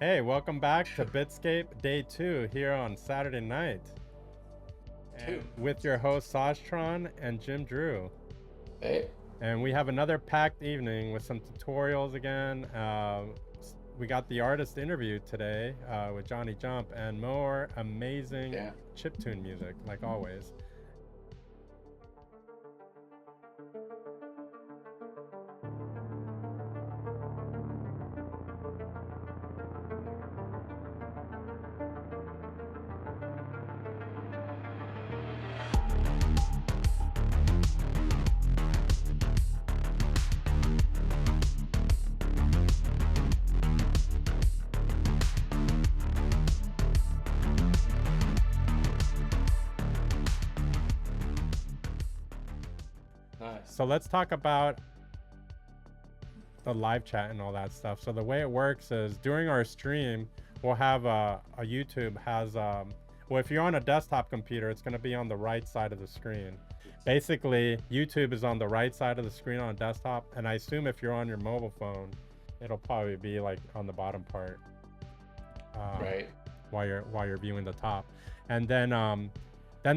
Hey, welcome back to Bit-Scape Day 2 here on Saturday night. And with your host Sajtron and Jim Drew. Hey. And we have another packed evening with some tutorials again. We got the artist interview today with Johnny Jump and more amazing chiptune music, like always. So let's talk about the live chat and all that stuff. So the way it works is during our stream, we'll have a YouTube has, well, if you're on a desktop computer, it's going to be on the right side of the screen. Basically, YouTube is on the right side of the screen on a desktop. And I assume if you're on your mobile phone, it'll probably be like on the bottom part. Right. While you're viewing the top. And then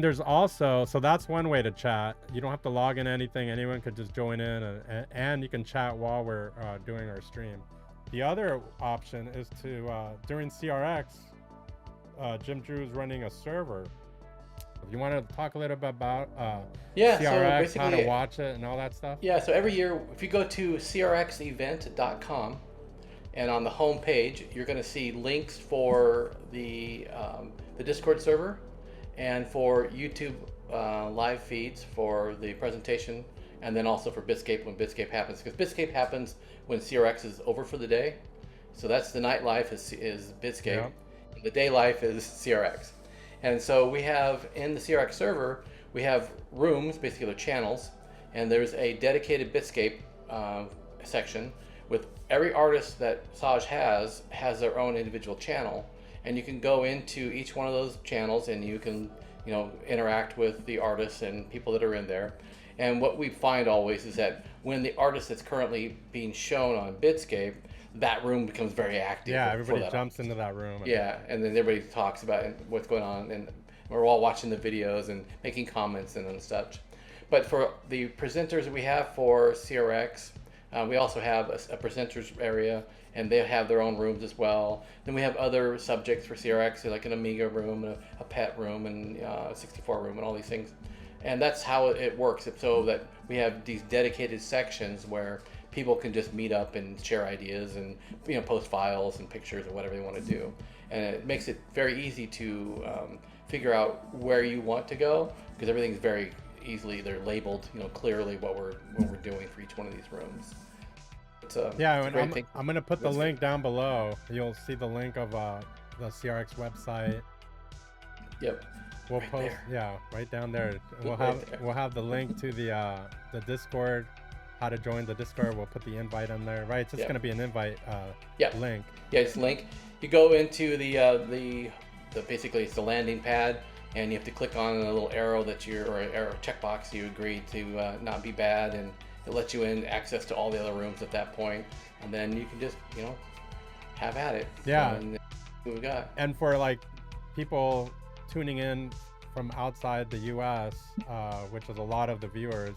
there's also, so that's one way to chat. You don't have to log in anything. Anyone could just join in and you can chat while we're doing our stream. The other option is to, during CRX, Jim Drew is running a server. If you want to talk a little bit about CRX, how to watch it and all that stuff? Yeah, so every year, if you go to crxevent.com and on the home page, you're going to see links for the Discord server and for YouTube live feeds for the presentation, and then also for Bit-Scape when Bit-Scape happens. Because Bit-Scape happens when CRX is over for the day. So that's the night life is Bit-Scape. Yeah. And the day life is CRX. And so we have, in the CRX server, we have rooms, basically they're channels, and there's a dedicated Bit-Scape section with every artist that Saj has their own individual channel. And you can go into each one of those channels and you can, interact with the artists and people that are in there. And what we find always is that when the artist that's currently being shown on Bit-Scape, that room becomes very active. Yeah, everybody jumps into that room. Yeah, and then everybody talks about what's going on, and we're all watching the videos and making comments and such. But for the presenters that we have for CRX, we also have a presenters area, and they have their own rooms as well. Then we have other subjects for CRX, like an Amiga room, a PET room, and a 64 room, and all these things. And that's how it works, so that we have these dedicated sections where people can just meet up and share ideas and post files and pictures or whatever they want to do. And it makes it very easy to figure out where you want to go, because everything's very easily, they're labeled clearly what we're doing for each one of these rooms. Yeah, and I'm going to put the link down below. You'll see the link of the CRX website. Yep. We'll post right down there. We'll have the link to the Discord, how to join the Discord. We'll put the invite on there. Right, it's just going to be an invite link. Yeah, it's a link. You go into the basically it's the landing pad, and you have to click on a little arrow or arrow checkbox you agree to not be bad, and it lets you in access to all the other rooms at that point, and then you can just have at it. Yeah. And what we got. And for like people tuning in from outside the U.S., which is a lot of the viewers.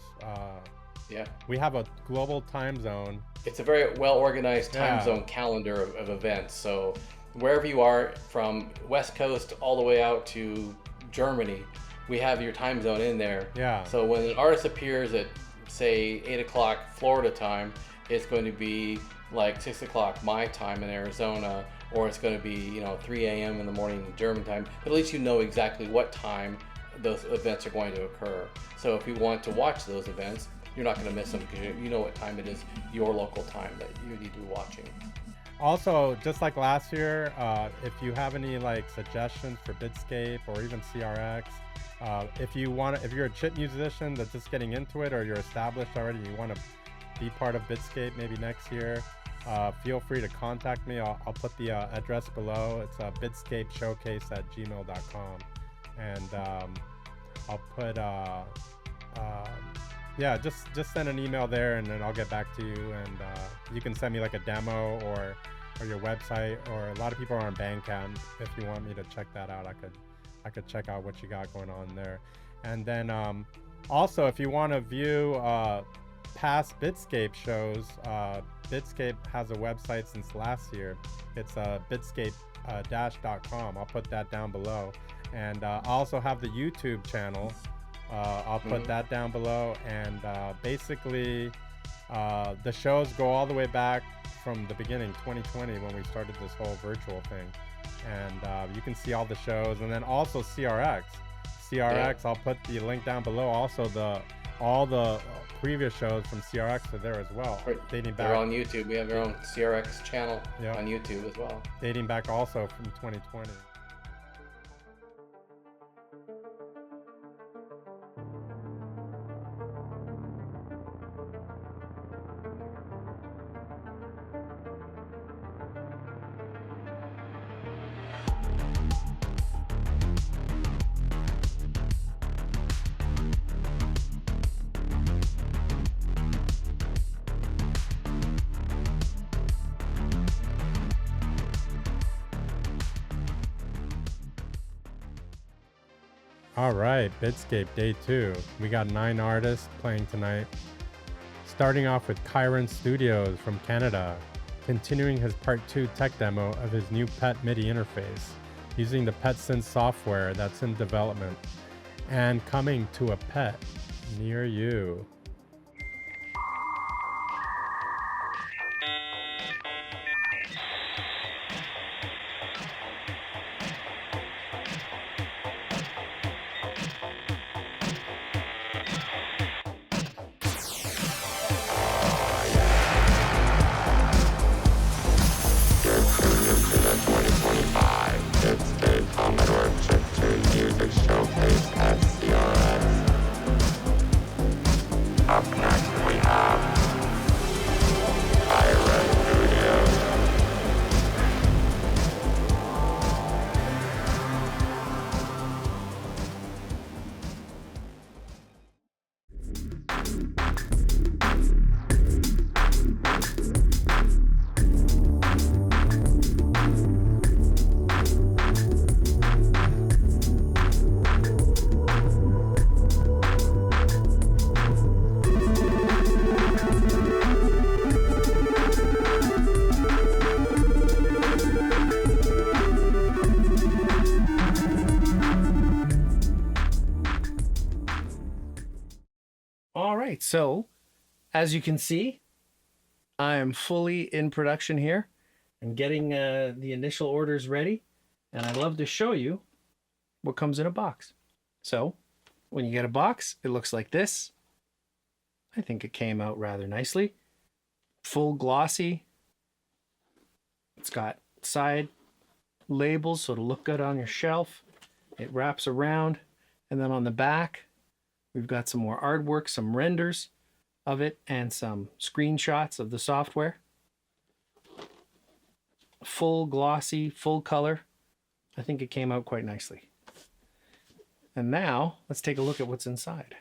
We have a global time zone. It's a very well organized time zone calendar of events. So wherever you are, from West Coast all the way out to Germany, we have your time zone in there. Yeah. So when an artist appears at, say, 8 o'clock Florida time, it's going to be like 6 o'clock my time in Arizona, or it's going to be 3 a.m. in the morning German time. But at least you know exactly what time those events are going to occur. So if you want to watch those events, you're not going to miss them, because you know what time it is, your local time that you need to be watching. Also, just like last year, if you have any suggestions for Bit-Scape or even CRX, if you're a chip musician that's just getting into it, or you're established already, you want to be part of Bit-Scape maybe next year, feel free to contact me. I'll put the address below. It's bitscapeshowcase@gmail.com, and I'll put just send an email there, and then I'll get back to you, and you can send me like a demo, or or your website, or a lot of people are on Bandcamp. If you want me to check that out, I could check out what you got going on there. And then also, if you want to view past Bit-Scape shows, Bit-Scape has a website since last year. It's bitscape-.com. I'll put that down below. And I also have the YouTube channel. I'll put that down below. And basically, the shows go all the way back from the beginning, 2020, when we started this whole virtual thing. And you can see all the shows. And then also CRX. I'll put the link down below. Also, all the previous shows from CRX are there as well. Right. Dating back. They're on YouTube. We have our own CRX channel on YouTube as well. Dating back also from 2020. All right, Bit-Scape Day 2. We got 9 artists playing tonight. Starting off with Chiron Studios from Canada, continuing his Part 2 tech demo of his new PET MIDI interface, using the PetSynth software that's in development, and coming to a pet near you. Commodore Retro music showcase at CRX. Up next we have Chiron Studios. So, as you can see, I am fully in production here and getting the initial orders ready. And I'd love to show you what comes in a box. So, when you get a box, it looks like this. I think it came out rather nicely. Full glossy. It's got side labels so it'll look good on your shelf. It wraps around. And then on the back, we've got some more artwork, some renders of it, and some screenshots of the software. Full glossy, full color. I think it came out quite nicely. And now, let's take a look at what's inside.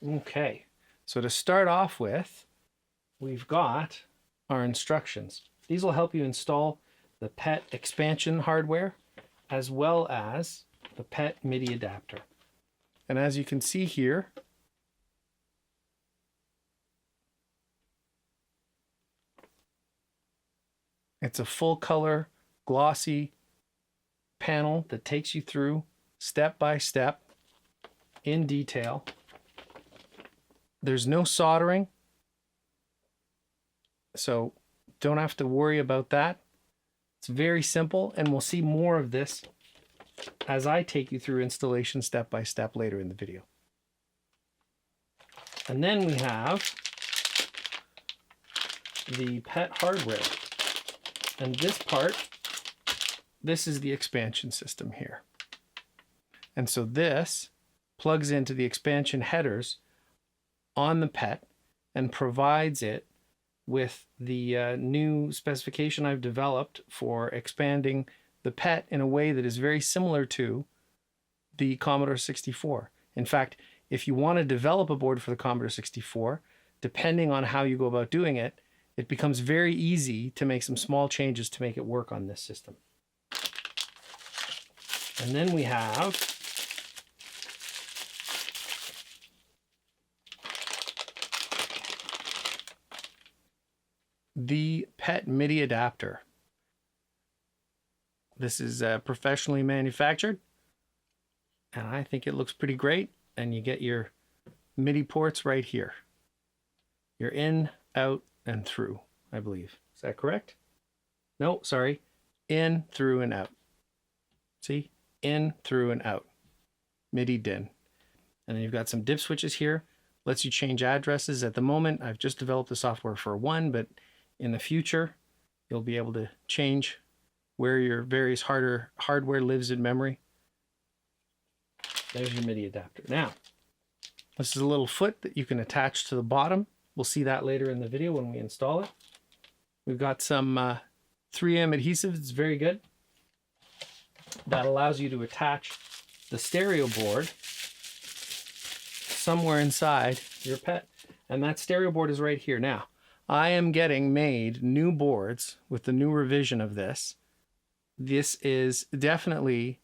Okay, so to start off with, we've got our instructions. These will help you install the PET expansion hardware as well as the PET MIDI adapter. And as you can see here, it's a full color glossy panel that takes you through step by step in detail. There's no soldering, so don't have to worry about that. It's very simple, and we'll see more of this as I take you through installation step by step later in the video. And then we have the PET hardware. And this part, this is the expansion system here. And so this plugs into the expansion headers on the PET and provides it with the new specification I've developed for expanding the PET in a way that is very similar to the Commodore 64. In fact, if you want to develop a board for the Commodore 64, depending on how you go about doing it, it becomes very easy to make some small changes to make it work on this system. And then we have the PET MIDI adapter. This is professionally manufactured, and I think it looks pretty great. And you get your MIDI ports right here. You're in, out, and through, I believe. Is that correct? No, sorry. In, through, and out. See? In, through, and out. MIDI DIN. And then you've got some dip switches here. Lets you change addresses. At the moment, I've just developed the software for one, but in the future, you'll be able to change where your various hardware lives in memory. There's your MIDI adapter. Now, this is a little foot that you can attach to the bottom. We'll see that later in the video when we install it. We've got some 3M adhesive. It's very good. That allows you to attach the stereo board somewhere inside your PET. And that stereo board is right here. Now, I am getting made new boards with the new revision of this. This is definitely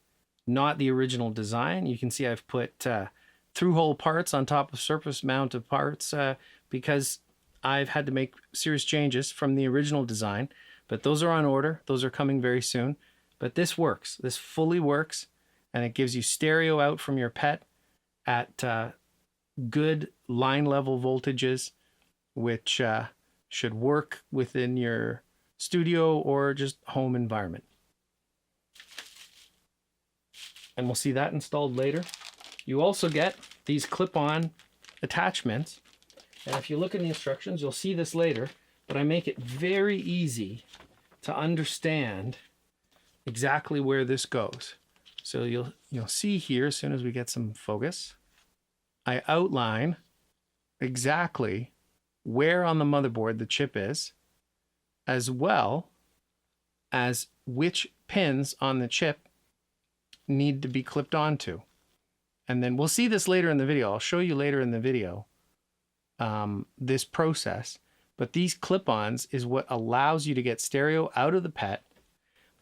not the original design. You can see I've put through-hole parts on top of surface-mounted parts because I've had to make serious changes from the original design. But those are on order. Those are coming very soon. But this works. This fully works, and it gives you stereo out from your PET at good line-level voltages, which should work within your studio or just home environment. And we'll see that installed later. You also get these clip-on attachments. And if you look in the instructions, you'll see this later, but I make it very easy to understand exactly where this goes. So you'll see here, as soon as we get some focus, I outline exactly where on the motherboard the chip is, as well as which pins on the chip need to be clipped onto. And then we'll see this later in the video. I'll show you later in the video this process. But these clip-ons is what allows you to get stereo out of the PET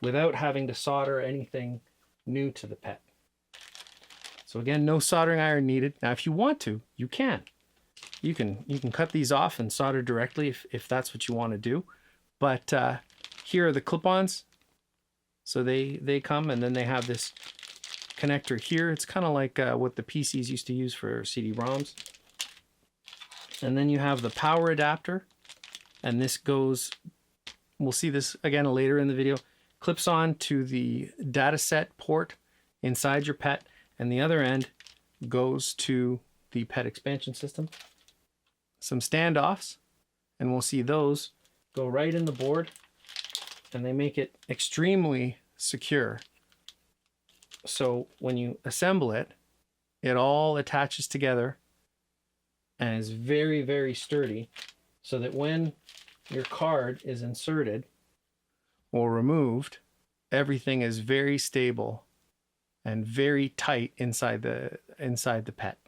without having to solder anything new to the PET. So again, no soldering iron needed. Now, if you want to, you can. You can cut these off and solder directly if that's what you want to do. But here are the clip-ons. So they come, and then they have this connector here. It's kind of like what the PCs used to use for CD-ROMs. And then you have the power adapter, and this goes, we'll see this again later in the video, clips on to the dataset port inside your PET, and the other end goes to the PET expansion system. Some standoffs, and we'll see those go right in the board, and they make it extremely secure. So when you assemble it, it all attaches together and is very, very sturdy, so that when your card is inserted or removed, everything is very stable and very tight inside the PET.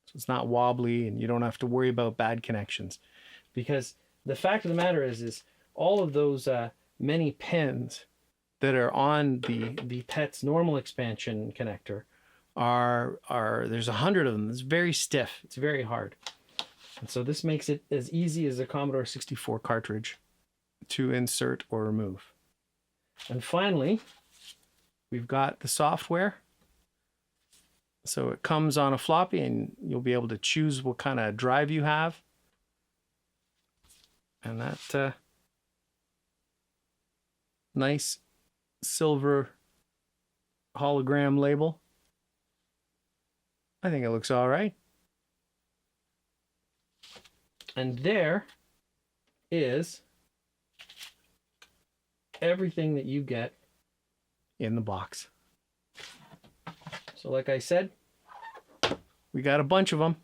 So it's not wobbly, and you don't have to worry about bad connections. Because the fact of the matter is all of those many pins that are on the PET's normal expansion connector are there's 100 of them. It's very stiff. It's very hard. And so this makes it as easy as a Commodore 64 cartridge to insert or remove. And finally, we've got the software. So it comes on a floppy, and you'll be able to choose what kind of drive you have. And that nice silver hologram label, I think it looks all right. And there is everything that you get in the box. So like I said, we got a bunch of them.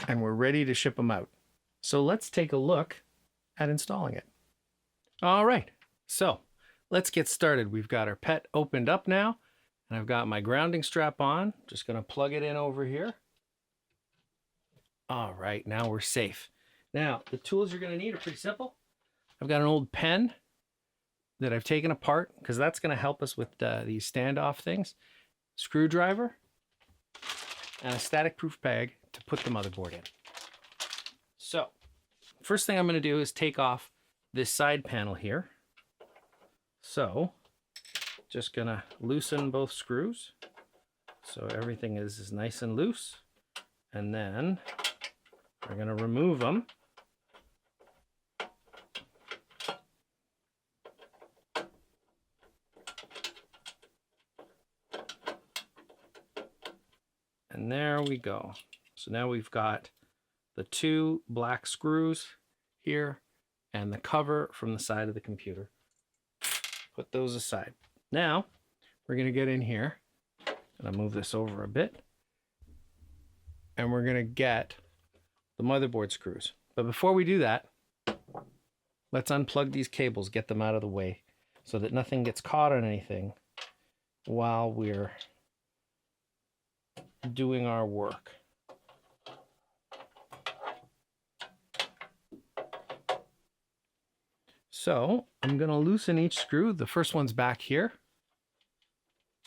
And we're ready to ship them out. So let's take a look at installing it. All right, so let's get started. We've got our PET opened up now, and I've got my grounding strap on. Just gonna plug it in over here. All right, now we're safe. Now, the tools you're gonna need are pretty simple. I've got an old pen that I've taken apart because that's gonna help us with these standoff things. Screwdriver, and a static proof bag to put the motherboard in. So, first thing I'm gonna do is take off this side panel here. So, just gonna loosen both screws so everything is nice and loose, and then we're gonna remove them. And there we go. So now we've got the two black screws here and the cover from the side of the computer. Put those aside. Now we're going to get in here, and I'll move this over a bit, and we're going to get the motherboard screws. But before we do that, let's unplug these cables, get them out of the way so that nothing gets caught on anything while we're doing our work. So I'm going to loosen each screw. The first one's back here,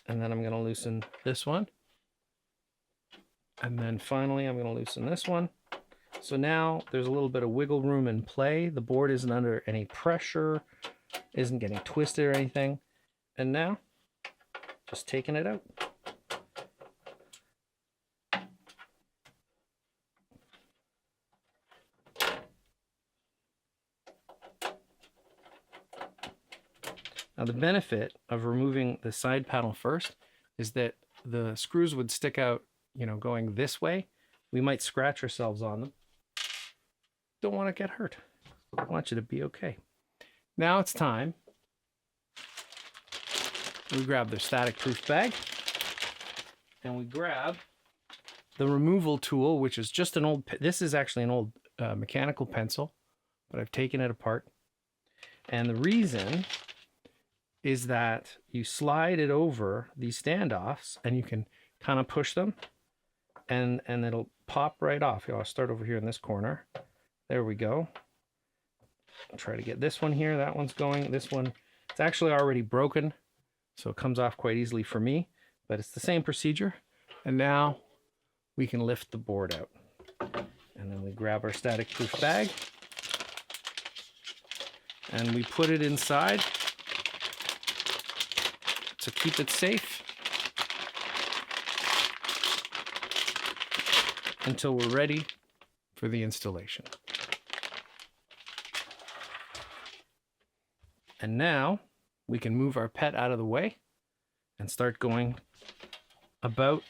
and then I'm going to loosen this one, and then finally I'm going to loosen this one. So now there's a little bit of wiggle room in play. The board isn't under any pressure, isn't getting twisted or anything. And now just taking it out. Now the benefit of removing the side panel first is that the screws would stick out, you know, going this way. We might scratch ourselves on them. Don't want to get hurt. I want you to be okay. Now it's time. We grab the static proof bag, and we grab the removal tool, which is just an old, this is actually an old mechanical pencil, but I've taken it apart. And the reason is that you slide it over these standoffs and you can kind of push them, and it'll pop right off. I'll start over here in this corner. There we go. I'll try to get this one here. That one's going. This one, it's actually already broken, so it comes off quite easily for me, but it's the same procedure. And now we can lift the board out. And then we grab our static proof bag and we put it inside to keep it safe until we're ready for the installation. And now we can move our PET out of the way and start going about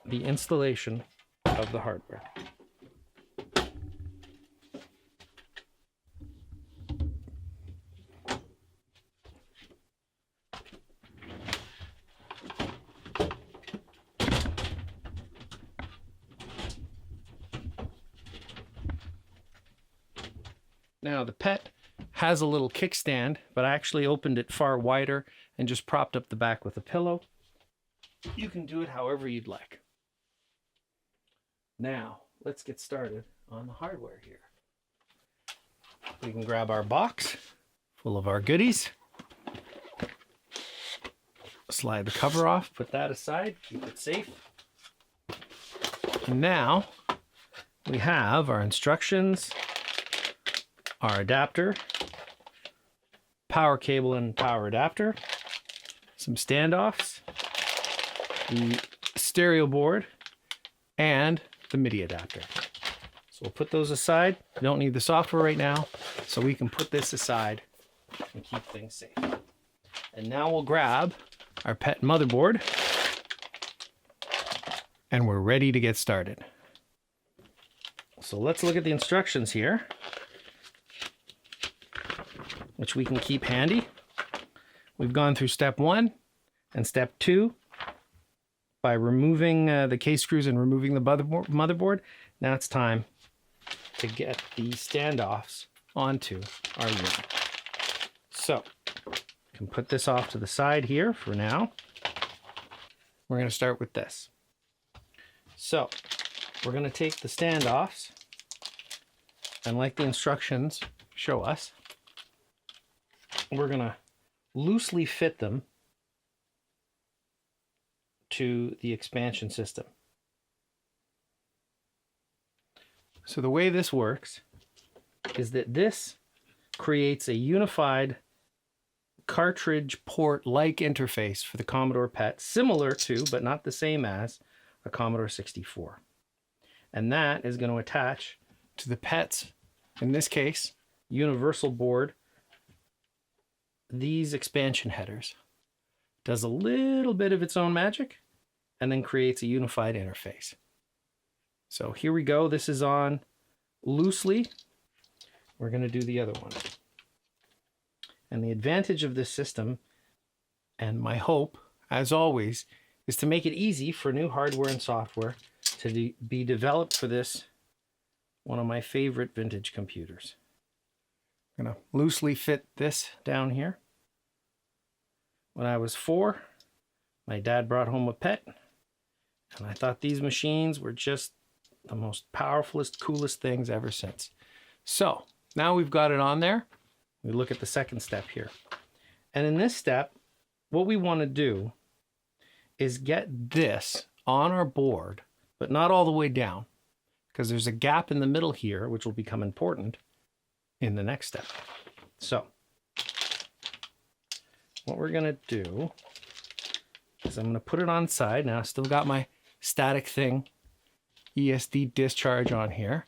the installation of the hardware. Now the PET has a little kickstand, but I actually opened it far wider and just propped up the back with a pillow. You can do it however you'd like. Now, let's get started on the hardware here. We can grab our box full of our goodies. Slide the cover off, put that aside, keep it safe. And now, we have our instructions, our adapter, power cable and power adapter, some standoffs, the stereo board, and the MIDI adapter. So we'll put those aside. We don't need the software right now, so we can put this aside and keep things safe. And now we'll grab our PET motherboard, and we're ready to get started. So let's look at the instructions here, which we can keep handy. We've gone through step 1 and step 2 by removing the case screws and removing the motherboard. Now it's time to get the standoffs onto our unit. So, can put this off to the side here for now. We're going to start with this. So, we're going to take the standoffs, and like the instructions show us, we're going to loosely fit them to the expansion system. So the way this works is that this creates a unified cartridge port-like interface for the Commodore PET, similar to, but not the same as, a Commodore 64. And that is going to attach to the PET's, in this case, universal board, these expansion headers. Does a little bit of its own magic, and then creates a unified interface. So here we go. This is on loosely. We're going to do the other one. And the advantage of this system, and my hope, as always, is to make it easy for new hardware and software to be developed for this, one of my favorite vintage computers. I'm going to loosely fit this down here. When I was 4, my dad brought home a PET, and I thought these machines were just the most powerfulest, coolest things ever since. So now we've got it on there. We look at the second step here. And in this step, what we want to do is get this on our board, but not all the way down, because there's a gap in the middle here, which will become important in the next step. So what we're going to do is I'm going to put it on side. Now I still got my static thing, ESD discharge on here.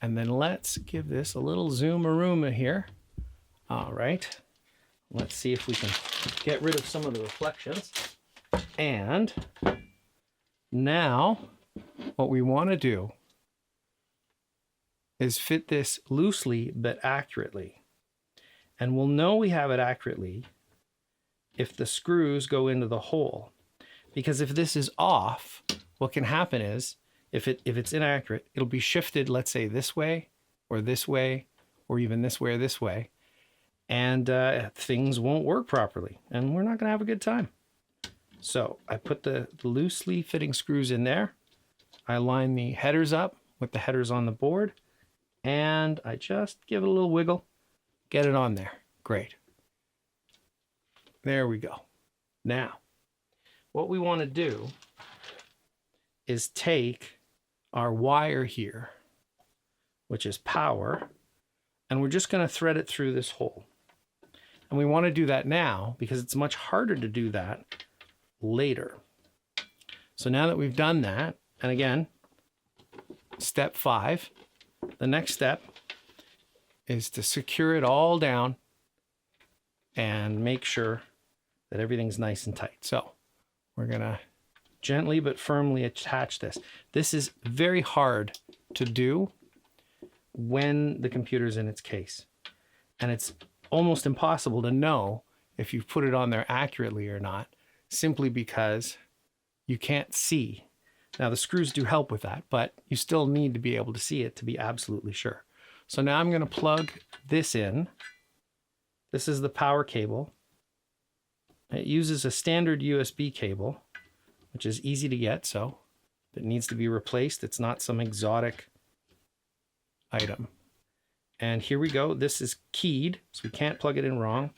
And then let's give this a little zoom-a-rooma here. All right. Let's see if we can get rid of some of the reflections. And now what we want to do is fit this loosely but accurately. And we'll know we have it accurately if the screws go into the hole. Because if this is off, what can happen is, if it's inaccurate, it'll be shifted, let's say this way, or even this way or this way, and things won't work properly, and we're not going to have a good time. So I put the loosely fitting screws in there. I line the headers up with the headers on the board, and I just give it a little wiggle, get it on there. Great. There we go. Now, what we want to do is take our wire here, which is power, and we're just going to thread it through this hole. And we want to do that now because it's much harder to do that later. So now that we've done that, and again, step 5, the next step is to secure it all down and make sure that everything's nice and tight. So we're going to gently but firmly attach this. This is very hard to do when the computer's in its case. And it's almost impossible to know if you've put it on there accurately or not, simply because you can't see. Now the screws do help with that, but you still need to be able to see it to be absolutely sure. So now I'm going to plug this in. This is the power cable. It uses a standard USB cable, which is easy to get, so if it needs to be replaced, it's not some exotic item. And here we go. This is keyed, so we can't plug it in wrong.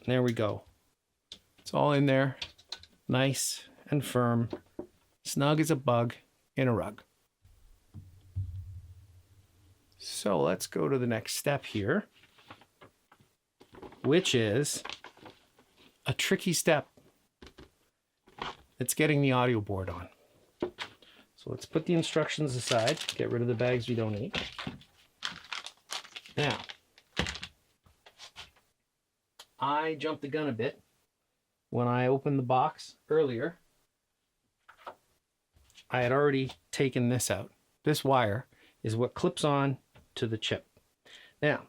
There we go. It's all in there, nice and firm, snug as a bug in a rug. So let's go to the next step here, which is a tricky step. It's getting the audio board on. So let's put the instructions aside, get rid of the bags we don't need. Now, I jumped the gun a bit when I opened the box earlier. I had already taken this out. This wire is what clips on to the chip. Now,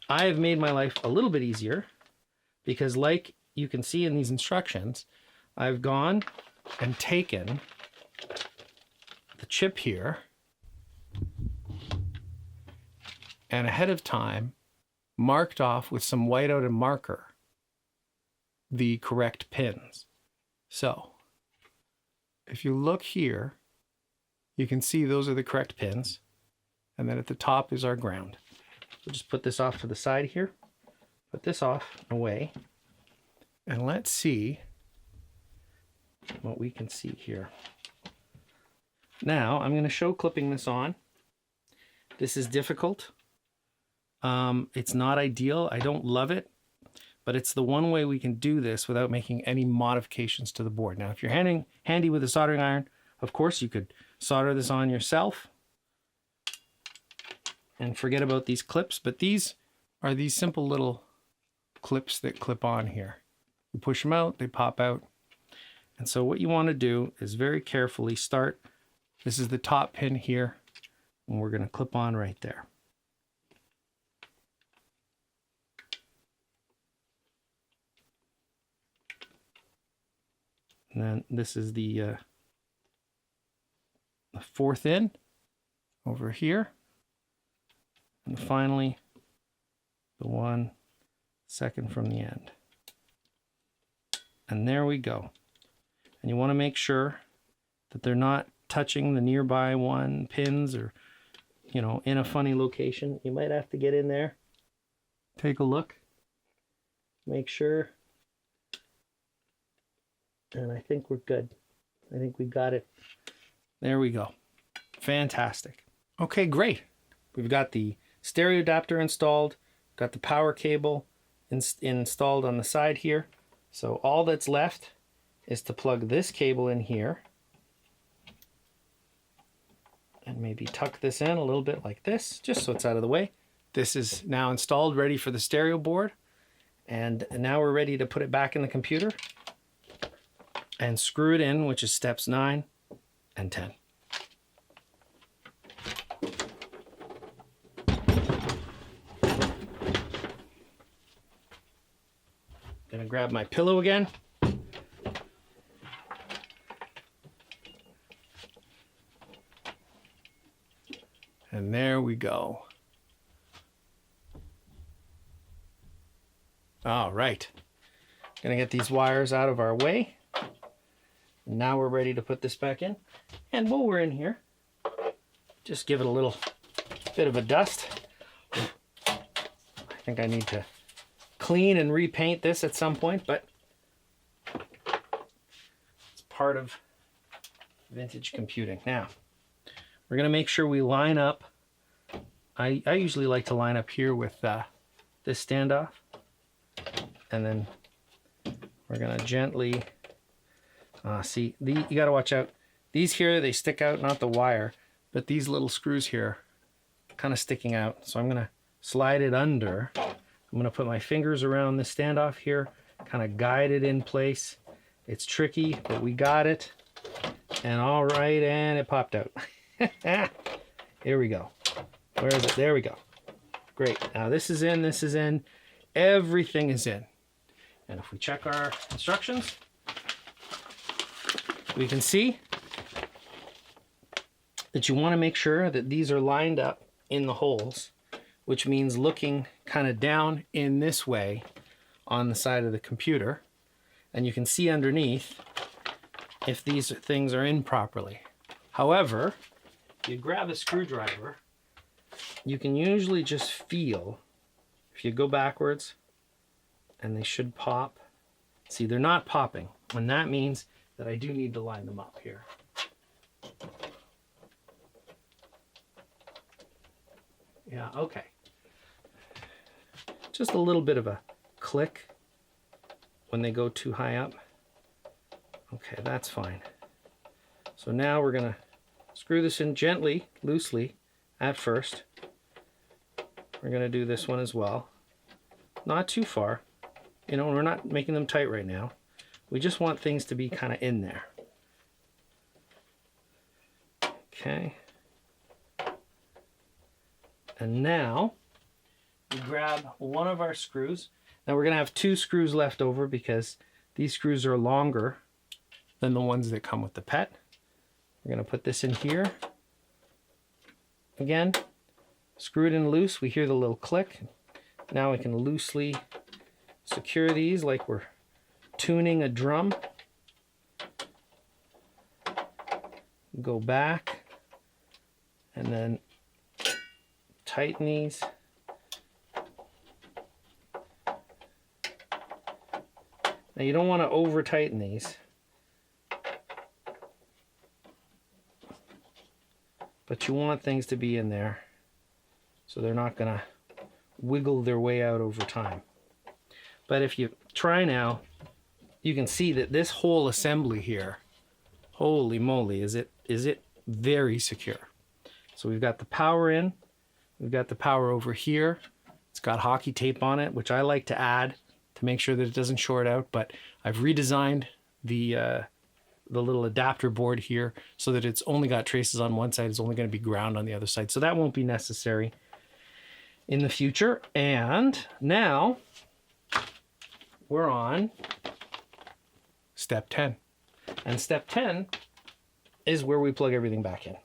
I have made my life a little bit easier because, like you can see in these instructions, I've gone and taken the chip here and ahead of time marked off with some whiteout and marker the correct pins. So if you look here, you can see those are the correct pins. And then at the top is our ground. We'll just put this off to the side here. Put this off away. And let's see what we can see here. Now I'm going to show clipping this on. This is difficult. It's not ideal. I don't love it, but it's the one way we can do this without making any modifications to the board. Now, if you're handy with a soldering iron, of course you could solder this on yourself and forget about these clips, but these are these simple little clips that clip on here. You push them out, they pop out. And so what you want to do is very carefully start. This is the top pin here, and we're going to clip on right there. And then this is the fourth in over here. And finally, the 1 second from the end. And there we go. And you want to make sure that they're not touching the nearby one pins or, you know, in a funny location. You might have to get in there, take a look, make sure. And I think we're good. I think we got it. There we go. Fantastic. Okay, great. We've got the stereo adapter installed, got the power cable installed on the side here. So all that's left is to plug this cable in here and maybe tuck this in a little bit like this, just so it's out of the way. This is now installed, ready for the stereo board. And now we're ready to put it back in the computer and screw it in, which is steps 9 and 10. Gonna grab my pillow again. And there we go. All right. Gonna get these wires out of our way. Now we're ready to put this back in. And while we're in here, just give it a little bit of a dust. I think I need to clean and repaint this at some point, but it's part of vintage computing. Now, we're going to make sure we line up. I usually like to line up here with this standoff, and then we're going to gently see, you got to watch out. These here, they stick out, not the wire, but these little screws here kind of sticking out. So I'm going to slide it under. I'm going to put my fingers around the standoff here, kind of guide it in place. It's tricky, but we got it. And all right, and it popped out. Here we go. Where is it? There we go. Great. Now this is in, everything is in. And if we check our instructions, we can see that you want to make sure that these are lined up in the holes, which means looking kind of down in this way on the side of the computer. And you can see underneath if these things are in properly. However, if you grab a screwdriver, you can usually just feel, if you go backwards, and they should pop. See, they're not popping, and that means that I do need to line them up here. Yeah, okay. Just a little bit of a click when they go too high up. Okay, that's fine. So now we're going to screw this in gently, loosely at first. We're going to do this one as well. Not too far. You know, we're not making them tight right now. We just want things to be kind of in there. Okay. And now we grab one of our screws. Now we're going to have 2 screws left over because these screws are longer than the ones that come with the PET. We're going to put this in here. Again, screw it in loose. We hear the little click. Now we can loosely secure these like we're tuning a drum. Go back and then tighten these. Now you don't want to over tighten these, but you want things to be in there so they're not going to wiggle their way out over time. But if you try now, you can see that this whole assembly here, holy moly, is it very secure. So we've got the power in, we've got the power over here. It's got hockey tape on it, which I like to add to make sure that it doesn't short out, but I've redesigned the little adapter board here so that it's only got traces on one side, it's only going to be ground on the other side. So that won't be necessary in the future. And now we're on step 10. And step 10 is where we plug everything back in.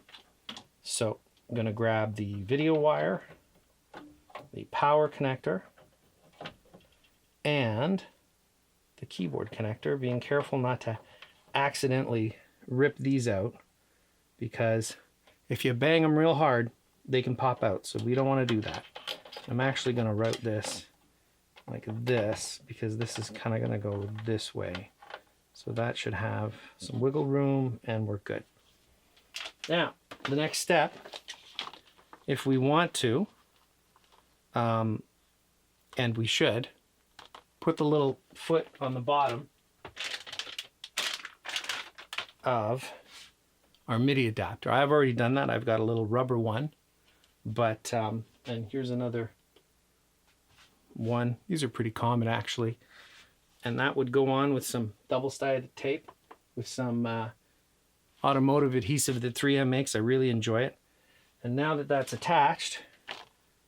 So I'm going to grab the video wire, the power connector, and the keyboard connector, being careful not to accidentally rip these out, because if you bang them real hard, they can pop out. So we don't want to do that. I'm actually going to route this like this, because this is kind of going to go this way. So that should have some wiggle room and we're good. Now, the next step, if we want to, and we should, put the little foot on the bottom of our MIDI adapter. I've already done that. I've got a little rubber one, but, and here's another one. These are pretty common actually. And that would go on with some double-sided tape with some automotive adhesive that 3M makes. I really enjoy it. And now that that's attached,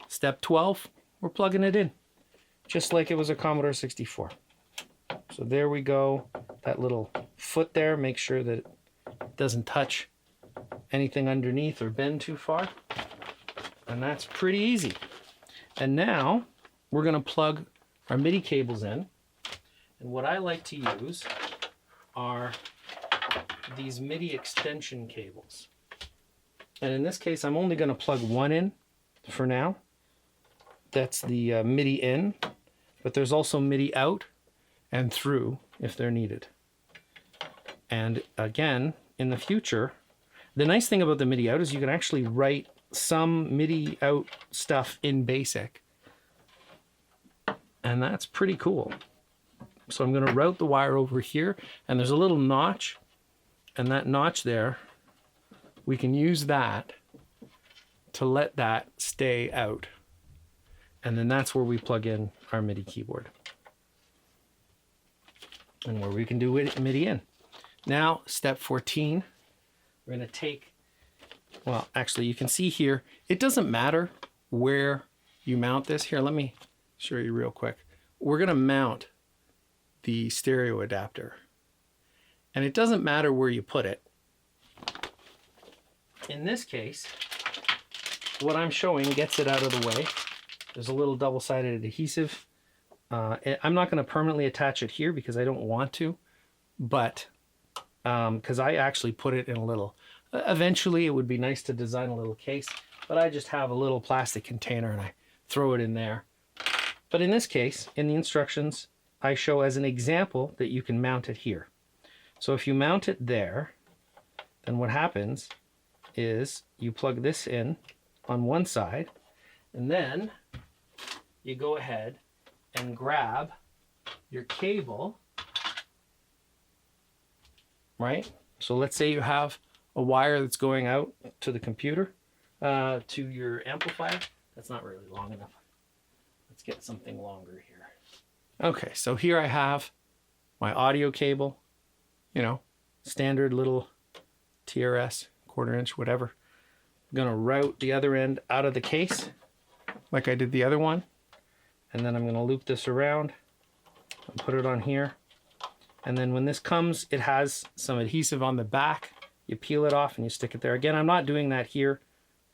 step 12, we're plugging it in, just like it was a Commodore 64. So there we go. That little foot there, make sure that it doesn't touch anything underneath or bend too far. And that's pretty easy. And now we're going to plug our MIDI cables in. And what I like to use are these MIDI extension cables. And in this case, I'm only going to plug one in for now. That's the MIDI in, but there's also MIDI out and through if they're needed. And again, in the future, the nice thing about the MIDI out is you can actually write some MIDI out stuff in BASIC. And that's pretty cool. So I'm going to route the wire over here, and there's a little notch, and that notch there, we can use that to let that stay out. And then that's where we plug in our MIDI keyboard. And where we can do it MIDI in. Now, step 14, we're going to take, well, actually you can see here, it doesn't matter where you mount this. Here, let me show you real quick. We're going to mount the stereo adapter. And it doesn't matter where you put it. In this case, what I'm showing gets it out of the way. There's a little double-sided adhesive. I'm not going to permanently attach it here because I don't want to, but because I actually put it in a little, eventually it would be nice to design a little case, but I just have a little plastic container and I throw it in there. But in this case, in the instructions, I show as an example that you can mount it here. So if you mount it there, then what happens is you plug this in on one side, and then you go ahead and grab your cable, right? So let's say you have a wire that's going out to the computer, to your amplifier. That's not really long enough. Let's get something longer here. Okay, so here I have my audio cable, you know, standard little TRS, 1/4 inch, whatever. I'm gonna route the other end out of the case like I did the other one. And then I'm gonna loop this around and put it on here. And then when this comes, it has some adhesive on the back. You peel it off and you stick it there. Again, I'm not doing that here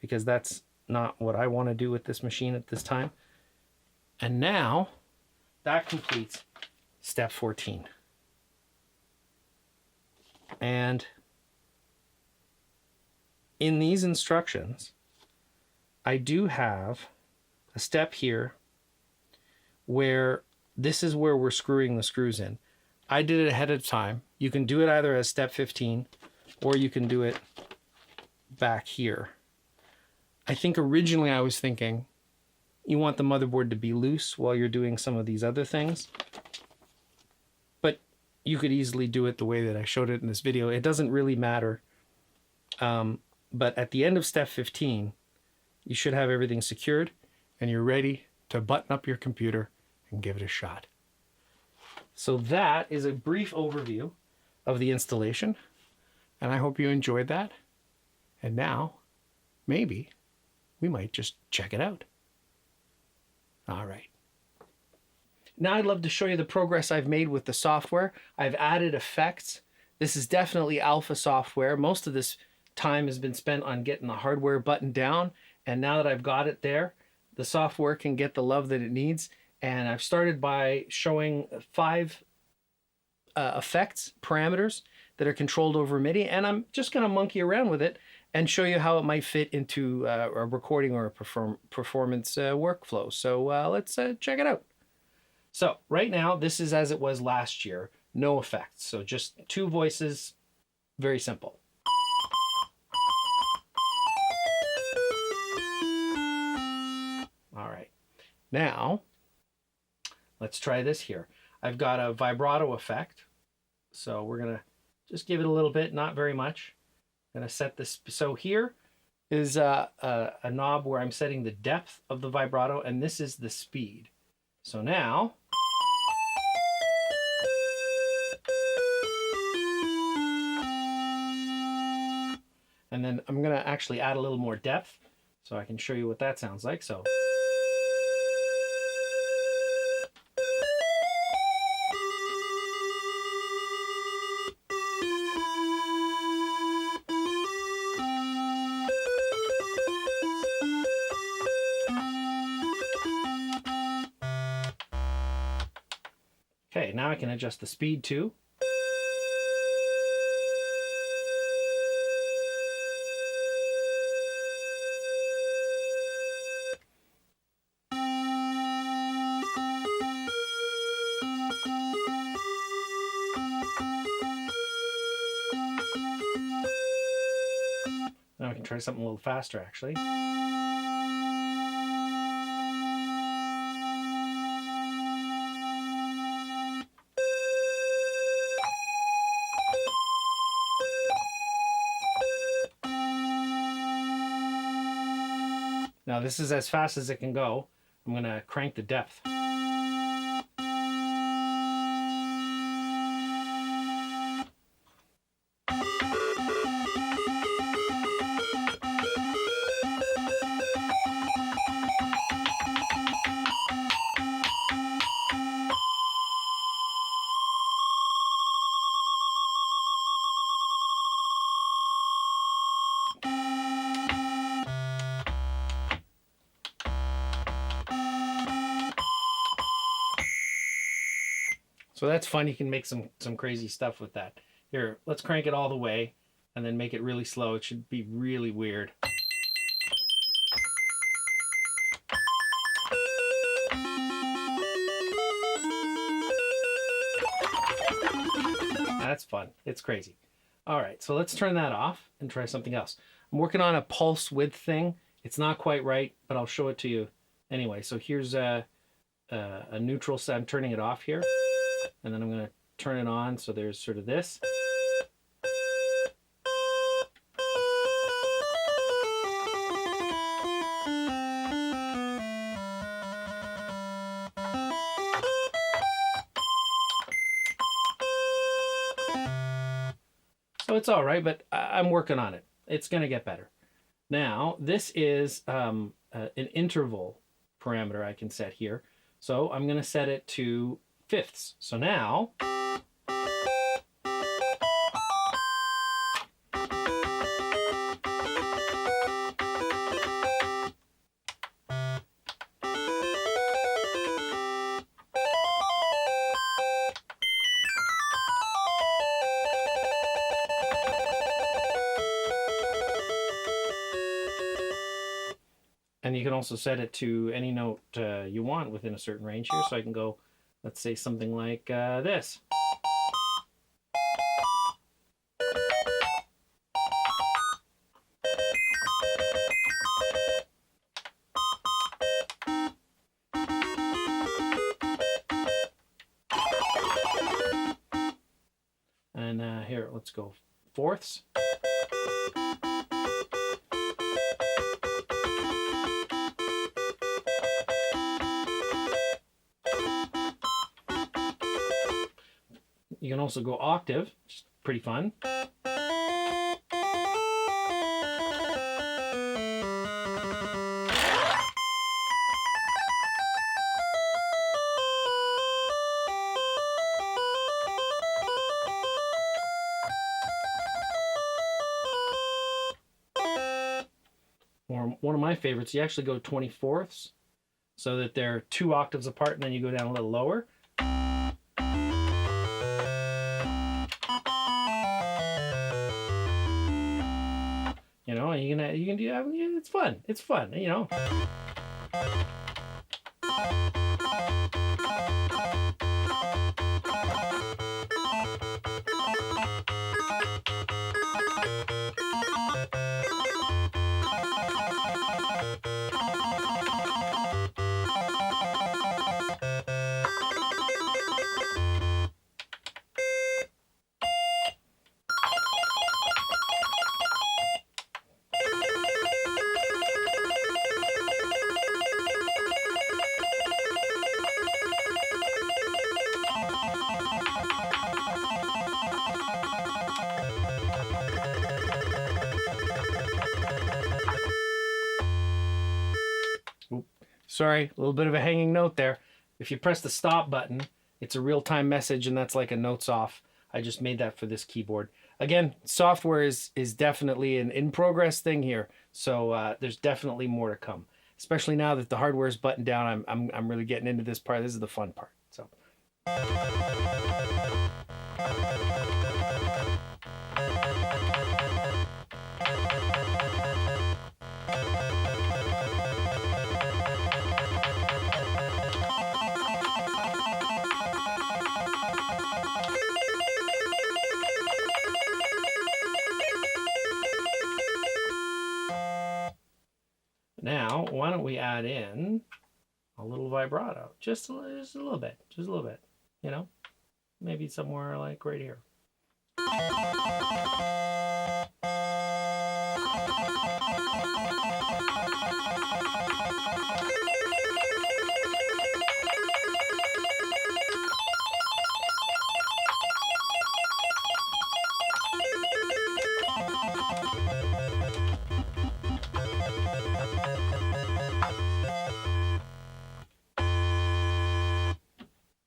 because that's not what I want to do with this machine at this time. And now that completes step 14. And in these instructions, I do have a step here where this is where we're screwing the screws in. I did it ahead of time. You can do it either as step 15 or you can do it back here. I think originally I was thinking you want the motherboard to be loose while you're doing some of these other things. But you could easily do it the way that I showed it in this video. It doesn't really matter. But at the end of step 15, you should have everything secured and you're ready to button up your computer and give it a shot. So that is a brief overview of the installation, and I hope you enjoyed that. And now, maybe we might just check it out. All right. Now I'd love to show you the progress I've made with the software. I've added effects. This is definitely alpha software. Most of this time has been spent on getting the hardware buttoned down, and now that I've got it there, the software can get the love that it needs. And I've started by showing 5 effects, parameters that are controlled over MIDI, and I'm just going to monkey around with it and show you how it might fit into a recording or a performance workflow. So let's check it out. So right now, this is as it was last year, no effects. So just 2 voices, very simple. All right, now let's try this here. I've got a vibrato effect. So we're going to just give it a little bit, not very much. I'm going to set this. So here is a knob where I'm setting the depth of the vibrato, and this is the speed. So now, and then I'm going to actually add a little more depth so I can show you what that sounds like. So. Okay, now I can adjust the speed too. Now I can try something a little faster actually. Now this is as fast as it can go. I'm going to crank the depth. So that's fun. You can make some crazy stuff with that. Here, let's crank it all the way and then make it really slow. It should be really weird. That's fun. It's crazy. All right, so let's turn that off and try something else. I'm working on a pulse width thing. It's not quite right, but I'll show it to you anyway. So here's a neutral set. I'm turning it off here. And then I'm going to turn it on, so there's sort of this. So it's all right, but I'm working on it. It's going to get better. Now, this is an interval parameter I can set here. So I'm going to set it to fifths. So now, you can also set it to any note you want within a certain range here. So I can go, let's say something like this. And here, let's go fourths. You can also go octave, which is pretty fun. Or one of my favorites, you actually go 24ths so that they're 2 octaves apart, and then you go down a little lower. You know, and you can do that. It's fun. It's fun, you know. Sorry, a little bit of a hanging note there. If you press the stop button, it's a real-time message, and that's like a notes off. I just made that for this keyboard. Again, software is definitely an in-progress thing here, so there's definitely more to come. Especially now that the hardware is buttoned down, I'm really getting into this part. This is the fun part. So. Now, why don't we add in a little vibrato? Just a little bit. Just a little bit. You know? Maybe somewhere like right here.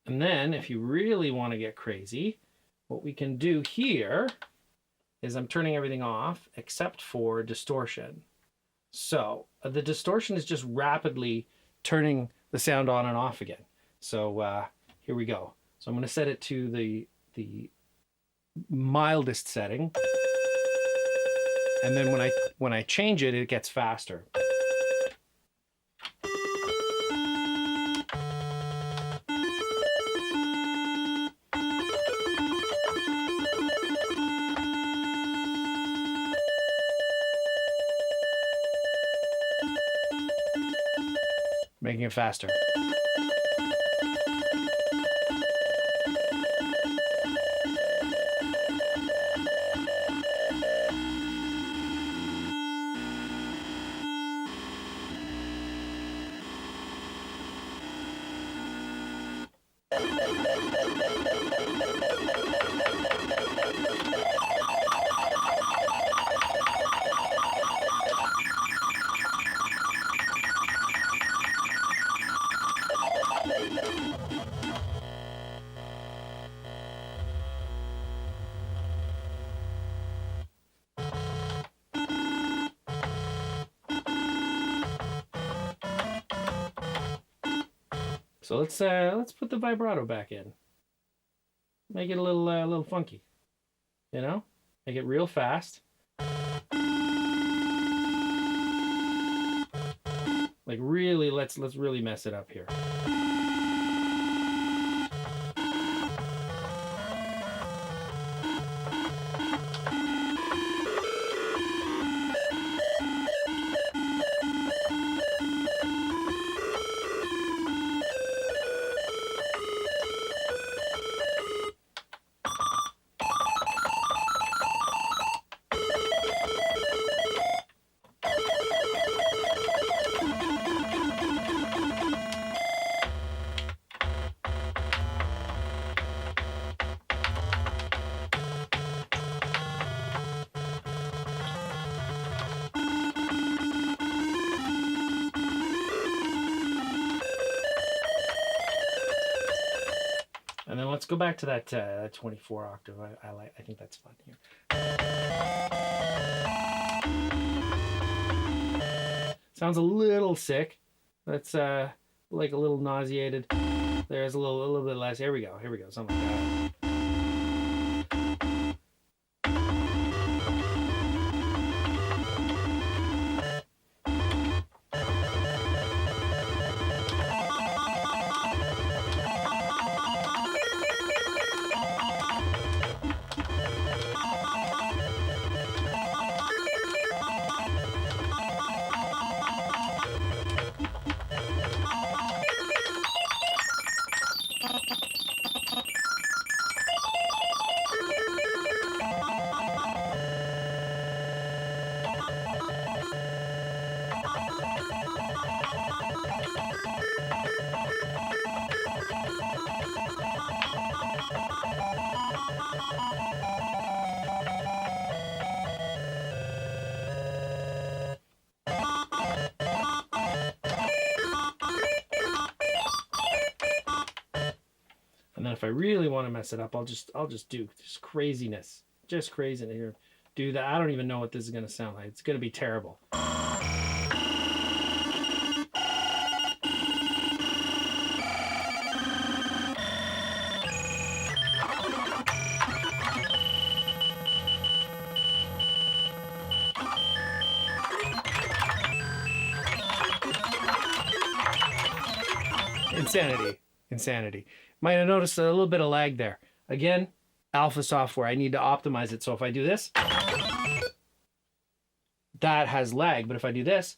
And then if you really want to get crazy, what we can do here is I'm turning everything off except for distortion. So the distortion is just rapidly turning the sound on and off again. So here we go. So I'm going to set it to the mildest setting. And then when I change it, it gets faster. Making it faster. So let's put the vibrato back in. Make it a little funky. You know? Make it real fast. Like really, let's really mess it up here. And then let's go back to that 24 octave. I think that's fun here. Sounds a little sick. That's like a little nauseated. There's a little bit less. Here we go. Something like that. And then if I really want to mess it up, I'll just do just craziness here. Do that. I don't even know what this is going to sound like. It's going to be terrible. Insanity. Might have noticed a little bit of lag there. Again, alpha software. I need to optimize it. So if I do this, that has lag. But if I do this,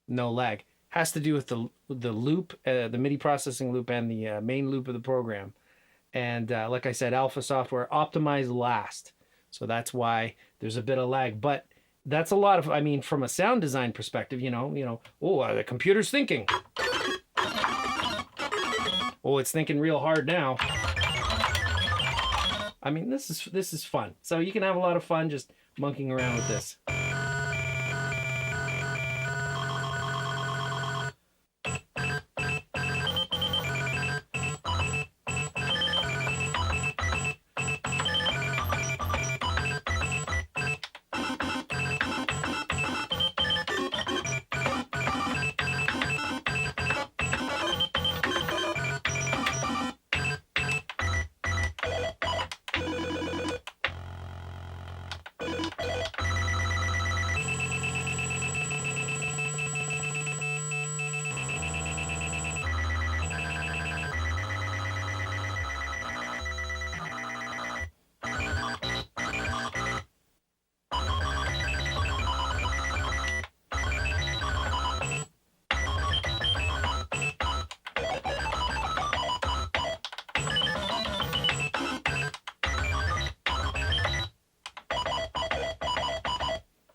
no lag. Has to do with the loop, the MIDI processing loop, and the main loop of the program. And like I said, alpha software optimized last. So that's why there's a bit of lag. But that's a lot of, I mean, from a sound design perspective, the computer's thinking. Oh, it's thinking real hard now. I mean, this is fun. So you can have a lot of fun just monkeying around with this.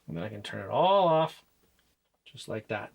And then I can turn it all off, just like that.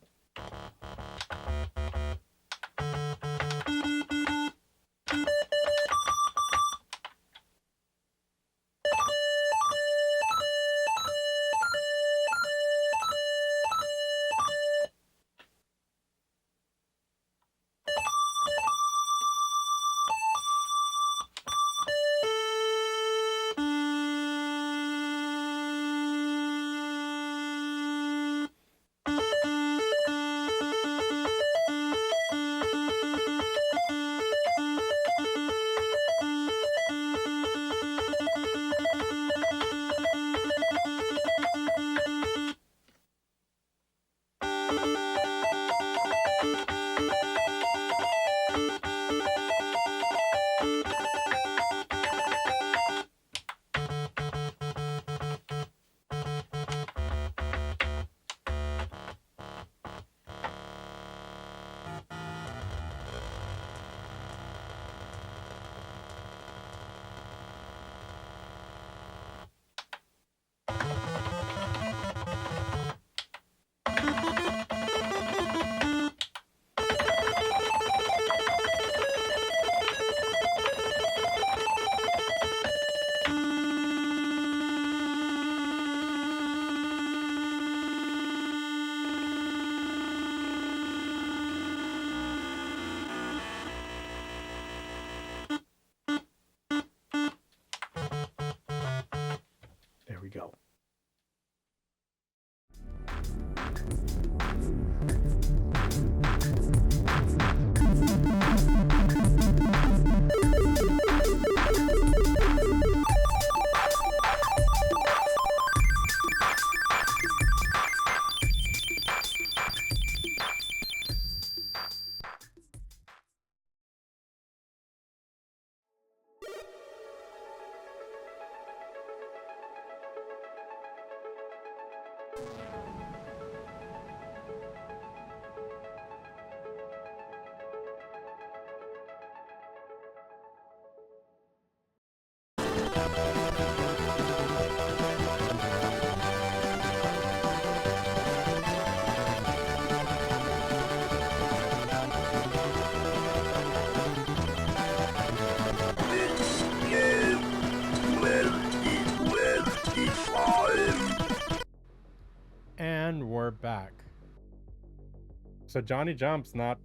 So Johnny Jump's not.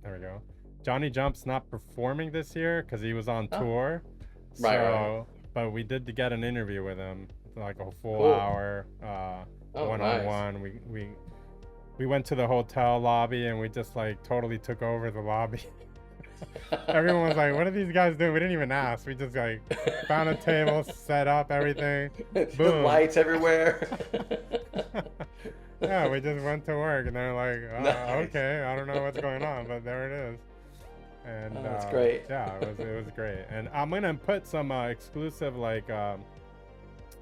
There we go. Johnny Jump's not performing this year because he was on Oh. tour. Right, So, right. but we did get an interview with him, like a full Cool. hour, Oh, one-on-one. We went to the hotel lobby and we just like totally took over the lobby. Everyone was like, "What are these guys doing?" We didn't even ask. We just like found a table, set up everything. The Boom. lights everywhere. Yeah, we just went to work and they're like, Nice. "Okay, I don't know what's going on, but there it is." And Oh, that's great. Yeah, it was great. And I'm gonna put some exclusive like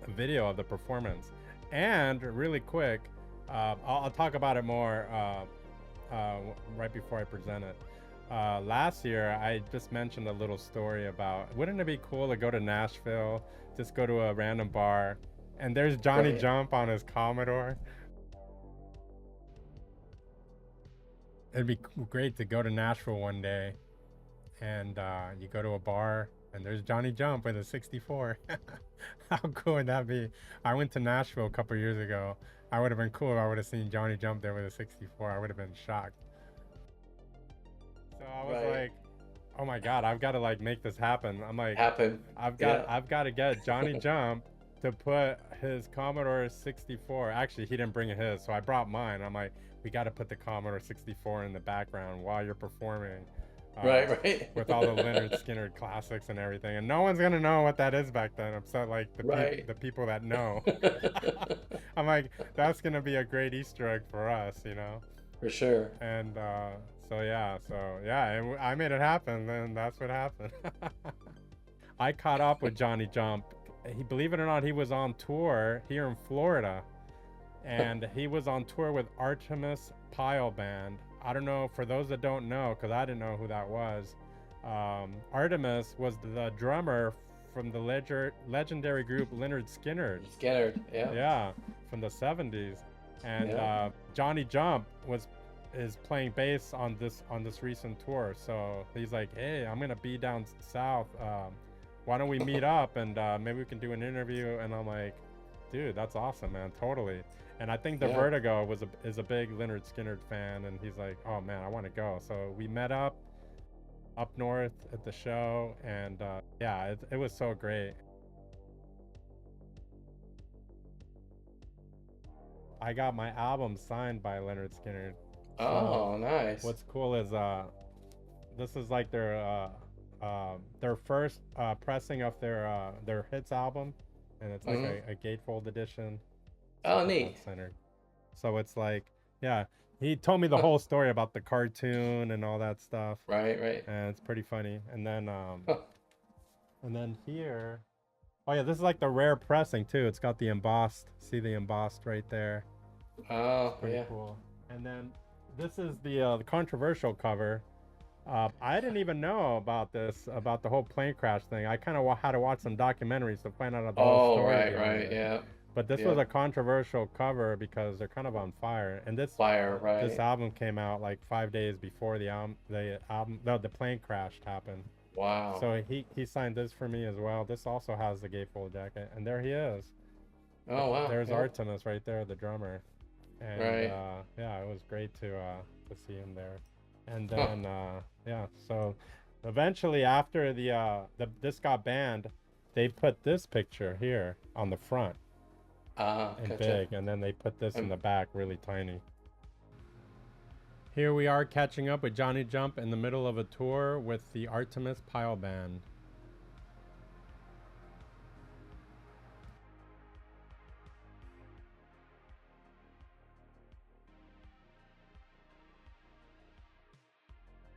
video of the performance. And really quick, I'll talk about it more right before I present it. Last year, I just mentioned a little story about, wouldn't it be cool to go to Nashville, just go to a random bar, and there's Johnny Right. Jump on his Commodore. It'd be great to go to Nashville one day, and you go to a bar, and there's Johnny Jump with a 64. How cool would that be? I went to Nashville a couple years ago. I would have been cool if I would have seen Johnny Jump there with a 64. I would have been shocked. So I was Right. like, oh my God, I've got to like make this happen. I'm like, Happen. I've Yeah. got to get Johnny Jump to put his Commodore 64. Actually, he didn't bring his, so I brought mine. I'm like, we got to put the Commodore 64 in the background while you're performing. Right. With all the Leonard Skinner classics and everything, and no one's gonna know what that is back then, except like Right. the people that know. I'm like, that's gonna be a great Easter egg for us, you know. For sure. And so yeah, and I made it happen. Then that's what happened. I caught up with Johnny Jump. Believe it or not, he was on tour here in Florida, and he was on tour with Artemis Pile Band. I don't know, for those that don't know, because I didn't know who that was. Artemis was the drummer from the legendary group Leonard Skinner. Skinner. Yeah. Yeah, from the 70s. And Yeah. Johnny Jump is playing bass on this recent tour. So he's like, "Hey, I'm gonna be down south. Why don't we meet up and maybe we can do an interview?" And I'm like, "Dude, that's awesome, man! Totally." And I think Divertigo is a big Leonard Skinner fan, and he's like, "Oh man, I want to go." So we met up north at the show, and yeah, it was so great. I got my album signed by Leonard Skinner. Oh, nice. What's cool is this is like their first pressing of their hits album, and it's like a gatefold edition. Oh, neat. Centered. So it's like, yeah, he told me the whole story about the cartoon and all that stuff. Right. And it's pretty funny. And then here, oh yeah, this is like the rare pressing too. It's got the embossed. See the embossed right there. Oh, Pretty yeah. cool. And then this is the controversial cover. I didn't even know about this, about the whole plane crash thing. I kind of had to watch some documentaries to find out the whole Oh, story. right, behind right. it. Yeah. But this was a controversial cover because they're kind of on fire. And this Right. this album came out like 5 days before the plane crash happened. Wow. So he signed this for me as well. This also has the gatefold jacket, and there he is. Oh, wow. There's yeah. Artemis right there, the drummer. And Right. yeah, it was great to see him there. And then yeah, so eventually after this got banned, they put this picture here on the front and Gotcha. big, and then they put this in the back really tiny. Here we are catching up with Johnny Jump in the middle of a tour with the Artemis Pile Band.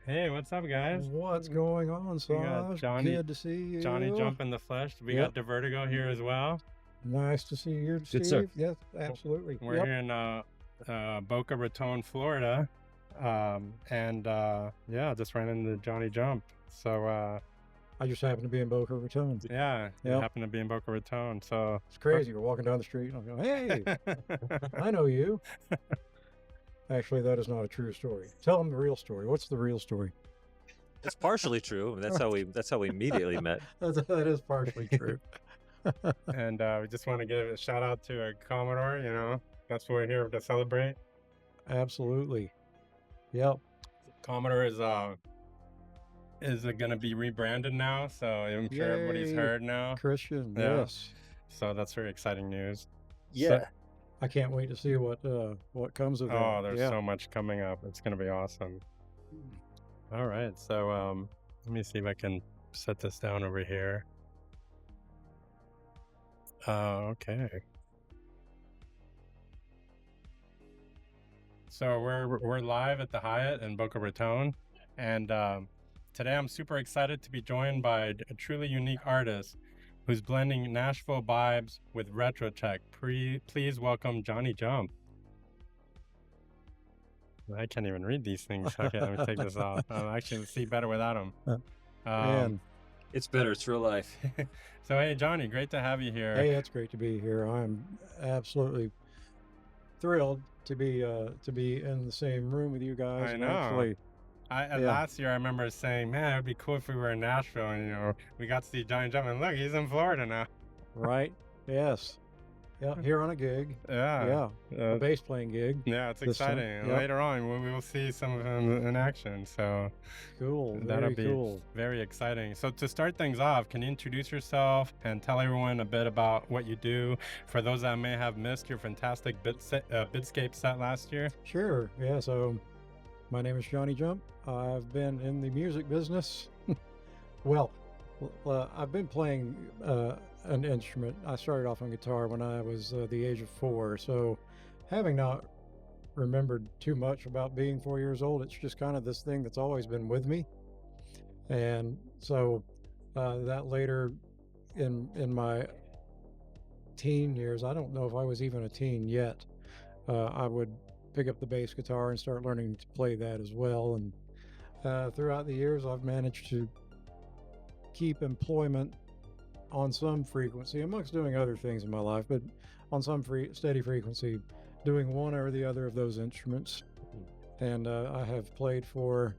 Hey, what's up, guys? What's going on, Saj? Johnny- Good to see you. Johnny Jump in the flesh. We Yep. got Divertigo here as well. Nice to see you, Steve. Good, sir. Yes, absolutely. We're Yep. here in Boca Raton, Florida. And yeah, just ran into Johnny Jump. So I just happened to be in Boca Raton. yeah, you Yep. happen to be in Boca Raton. So It's crazy. We're walking down the street and I'm going, hey, I know you. Actually, that is not a true story. Tell them the real story. What's the real story? It's partially true. That's how we immediately met. That is partially true. And we just want to give a shout out to Commodore. You know, that's what we're here to celebrate. Absolutely. Yep. Commodore is it gonna be rebranded now? So I'm sure everybody's Yay, heard now. Christian. Yeah. Yes. So that's very exciting news. Yeah. I can't wait to see what comes of that. Oh, there's yeah. so much coming up. It's gonna be awesome. All right, so let me see if I can set this down over here. Okay. So we're live at the Hyatt in Boca Raton, and today I'm super excited to be joined by a truly unique artist who's blending Nashville vibes with retro tech. Please welcome Johnny Jump. I can't even read these things. Okay, let me take this off. I actually see better without him. Man. It's better. It's real life. So hey, Johnny, great to have you here. Hey, it's great to be here. I'm absolutely thrilled to be in the same room with you guys. I and know. Actually, Last year, I remember saying, "Man, it'd be cool if we were in Nashville." And we got to see Johnny Jump, and look, he's in Florida now. right? Yes. Yeah, here on a gig. Yeah. A bass playing gig. Yeah, it's this time. exciting. And Yep. later on, we will see some of him in action. So Cool. that'll Very be cool. very exciting. So to start things off, can you introduce yourself and tell everyone a bit about what you do for those that may have missed your fantastic Bit-Scape set last year? Sure. Yeah. So, my name is Johnny Jump. I've been in the music business. Well, I've been playing an instrument. I started off on guitar when I was the age of 4. So, having not remembered too much about being 4 years old, it's just kind of this thing that's always been with me. And so, that later in my teen years, I don't know if I was even a teen yet, I would pick up the bass guitar and start learning to play that as well. And throughout the years, I've managed to keep employment on some frequency, amongst doing other things in my life, but on some steady frequency, doing one or the other of those instruments. And I have played for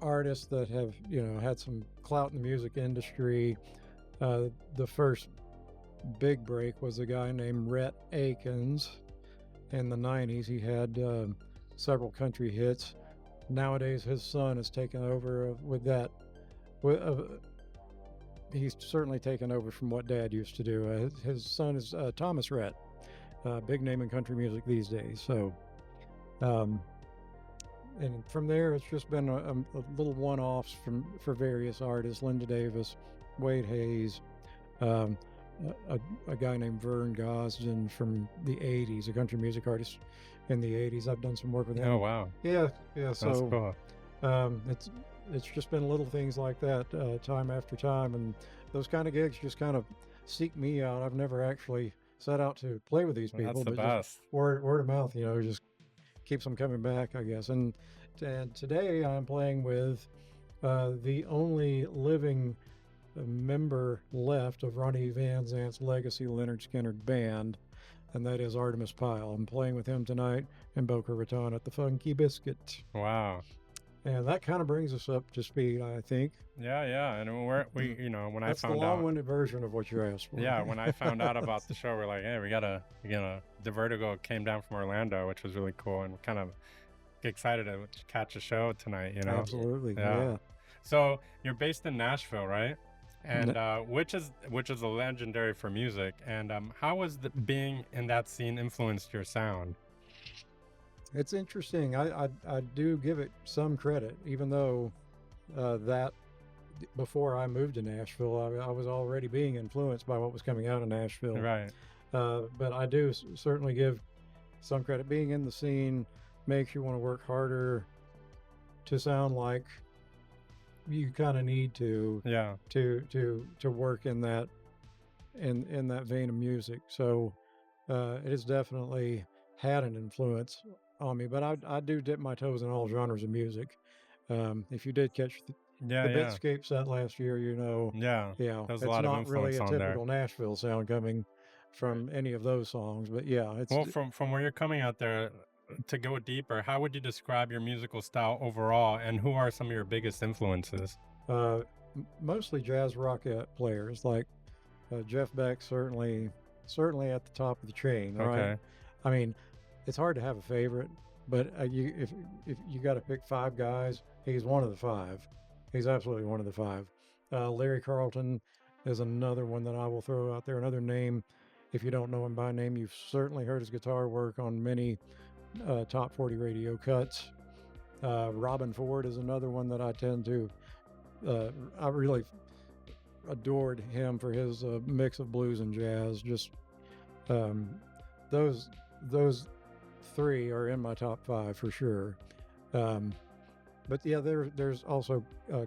artists that have, had some clout in the music industry. The first big break was a guy named Rhett Akins in the 90s. He had several country hits. Nowadays, his son has taken over with that. He's certainly taken over from what Dad used to do. His son is Thomas Rhett, big name in country music these days. So, and from there, it's just been a little one-offs for various artists: Linda Davis, Wade Hayes, a guy named Vern Gosden from the 80s, a country music artist in the 80s. I've done some work with him. Oh wow. Yeah. That's So cool. it's just been little things like that, time after time, and those kind of gigs just kind of seek me out. I've never actually set out to play with these people, That's the but best. just word of mouth, just keeps them coming back, I guess. And today I'm playing with the only living member left of Ronnie Van Zant's legacy Leonard Skinner band, and that is Artemis Pyle. I'm playing with him tonight in Boca Raton at the Funky Biscuit. Wow. And that kind of brings us up to speed, I think. Yeah. And when That's I found the out. long-winded version of what you asked for. Yeah, when I found out about the show, we're like, hey, we gotta, Divertigo came down from Orlando, which was really cool, and kind of excited to catch a show tonight, Absolutely. Yeah. Yeah. So you're based in Nashville, right? And which is a legendary for music. And how was being in that scene influenced your sound? It's interesting. I do give it some credit, even though that before I moved to Nashville, I was already being influenced by what was coming out of Nashville. Right. But I do certainly give some credit. Being in the scene makes you want to work harder to sound like you kind of need to. Yeah. To work in that vein of music. So it has definitely had an influence on me. But I do dip my toes in all genres of music. If you did catch the Bit-Scape set last year, Yeah. there's There's a lot of not really influence a on there. typical Nashville sound coming from any of those songs. But yeah, it's Well, from where you're coming out there, to go deeper, how would you describe your musical style overall, and who are some of your biggest influences? mostly jazz rock players like Jeff Beck, certainly at the top of the chain, right? Okay. I mean, it's hard to have a favorite, but if you got to pick 5 guys, he's one of the 5. He's absolutely one of the 5. Larry Carlton is another one that I will throw out there. Another name, if you don't know him by name, you've certainly heard his guitar work on many top 40 radio cuts. Robin Ford is another one that I tend to, I really adored him for his mix of blues and jazz. Just those 3 are in my top 5 for sure. But yeah, there's also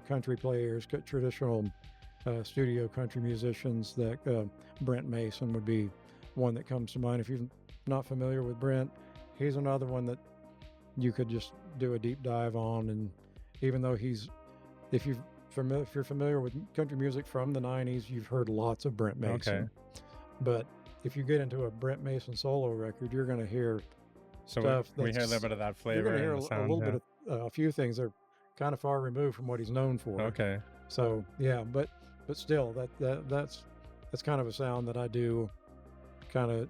country players, traditional studio country musicians that Brent Mason would be one that comes to mind. If you're not familiar with Brent, he's another one that you could just do a deep dive on. And even though if you're familiar with country music from the 90s, you've heard lots of Brent Mason. Okay. But if you get into a Brent Mason solo record, you're going to hear stuff we hear a little bit of that flavor. You're going to hear in the sound, a little bit of a few things that are kind of far removed from what he's known for. Okay. So yeah, but still, that's kind of a sound that I do kind of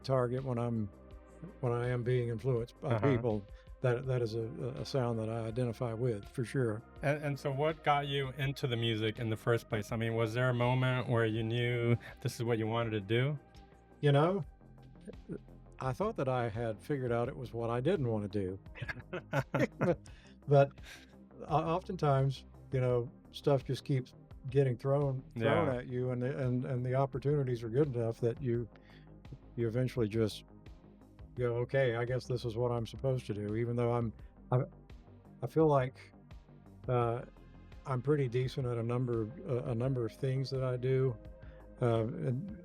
target when I am being influenced by people. That is a sound that I identify with for sure. And so what got you into the music in the first place? I mean, was there a moment where you knew this is what you wanted to do? You know, I thought that I had figured out it was what I didn't want to do. but oftentimes, you know, stuff just keeps getting thrown at you, and the opportunities are good enough that you eventually just go, okay, I guess this is what I'm supposed to do. Even though I feel like I'm pretty decent at a number of things that I do, and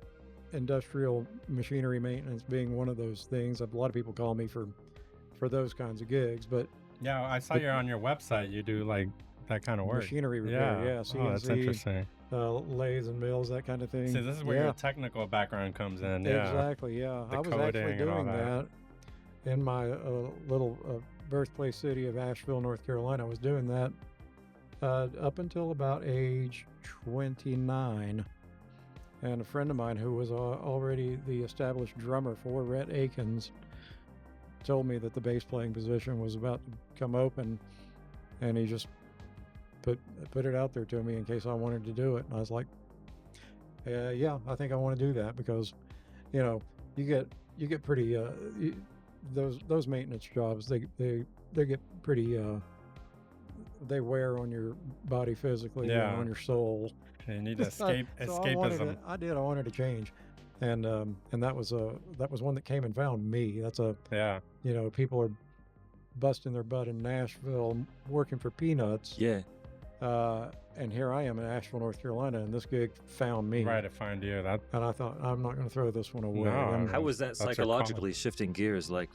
industrial machinery maintenance being one of those things. A lot of people call me for those kinds of gigs, but yeah, I saw you're on your website. You do like that kind of work. Machinery repair, CNC, that's interesting. Lathes and mills, that kind of thing. See, this is where your technical background comes in. Exactly, yeah. I was actually doing that in my little birthplace city of Asheville, North Carolina. I was doing that up until about age 29. And a friend of mine who was already the established drummer for Rhett Akins told me that the bass playing position was about to come open, and he just put it out there to me in case I wanted to do it. And I was like, yeah, I think I want to do that, because, you know, you get pretty those maintenance jobs, they get pretty they wear on your body physically and on your soul. You need to escapism. I wanted to change, and that was one that came and found me. That's you know, people are busting their butt in Nashville working for peanuts. Yeah. And here I am in Asheville, North Carolina, and this gig found me. Right, to find you. And I thought, I'm not going to throw this one away. No, how was that psychologically shifting gears? Like,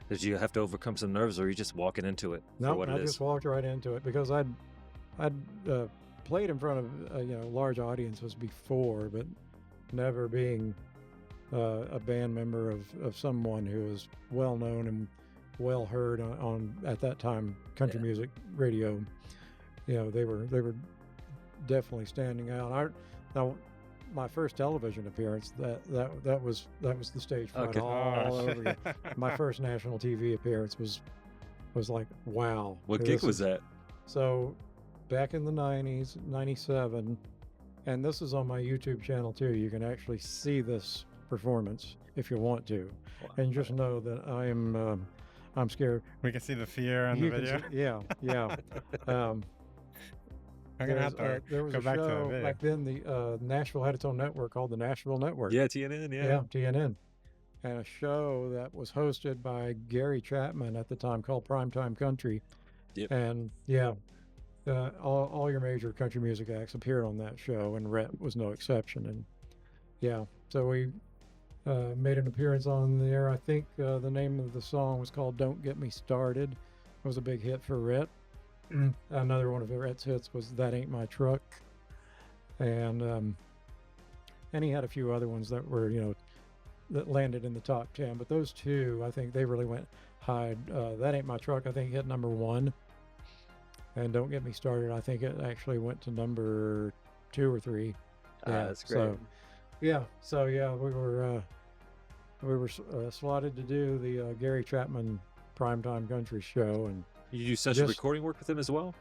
did you have to overcome some nerves, or are you just walking into it? No, I just walked right into it, because I'd played in front of large audiences before, but never being a band member of someone who was well known and well heard on at that time country music radio. You know, they were definitely standing out. Now, my first television appearance, that was the stage fright all over again. My first national TV appearance was like, wow. What gig was that? So, back in the 90s, 97, and this is on my YouTube channel too. You can actually see this performance if you want to, and just know that I'm scared. We can see the fear on the video. Yeah. I'm gonna have to there was go a back to show that video. back then. The Nashville had its own network called the Nashville Network. Yeah, TNN. Yeah, TNN, and a show that was hosted by Gary Chapman at the time called Primetime Country. Yep. And all your major country music acts appeared on that show, and Rhett was no exception. And so we made an appearance on there. I think the name of the song was called "Don't Get Me Started." It was a big hit for Rhett. Another one of Rhett's hits was "That Ain't My Truck," and he had a few other ones that were, that landed in the top 10. But those two, I think they really went high. "That Ain't My Truck," I think, hit number 1, and "Don't Get Me Started," I think it actually went to number 2 or 3. That's great. So we were we were slotted to do the Gary Chapman Primetime Country Show, and You do session Just- recording work with him as well?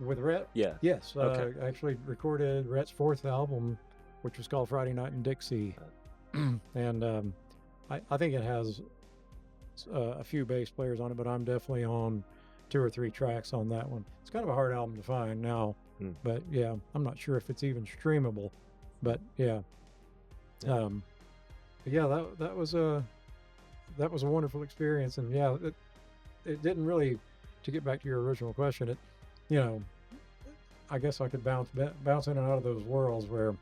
with Rhett, Yeah. yes, Okay. I actually recorded Rhett's 4th album, which was called Friday Night in Dixie, and I think it has a few bass players on it, but I'm definitely on 2 or 3 tracks on that one. It's kind of a hard album to find now, but yeah, I'm not sure if it's even streamable, but yeah. Yeah, that was a wonderful experience, and yeah, it didn't really, to get back to your original question, it, you know, I guess I could bounce in and out of those worlds where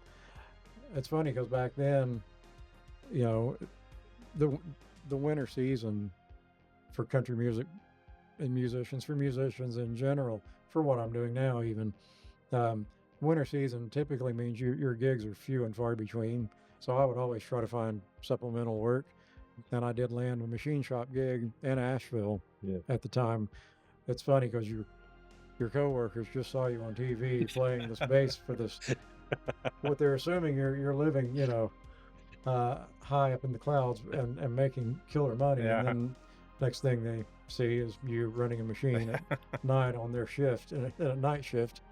it's funny because back then, you know, the winter season for country music and for musicians in general, for what I'm doing now even, winter season typically means your gigs are few and far between. So I would always try to find supplemental work. And I did land a machine shop gig in Nashville at the time. It's funny because your coworkers just saw you on TV playing this bass for this. What they're assuming you're living, you know, high up in the clouds and making killer money. Yeah. And then next thing they see is you running a machine at night on their shift, in a night shift.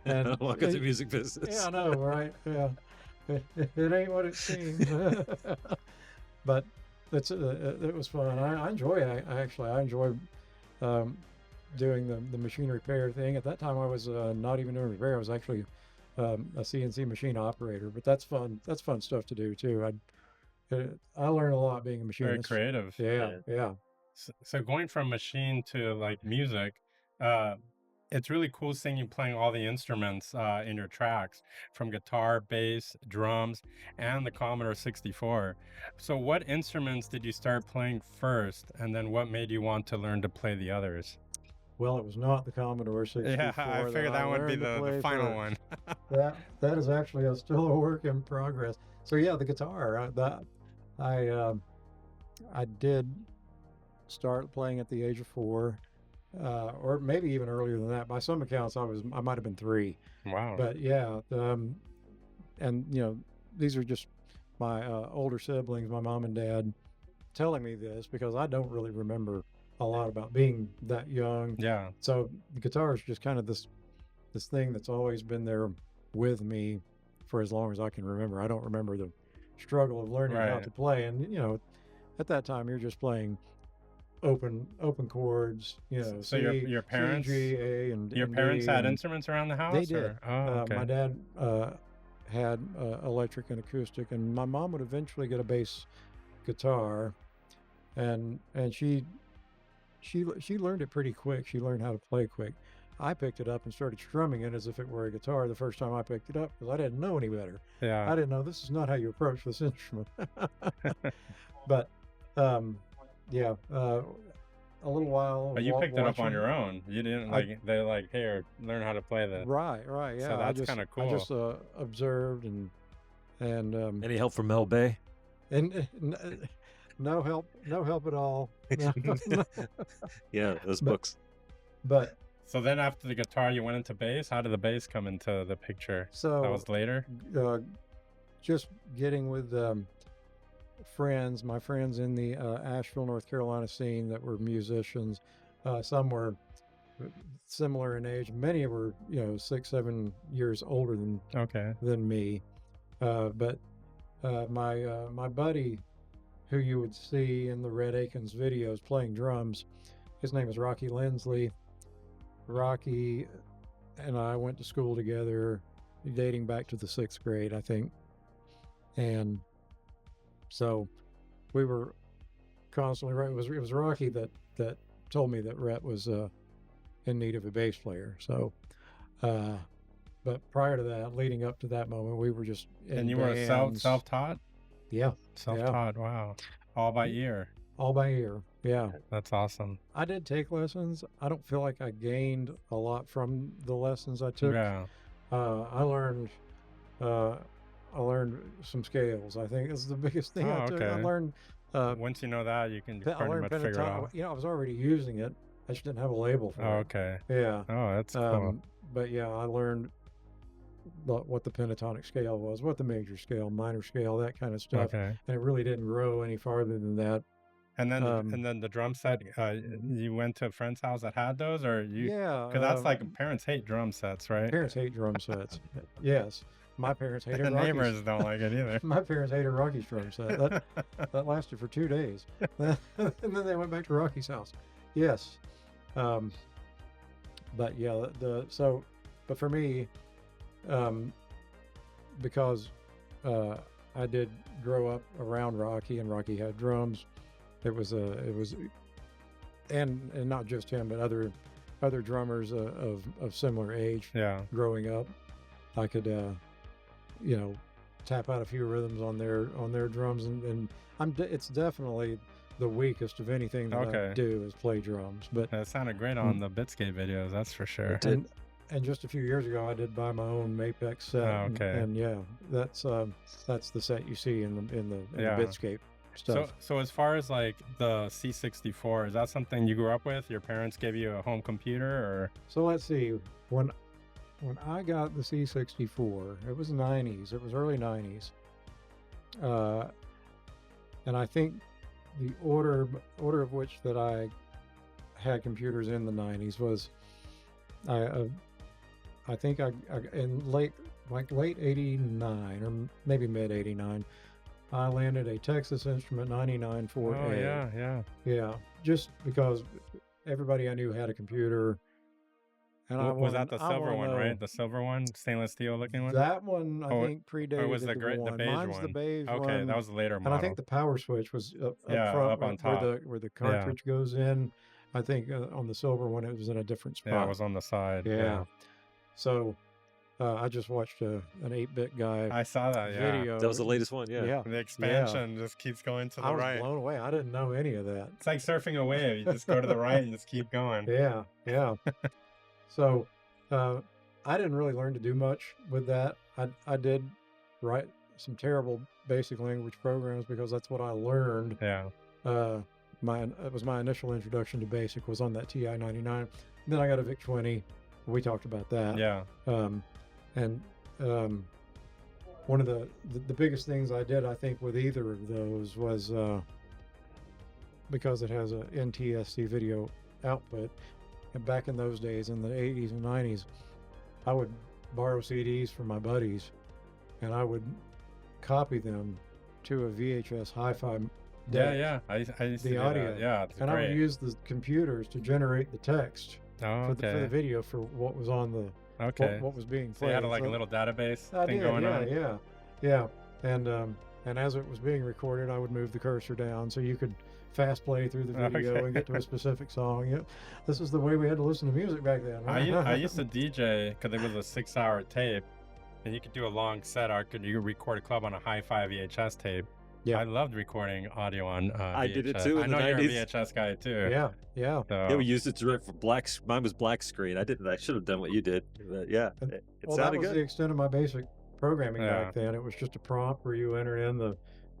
And Welcome to music business. yeah, I know, right? Yeah, it ain't what it seems. But it was fun. I enjoy it. I enjoy doing the machine repair thing. At that time, I was not even doing repair. I was actually a CNC machine operator. But that's fun. That's fun stuff to do too. I learned a lot being a machinist. Very creative. Yeah. So going from machine to like music, it's really cool seeing you playing all the instruments in your tracks, from guitar, bass, drums, and the Commodore 64. So what instruments did you start playing first, and then what made you want to learn to play the others? Well, it was not the Commodore 64. Yeah, I figured that would be learned to the play final first. one. That is actually still a work in progress. So yeah, the guitar. I did start playing at the age of 4, or maybe even earlier than that. By some accounts, I might have been 3. Wow. But yeah, and you know, these are just my older siblings, my mom and dad, telling me this because I don't really remember a lot about being that young. Yeah. So the guitar is just kind of this thing that's always been there with me for as long as I can remember. I don't remember the struggle of learning how Right. to play, and you know, at that time you're just playing open chords. You know, So C, your parents, C, G, A, and your and parents D, had and instruments around the house? They did. Or? Oh, okay. My dad had electric and acoustic, and my mom would eventually get a bass guitar, and she learned it pretty quick. She learned how to play quick. I picked it up and started strumming it as if it were a guitar the first time I picked it up because I didn't know any better. Yeah. I didn't know this is not how you approach this instrument. But yeah, a little while. But you picked it up on watching- your own. You didn't I- they're like, here, learn how to play this. Right, yeah. So I that's just- kinda I just cool. observed and Any help from Mel Bay? no help at all. Yeah, those But- books. But So then after the guitar, you went into bass. How did the bass come into the picture? so That was later? just getting with my friends in the Asheville, North Carolina scene that were musicians. Some were similar in age. Many were, 6-7 years older Okay. than me. But my buddy, who you would see in the Red Akins videos playing drums, his name is Rocky Lindsley. Rocky and I went to school together, dating back to the 6th grade, I think. And so we were constantly, right? It was Rocky that told me that Rhett was in need of a bass player. So, but prior to that, leading up to that moment, we were just in And you were bands. self-taught? Yeah, Self-taught, wow. All by ear. all by ear. Yeah, That's awesome. I did take lessons. I don't feel like I gained a lot from the lessons I took. Yeah. I learned some scales. I think is the biggest thing I Oh, took. I okay. learned. Once you know that, you can I pretty learned much figure it pentatonic. out. I was already using it. I just didn't have a label for Oh, it. okay. Yeah. Oh, that's cool. But yeah, I learned what the pentatonic scale was, what the major scale, minor scale, that kind of stuff. Okay. And it really didn't grow any farther than that. And then the drum set, you went to a friend's house that had those, or you? Yeah, Because that's like parents hate drum sets, right? parents hate drum sets. Yes, my parents hated The Rocky's. neighbors don't like it either. My parents hated Rocky's drum set. That lasted for 2 days, and then they went back to Rocky's house. Yes, but yeah, but for me, because I did grow up around Rocky, and Rocky had drums. It was and not just him, but other drummers of similar age. Yeah. Growing up, I could tap out a few rhythms on their drums, and it's definitely the weakest of anything that I do is play drums. But It sounded great on the Bit-Scape videos, that's for sure. It did. And just a few years ago, I did buy my own Mapex set. Oh, okay. And yeah, that's the set you see in the Yeah. Bit-Scape stuff. So as far as like the C64, is that something you grew up with? Your parents gave you a home computer, or? So let's see. When I got the C64, it was 90s. It was early 90s. And I think the order of which that I had computers in the 90s was I think I in late 89 or maybe mid 89, I landed a Texas Instrument 99 4A. Oh yeah. Just because everybody I knew had a computer. And Was that the silver one, right? The silver one, stainless steel looking one? That one, I think, predated or was the one. beige Mine's one? the beige one. Okay, that was the later model. And I think the power switch was up Yeah, front, up on top. where the cartridge goes in. I think on the silver one, it was in a different spot. Yeah, it was on the side. Yeah. So I just watched an 8-bit guy I saw that, yeah. video. That was the latest one. Yeah. Yeah. The expansion just keeps going to the I was right. blown away. I didn't know any of that. It's like surfing a wave. You just go to the right and just keep going. Yeah. So I didn't really learn to do much with that. I did write some terrible basic language programs because that's what I learned. Yeah. It was my initial introduction to BASIC was on that TI-99. Then I got a VIC-20. We talked about that. Yeah. And one of the biggest things I did, I think, with either of those was because it has a NTSC video output. And back in those days, in the 80s and 90s, I would borrow CDs from my buddies, and I would copy them to a VHS hi-fi deck. Yeah. I used to The do audio. that. Yeah, it's And I great. would use the computers to generate the text Oh, for the okay. video for what was on the Okay. what was being So played. you had like a little database I thing did, going on? yeah. And as it was being recorded, I would move the cursor down so you could fast play through the video Okay. and get to a specific song. Yeah, this is the way we had to listen to music back then. I used to DJ because it was a 6-hour tape, and you could do a long set. Or you could record a club on a hi-fi VHS tape. Yeah. I loved recording audio on VHS. I did it too in I the know you're a 90s. VHS guy too. Yeah. So, Yeah, we used it to for mine was black screen. I should have done what you did. But yeah, it Well, that sounded was good. the extent of my basic programming Yeah. back then. It was just a prompt where you enter in the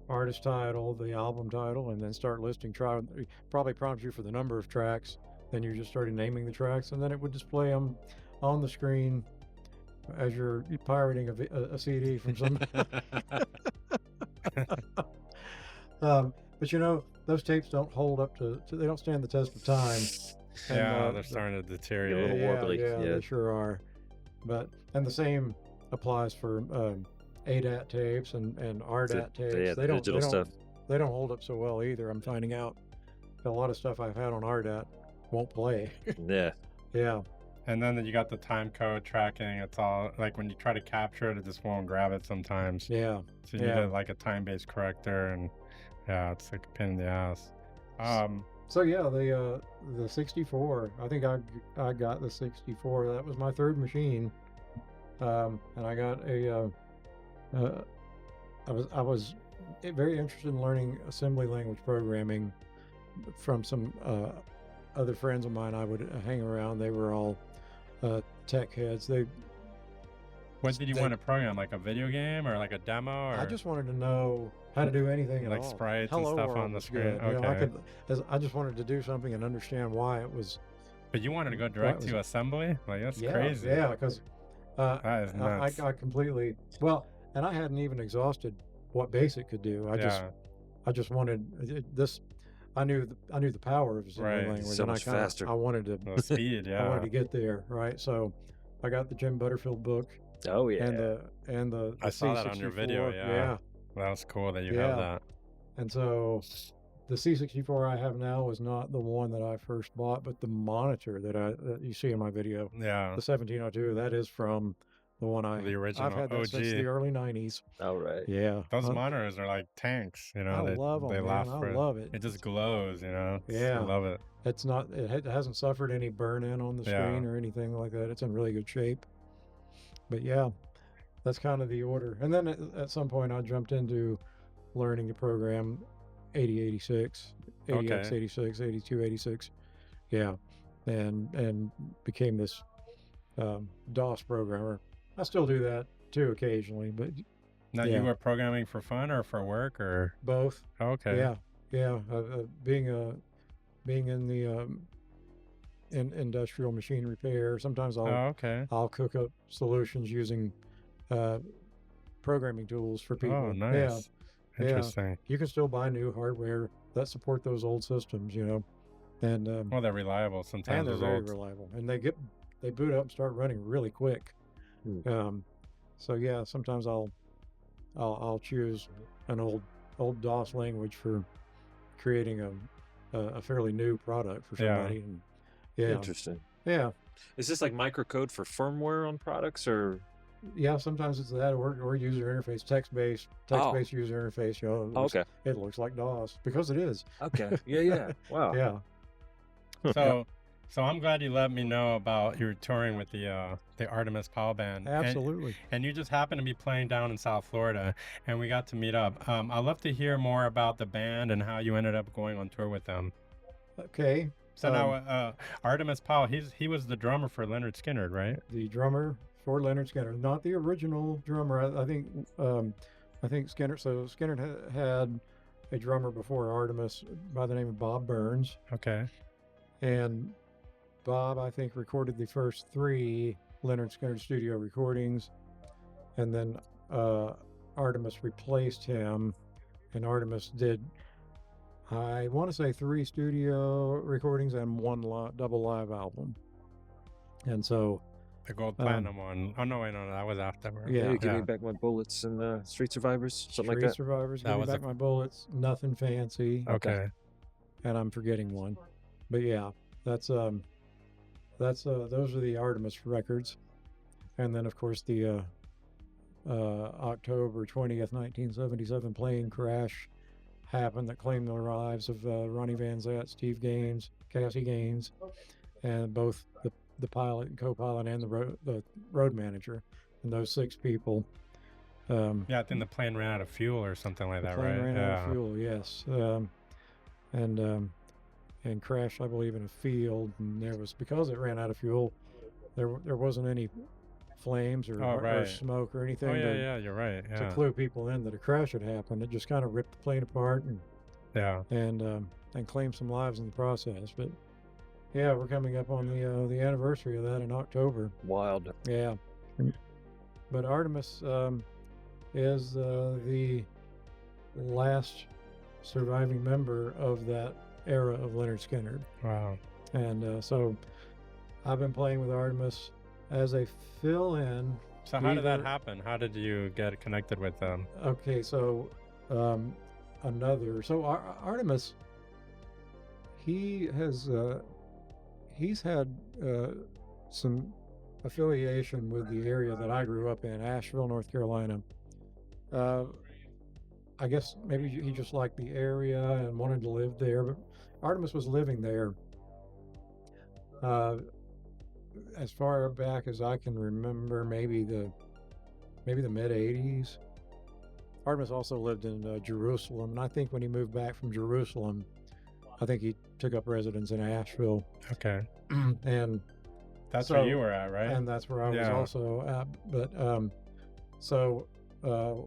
artist title, the album title, and then start listing. Probably prompts you for the number of tracks. Then you just started naming the tracks, and then it would display them on the screen as you're pirating a CD from some. But those tapes don't hold up to they don't stand the test of time. And, yeah, they're starting to deteriorate. little wobbly. Yeah, Yeah. they sure are. And the same applies for ADAT tapes and RDAT tapes. Yeah, the digital stuff. They don't hold up so well either. I'm finding out a lot of stuff I've had on RDAT won't play. Yeah. Yeah. And then you got the time code tracking. It's all like when you try to capture it, it just won't grab it sometimes. Yeah. So you need like a time-based corrector, and yeah, it's like a pain in the ass. So yeah, the 64. I think I got the 64. That was my third machine, and I got I was very interested in learning assembly language programming from some other friends of mine. I would hang around. They were all tech heads. What did you want to program? Like a video game or like a demo? Or I just wanted to know how to do anything at like all. sprites and Hello stuff World on the was screen. good. Okay. I just wanted to do something and understand why it was. But you wanted to go direct to assembly? Like that's crazy. Yeah, because That is nuts. I completely well, and I hadn't even exhausted what BASIC could do. I just wanted this. I knew the power of the Right. language, So and much I kinda, faster. I wanted to The speed, I wanted yeah. to get there, right? So I got the Jim Butterfield book Oh yeah. and the I saw that on your video, C64. yeah. That was cool that you Yeah. have that. And so the C64 I have now is not the one that I first bought, but the monitor that you see in my video, Yeah. the 1702, that is from the one The original I've had that since the OG. early 90s. All right. Yeah. Those monitors are like tanks, you know. I love 'em, they man. last I for love it. It just glows, you know. I Yeah. love it. It's not. It hasn't suffered any burn in on the screen or anything like that. It's in really good shape. But yeah, that's kind of the order. And then at some point, I jumped into learning to program 8086, ADX86, 8286. Yeah, and became this DOS programmer. I still do that too occasionally, but Now yeah. you were programming for fun or for work or? both. Okay. Yeah. Being in the in industrial machine repair, sometimes okay. I'll cook up solutions using programming tools for people. Oh, nice. Yeah. Interesting. You can still buy new hardware that support those old systems, you know, and Well, they're reliable sometimes. and they're those very old. reliable, and they boot up and start running really quick. So yeah, sometimes I'll choose an old DOS language for creating a fairly new product for somebody. And yeah, Interesting. yeah, Is this like microcode for firmware on products or? yeah. Sometimes it's that or user interface, text-based user interface. You know, Okay. it looks like DOS because it is. Okay. Yeah. Wow. Yeah. So I'm glad you let me know about your touring with the Artemis Pal Band. Absolutely. And you just happened to be playing down in South Florida, and we got to meet up. I'd love to hear more about the band and how you ended up going on tour with them. Okay. So now, Artemis Pal, he was the drummer for Leonard Skinner, right? The drummer for Leonard Skinner, not the original drummer. I think Skinner. So Skinner had a drummer before Artemis by the name of Bob Burns, Okay. and Bob, I think, recorded the first 3 Leonard Skinner studio recordings, and then Artemis replaced him, and Artemis did, I want to say, 3 studio recordings and 1 double live album. And so The Gold Platinum one. Oh, no, wait, no, that was afterward. Yeah. Give me back my bullets and Street Survivors, something Street like that. Survivors, That Give Me was Back My Bullets, Nothing Fancy, Okay. and I'm forgetting one. But yeah, that's those are the Artemis records. And then of course the October 20th, 1977 plane crash happened that claimed the lives of Ronnie Van Zant, Steve Gaines, Cassie Gaines, and both the pilot and co-pilot and the road manager, and those 6 people. Yeah, I think the plane ran out of fuel or something like that, The plane right? ran out of fuel, yes. And crashed, I believe, in a field. And because it ran out of fuel, there wasn't any flames or, Oh, or right. smoke or anything Oh, yeah, you're right. to Yeah. clue people in that a crash had happened. It just kind of ripped the plane apart Yeah. and claimed some lives in the process. But yeah, we're coming up on the anniversary of that in October. Wild. Yeah. But Artemis is the last surviving member of that era of Leonard Skinner. Wow. And so I've been playing with Artemis as a fill-in. So how did that either- happen? How did you get connected with them? Okay, so Artemis, he's had some affiliation with the area that I grew up in, Asheville, North Carolina. I guess maybe he just liked the area and wanted to live there, but Artemis was living there as far back as I can remember, maybe the mid 80s. Artemis also lived in Jerusalem, and I think when he moved back from Jerusalem, I think he took up residence in Asheville. Okay. And That's so- where you were at, right? and that's where I was Yeah. also at. But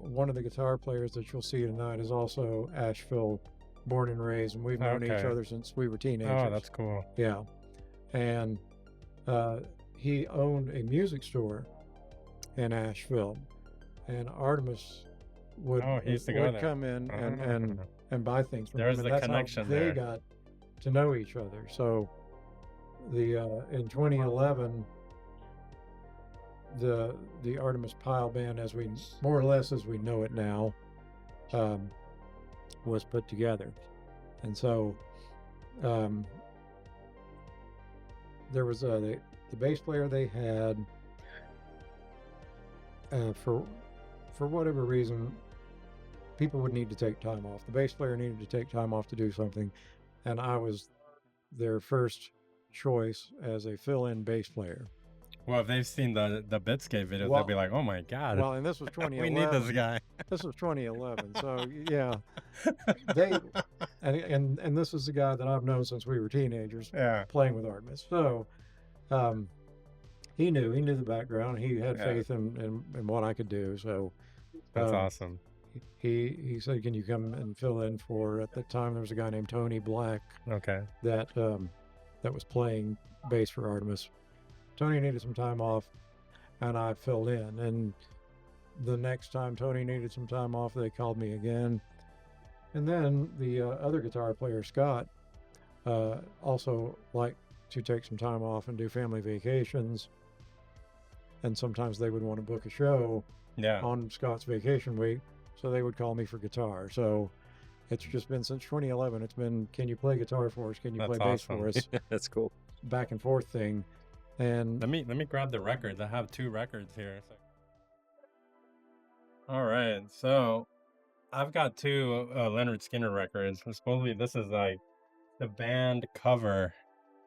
one of the guitar players that you'll see tonight is also Asheville born and raised, and we've known each Okay. other since we were teenagers. Oh, that's cool. Yeah. And he owned a music store in Nashville, and Artemis would Oh, he used to go would there. come in and Ah. and buy things from There's him, the and that's connection how they there. got to know each other. So the in 2011, the Artemis Pile Band, as we more or less as we know it now, was put together, and so there was the bass player they had, for whatever reason, people would need to take time off. The bass player needed to take time off to do something, and I was their first choice as a fill-in bass player. Well, if they've seen the Bit-Scape videos, Well- they'll be like, "Oh my god, Well, and this was we 2011. need this guy." This was 2011, so yeah, they and this is the guy that I've known since we were teenagers, Yeah. playing with Artemis. So he knew the background. He had Yeah. faith in what I could do. So That's um, awesome. he said, "Can you come and fill in for?" At the time, there was a guy named Tony Black Okay. that was playing bass for Artemis. Tony needed some time off, and I filled in. And the next time Tony needed some time off, they called me again. And then the other guitar player, Scott, also liked to take some time off and do family vacations. And sometimes they would want to book a show Yeah. on Scott's vacation week, so they would call me for guitar. So it's just been since 2011. It's been, can you play guitar for us? Can you That's play bass awesome. for us? That's cool. Back and forth thing. And Let me grab the records. I have 2 records here. All right, so I've got 2 Leonard Skinner records. And supposedly this is like the band cover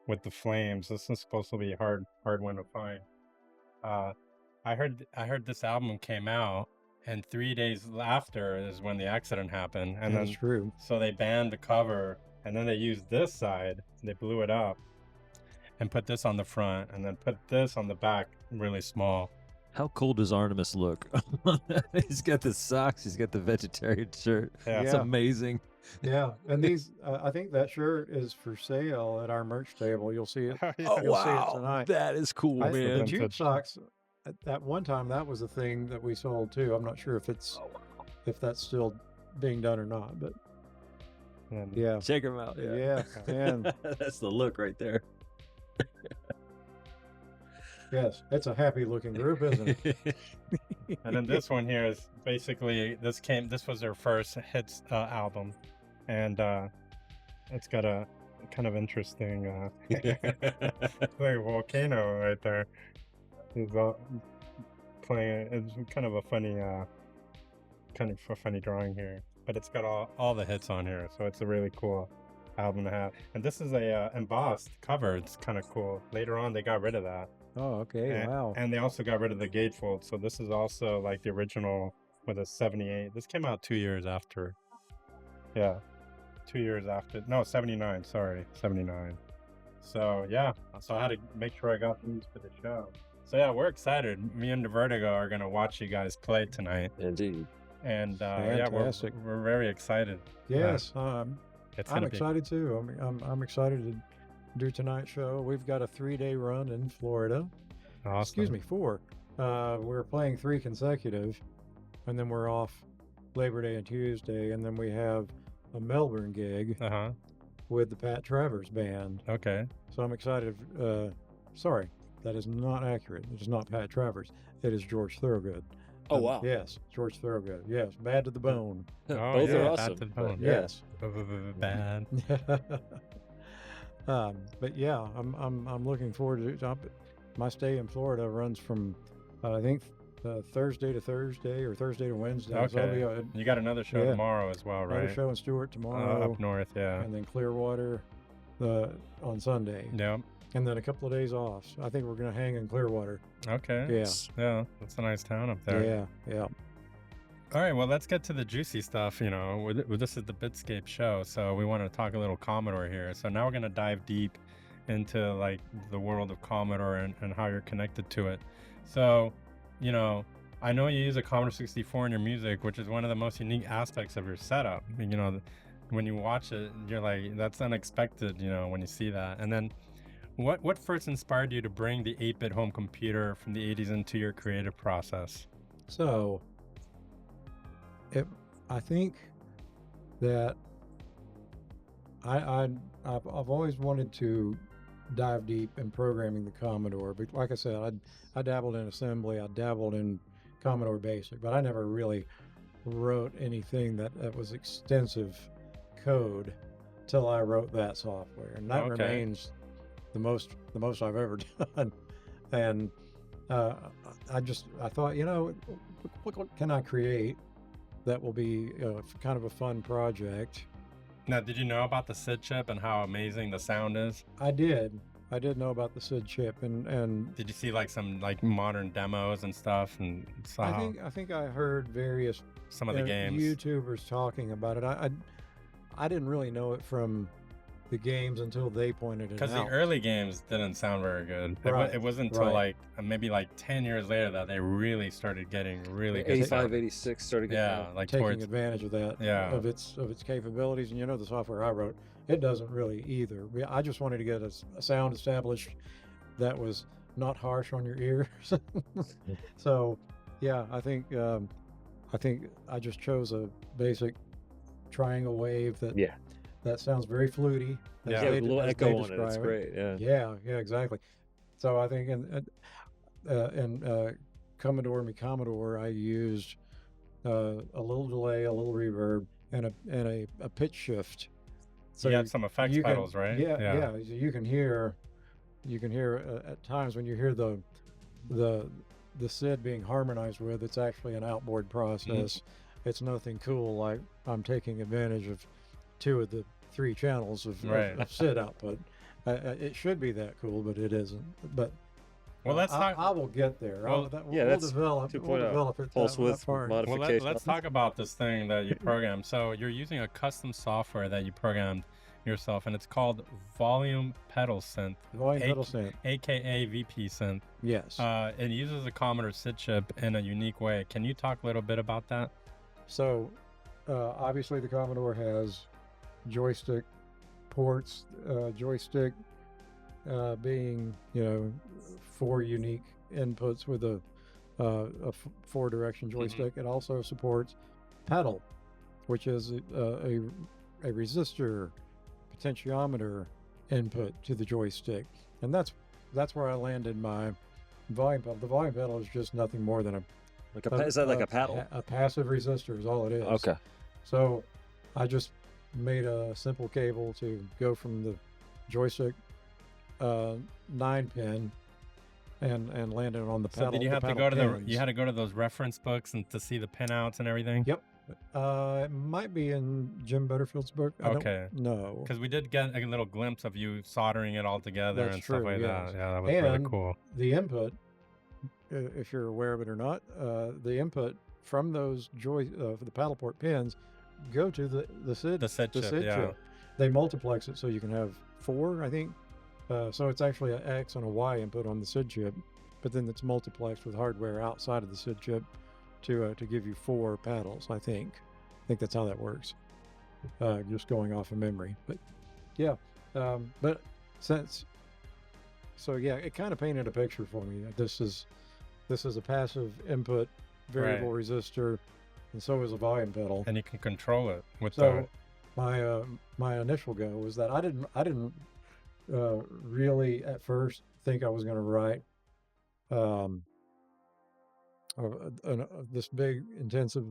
with the flames. This is supposed to be a hard one to find. I heard this album came out, and 3 days after is when the accident happened, and that's then true. so they banned the cover, and then they used this side. They blew it up and put this on the front, and then put this on the back, really small. How cool does Artemis look? He's got the socks. He's got the vegetarian shirt. Yeah. It's Yeah. amazing. Yeah, and these, I think that shirt is for sale at our merch table. You'll see it. Oh, You'll see it wow. tonight. That is cool, The man. vintage. jute socks, at one time, that was a thing that we sold too. I'm not sure if it's if that's still being done or not, but And yeah, Check him out. yeah, man, That's the look right there. yes, it's a happy looking group, isn't it? And then this one here is basically this was their first hits album, and it's got a kind of interesting like volcano right there. He's playing. It's kind of a funny drawing here, but it's got all the hits on here, so it's a really cool album to have. And this is a embossed cover. It's kind of cool. Later on, they got rid of that. Oh, okay, And, wow. and they also got rid of the gatefold. So this is also like the original with a 78. This came out 2 years after. Yeah. 2 years after. No, 79. Sorry. 79. So yeah. So I had to make sure I got these for the show. So yeah, we're excited. Me and Divertigo are going to watch you guys play tonight. Indeed. And Fantastic. we're very excited. Yes, It's I'm gonna be excited too. I'm excited to do tonight's show. We've got a 3-day run in Florida. awesome. Excuse me, 4. We're playing 3 consecutive, and then we're off Labor Day and Tuesday, and then we have a Melbourne gig Uh-huh. with the Pat Travers Band. Okay. So I'm excited. Sorry, that is not accurate. It is not Pat Travers. It is George Thorogood. Oh, wow. Yes, George Thorogood. Yes, Bad to the Bone. Oh, Both yeah, are Bad awesome. to the but Bone. yeah. Yes. Bad. But yeah, I'm looking forward to. My stay in Florida runs from I think Thursday to Thursday or Thursday to Wednesday. So I'll be Okay. You got another show Yeah. tomorrow as well, another right? show in Stewart tomorrow, Up north, yeah. and then Clearwater on Sunday, Yep. and then a couple of days off. So I think we're gonna hang in Clearwater. Okay. Yeah, Yeah, that's a nice town up there. yeah. All right, well, let's get to the juicy stuff. You know, this is the Bit-Scape show, so we want to talk a little Commodore here. So now we're going to dive deep into like the world of Commodore and how you're connected to it. So, you know, I know you use a Commodore 64 in your music, which is one of the most unique aspects of your setup. You know, when you watch it, you're like, that's unexpected, you know, when you see that. And then What first inspired you to bring the 8-bit home computer from the 80s into your creative process? So, I think that I've always wanted to dive deep in programming the Commodore. But like I said, I dabbled in assembly, I dabbled in Commodore Basic, but I never really wrote anything that was extensive code till I wrote that software, and that remains the most I've ever done. And I thought, what can I create that will be kind of a fun project. Now, did you know about the SID chip and how amazing the sound is? I did know about the SID chip, and did you see like some like modern demos and stuff? And I think I heard various some of the games YouTubers talking about it. I didn't really know it from the games until they pointed it out. Because the early games didn't sound very good. Right, it wasn't until like maybe like 10 years later that they really started getting really good. 85, 86 started getting like taking advantage of that, of its capabilities. And the software I wrote, it doesn't really either. I just wanted to get a sound established that was not harsh on your ears. So yeah, I think I just chose a basic triangle wave that sounds very fluty. Yeah, a little echo on it. It's great. Yeah, exactly. So I think in Commodore, I used a little delay, a little reverb, and a pitch shift. So you had some effects pedals, right? Yeah. You can hear at times when you hear the SID being harmonized with, it's actually an outboard process. Mm-hmm. It's nothing cool like I'm taking advantage of 2 of the 3 channels of SID output. It should be that cool, but it isn't. But let's talk. I will get there. We'll develop it. Pulse width modification. Let's talk about this thing that you programmed. So you're using a custom software that you programmed yourself, and it's called Volume Pedal Synth. AKA VP Synth. Yes. It uses a Commodore SID chip in a unique way. Can you talk a little bit about that? So, obviously the Commodore has joystick ports, joystick being 4 unique inputs with a 4-direction joystick. It also supports pedal, which is a resistor potentiometer input to the joystick, and that's where I landed my volume pedal. The volume pedal is just nothing more than is that like a paddle? A passive resistor is all it is. Okay. So I just made a simple cable to go from the joystick 9-pin and landed on the pedal. So did you have to go to you had to go to those reference books and to see the pinouts and everything? Yep. It might be in Jim Butterfield's book. I don't know. Because we did get a little glimpse of you soldering it all together. That's and true, stuff like yes. that. Yeah, that was really cool. The input, if you're aware of it or not, the input from those the paddle port pins go to the SID chip. They multiplex it so you can have 4, I think. So it's actually an X and a Y input on the SID chip, but then it's multiplexed with hardware outside of the SID chip to give you 4 paddles. I think that's how that works. Just going off of memory, but yeah. But it kind of painted a picture for me. This is a passive input variable resistor, and so is a volume pedal, and you can control it with my initial go was that I didn't really at first think I was going to write this big intensive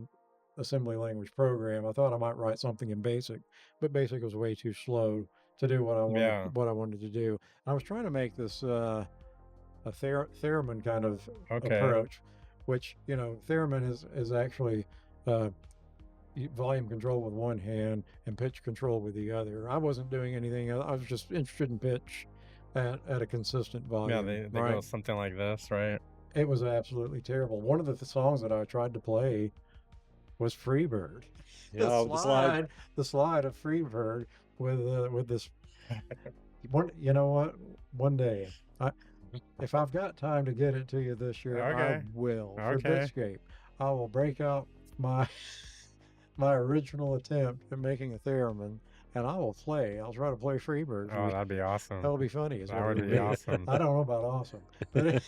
assembly language program. I thought I might write something in BASIC, but BASIC was way too slow to do what I wanted to do. I was trying to make this a theremin kind of approach, which theremin is actually volume control with one hand and pitch control with the other. I wasn't doing anything. I was just interested in pitch at a consistent volume. Yeah, they go something like this, right? It was absolutely terrible. One of the songs that I tried to play was Freebird. The slide of Freebird with this. You know what? One day, if I've got time to get it to you this year, I will. For Bit-Scape, I will break out my original attempt at making a theremin and I will play. I'll try to play Freebirds. Oh, that'd be awesome. That'll be funny. Is That what would it'll be awesome. I don't know about awesome, but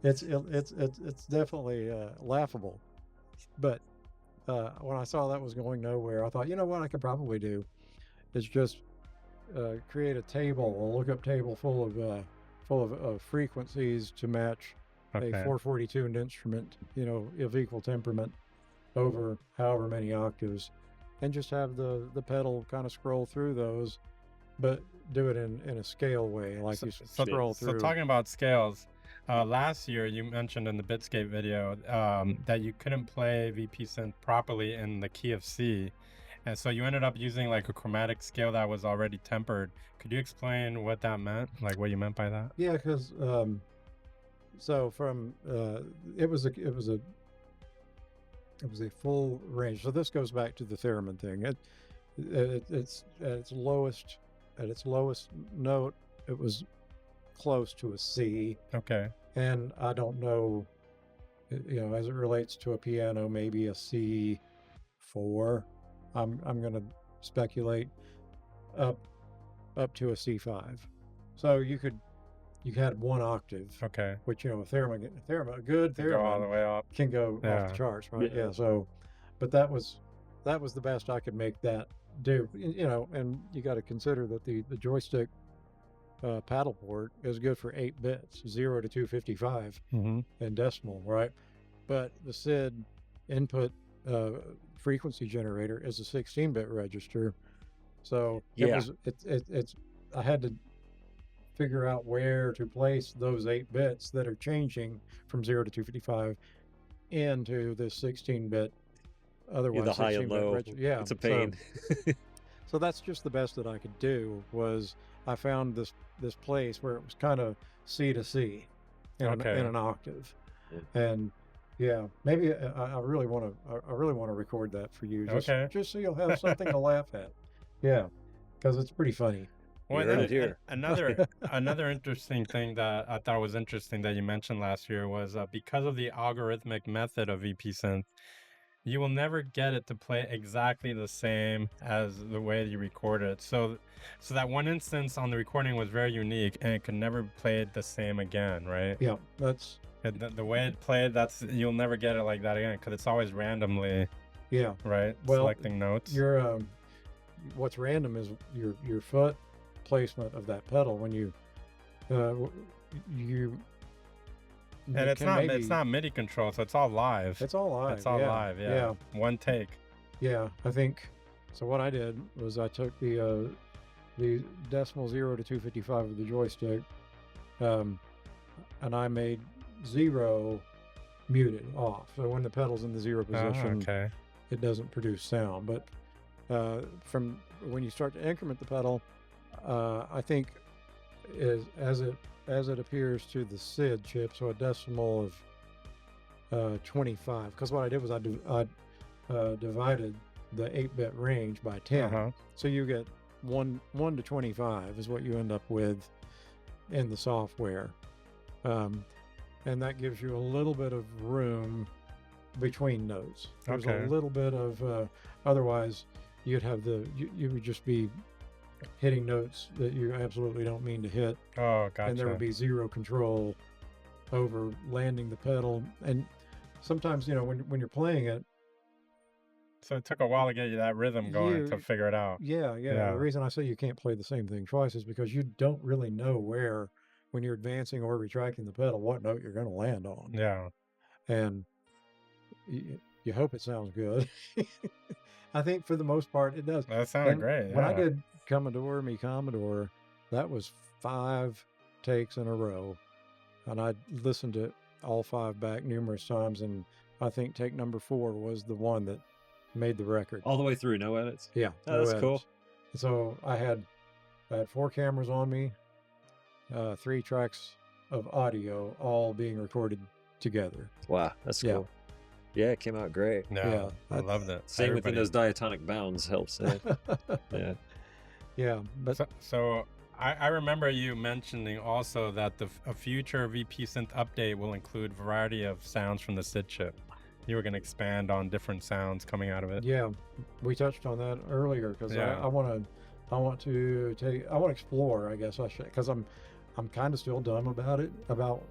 it's definitely laughable. But when I saw that was going nowhere, I thought, you know what I could probably do is just create a table, a lookup table full of frequencies to match Okay. a 440 tuned instrument, of equal temperament over however many octaves, and just have the pedal kind of scroll through those, but do it in a scale way, like you scroll through. So talking about scales, last year you mentioned in the Bit-Scape video that you couldn't play VP Synth properly in the key of C. And so you ended up using like a chromatic scale that was already tempered. Could you explain what that meant? Like what you meant by that? Yeah, because so from it was a full range. So this goes back to the theremin thing. It's at its lowest note, it was close to a C. Okay. And I don't know, as it relates to a piano, maybe a C4. I'm going to speculate up to a C5. So you had one octave. Okay. Which a good theremin Go all the way up. can go off the charts, right? Yeah. So, but that was the best I could make that do. And you got to consider that the joystick paddle port is good for 8 bits, 0 to 255 in decimal, right? But the SID input frequency generator is a 16-bit register, so I had to figure out where to place those 8 bits that are changing from 0 to 255 into this 16-bit otherwise the high and 16-bit low. Yeah, It's a pain. So that's just the best that I could do. Was I found this place where it was kind of C to C in an octave, and yeah, maybe I really want to record that for you, just so you'll have something to laugh at. Yeah, because it's pretty funny. Well, You heard it here. another interesting thing that I thought was interesting that you mentioned last year was because of the algorithmic method of VP Synth, you will never get it to play exactly the same as the way you record it. So that one instance on the recording was very unique, and it could never play it the same again, right? Yeah, that's the way it played. You'll never get it like that again because it's always randomly. Yeah. Right. Well, selecting notes. Your what's random is your foot placement of that pedal when you. And it's not MIDI control, so it's all live. It's all live. It's all live. Yeah. One take. Yeah, I think. So what I did was I took the decimal 0 to 255 of the joystick, and I made 0 muted off. So when the pedal's in the 0 position, it doesn't produce sound. But from when you start to increment the pedal, I think as it appears to the SID chip, so a decimal of 25. Because what I did was I divided the 8-bit range by 10. So you get 1 to 25 is what you end up with in the software. And that gives you a little bit of room between notes. There's a little bit of, otherwise you'd have you would just be hitting notes that you absolutely don't mean to hit. Oh, gotcha. And there would be 0 control over landing the pedal. And sometimes, when you're playing it. So it took a while to get you that rhythm going to figure it out. Yeah. The reason I say you can't play the same thing twice is because you don't really know where, when you're advancing or retracting the pedal, what note you're going to land on. Yeah. And you hope it sounds good. I think for the most part it does. That sounded great. When I did Commodore, that was 5 takes in a row. And I listened to all 5 back numerous times. And I think take number 4 was the one that made the record. All the way through, no edits? Yeah. Oh, that's cool. So I had 4 cameras on me, 3 tracks of audio, all being recorded together. Wow, that's cool. Yeah, it came out great. Yeah, I loved it. Staying within those diatonic bounds helps. Yeah. Yeah, but so I remember you mentioning also that a future VP Synth update will include variety of sounds from the SID chip. you were gonna expand on different sounds coming out of it. Yeah, we touched on that earlier because Yeah. I want to explore, I guess I should, because I'm kind of still dumb about it, about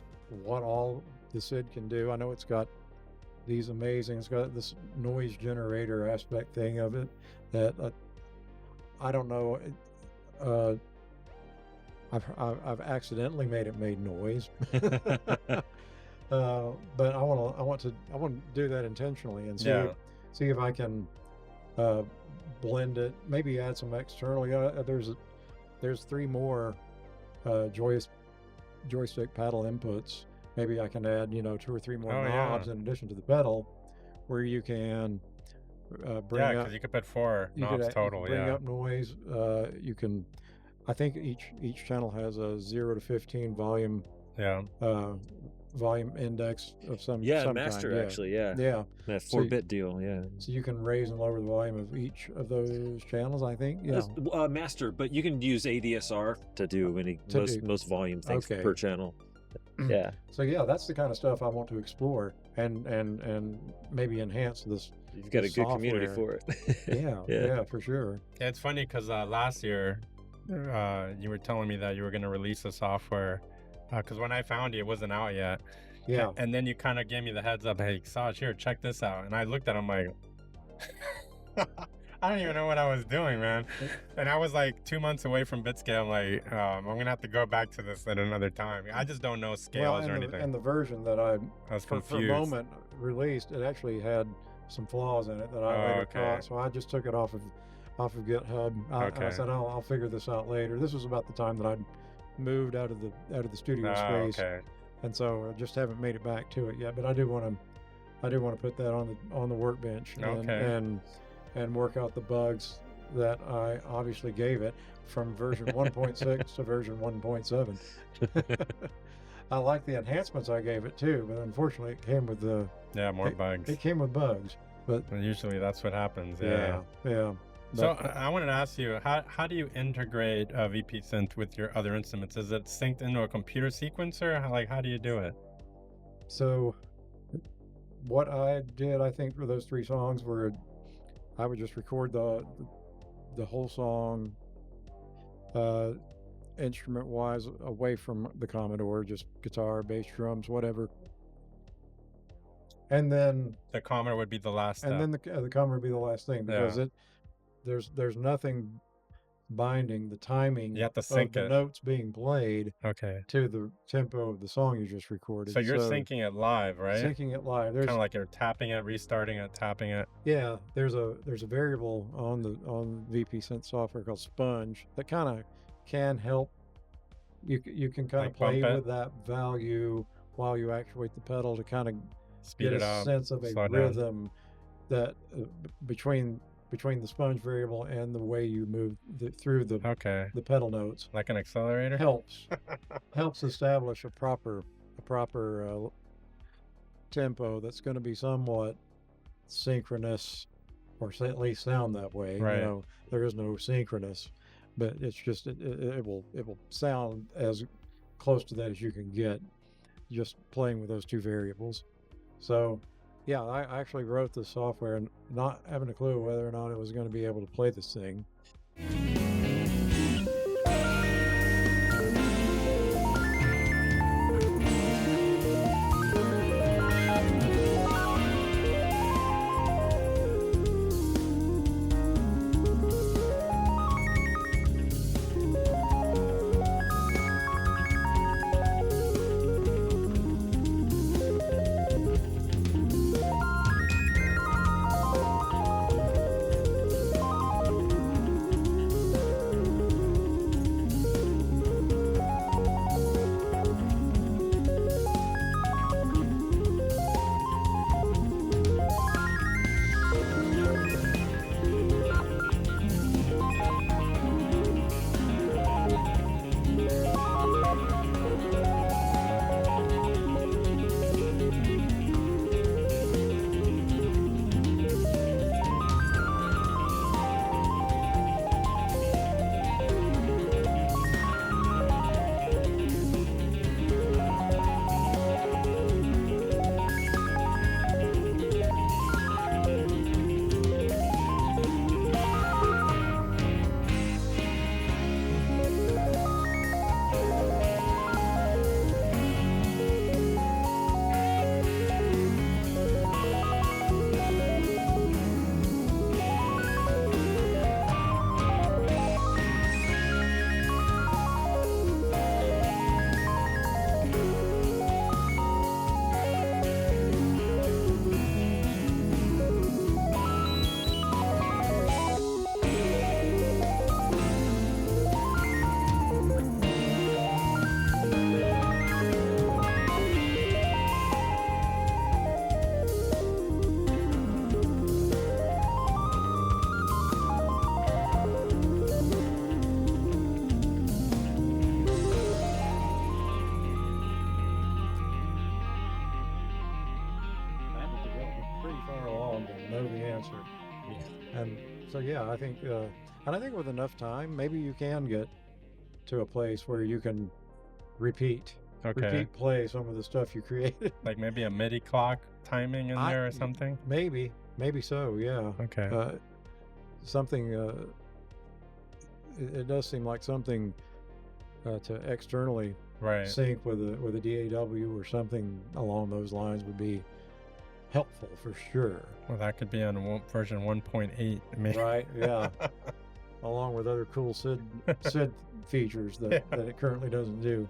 what all the SID can do. I know it's got these amazing, it's got this noise generator aspect thing of it that I don't know. I've accidentally made it make noise, but I want to do that intentionally and see if I can blend it. Maybe add some externally. There's 3 more joystick paddle inputs. Maybe I can add 2 or 3 more knobs in addition to the pedal, where you can bring up. Because you could put 4 knobs total. Bring up noise. You can. I think each channel has a 0 to 15 volume. Yeah. Volume index of some. Yeah, some master kind. actually. Yeah. Yeah. That 4-bit deal. Yeah. So you can raise and lower the volume of each of those channels. I think. Yeah. Master, but you can use ADSR to do most volume things per channel. Yeah. So yeah, that's the kind of stuff I want to explore and maybe enhance this. You've got a good community for it. yeah, for sure. Yeah, it's funny because last year you were telling me that you were going to release the software because when I found you, it wasn't out yet. Yeah. And then you kind of gave me the heads up, hey, Saj, here, check this out. And I looked at him like, I don't even know what I was doing, man. And I was like 2 months away from Bit-Scape. I'm like, I'm going to have to go back to this at another time. I just don't know scales or anything. And the version that I was for a moment released, it actually had some flaws in it that I later caught. So I just took it off of GitHub. I said, I'll figure this out later. This was about the time that I'd moved out of the studio space. And so I just haven't made it back to it yet. But I do want to put that on the workbench and work out the bugs that I obviously gave it from version 1.6 to version 1.7. I like the enhancements I gave it too, but unfortunately it came with more bugs. It came with bugs, but usually that's what happens. Yeah. So I wanted to ask you, how do you integrate VP Synth with your other instruments? Is it synced into a computer sequencer? How do you do it? So what I did, I think, for those 3 songs were I would just record the whole song instrument-wise away from the Commodore, just guitar, bass, drums, whatever. And then the Commodore would be the last step. And then the Commodore would be the last thing because there's nothing binding the timing you have to sync of the notes being played to the tempo of the song you just recorded. So you're syncing it live, right? Syncing it live. Kind of like you're tapping it, restarting it, tapping it. Yeah, there's a variable on VP Synth software called Sponge that kind of can help. You can kind of play with that value while you actuate the pedal to kind of speed it up, sense of a rhythm that between the sponge variable and the way you move through the pedal notes, like an accelerator, helps establish a proper tempo that's going to be somewhat synchronous, or at least sound that way. Right. There is no synchronous, but it's just it will sound as close to that as you can get just playing with those 2 variables. So yeah, I actually wrote the software and not having a clue whether or not it was going to be able to play this thing. answer. And so yeah, I think and I think with enough time, maybe you can get to a place where you can repeat play some of the stuff you created. Like maybe a MIDI clock timing in there or something. Maybe so. Yeah. Okay. Something. It does seem like something to externally sync with a DAW or something along those lines would be helpful for sure. Well, that could be on version 1.8. Maybe. Right. Yeah. Along with other cool SID features that it currently doesn't do.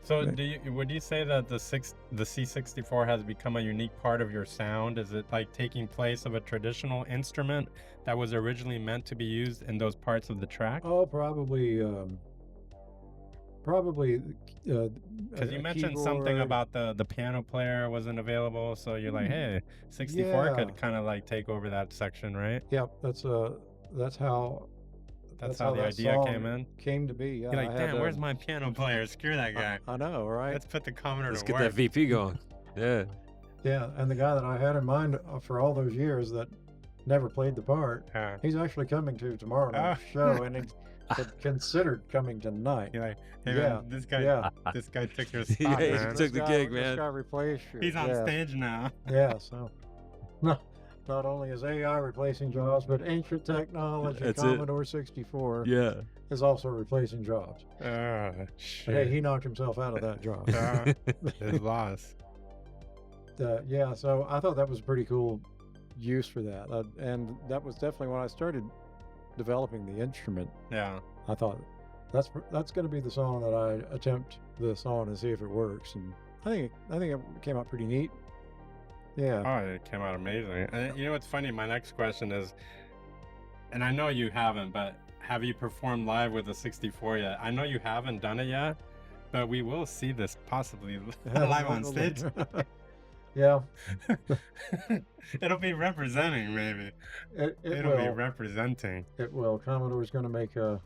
So would you say that the C64 has become a unique part of your sound? Is it like taking place of a traditional instrument that was originally meant to be used in those parts of the track? Oh, probably. Because you mentioned something about the piano player wasn't available, so you're like, hey, 64 could kind of like take over that section, right? Yep, that's how the idea came to be. Yeah, you're like, damn, where's my piano player? Screw that guy. I know, right? Let's put the Commodore Let's to get work. that VP going. Yeah. Yeah, and the guy that I had in mind for all those years that never played the part, he's actually coming to tomorrow night's show, and he had considered coming tonight. You're like, hey man, this guy took your spot, Yeah, man. he took the gig, man. This guy replaced you. He's on stage now. Yeah, so not only is AI replacing jobs, but ancient technology, Commodore 64, is also replacing jobs. Shit. But hey, he knocked himself out of that job. His loss. Yeah, so I thought that was a pretty cool use for that, and that was definitely when I started developing the instrument. Yeah, I thought that's going to be the song that I attempt this on and see if it works, and I think it came out pretty neat. Yeah. Oh, it came out amazing. And you know what's funny? My next question is, and I know you haven't, but have you performed live with the 64 yet? I know you haven't done it yet, but we will see this possibly live on stage. Yeah. It'll be representing, maybe. It'll be representing. It will. Commodore's going to make a.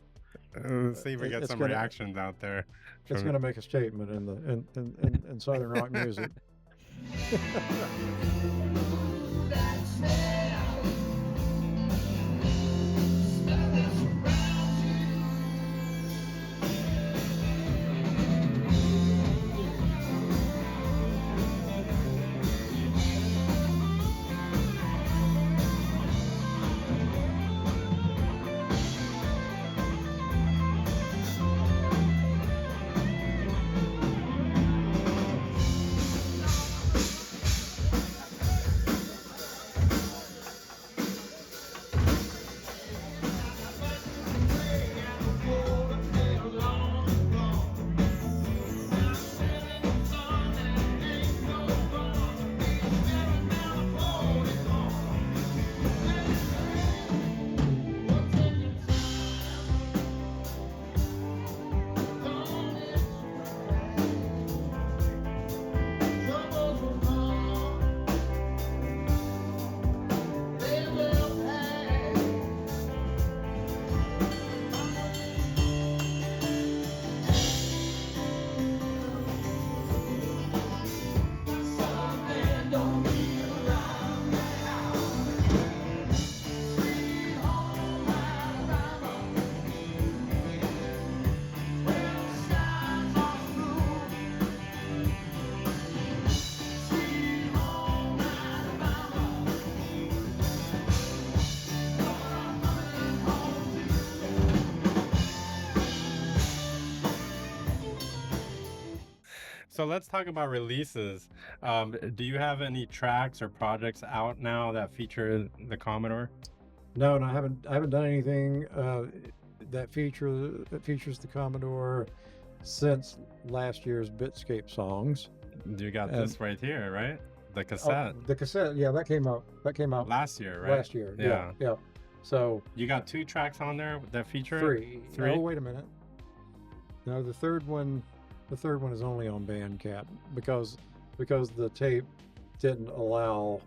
See if we get some reactions out there. It's going to make a statement in Southern rock music. So let's talk about releases. Do you have any tracks or projects out now that feature the Commodore? No, I haven't done anything that features the Commodore since last year's Bit-Scape songs. You got this right here, right? The cassette. The cassette, yeah, that came out last year, right? Last year, yeah. So you got 2 tracks on there that feature three. Three? Oh, wait a minute. No, the third one is only on Bandcamp because the tape didn't allow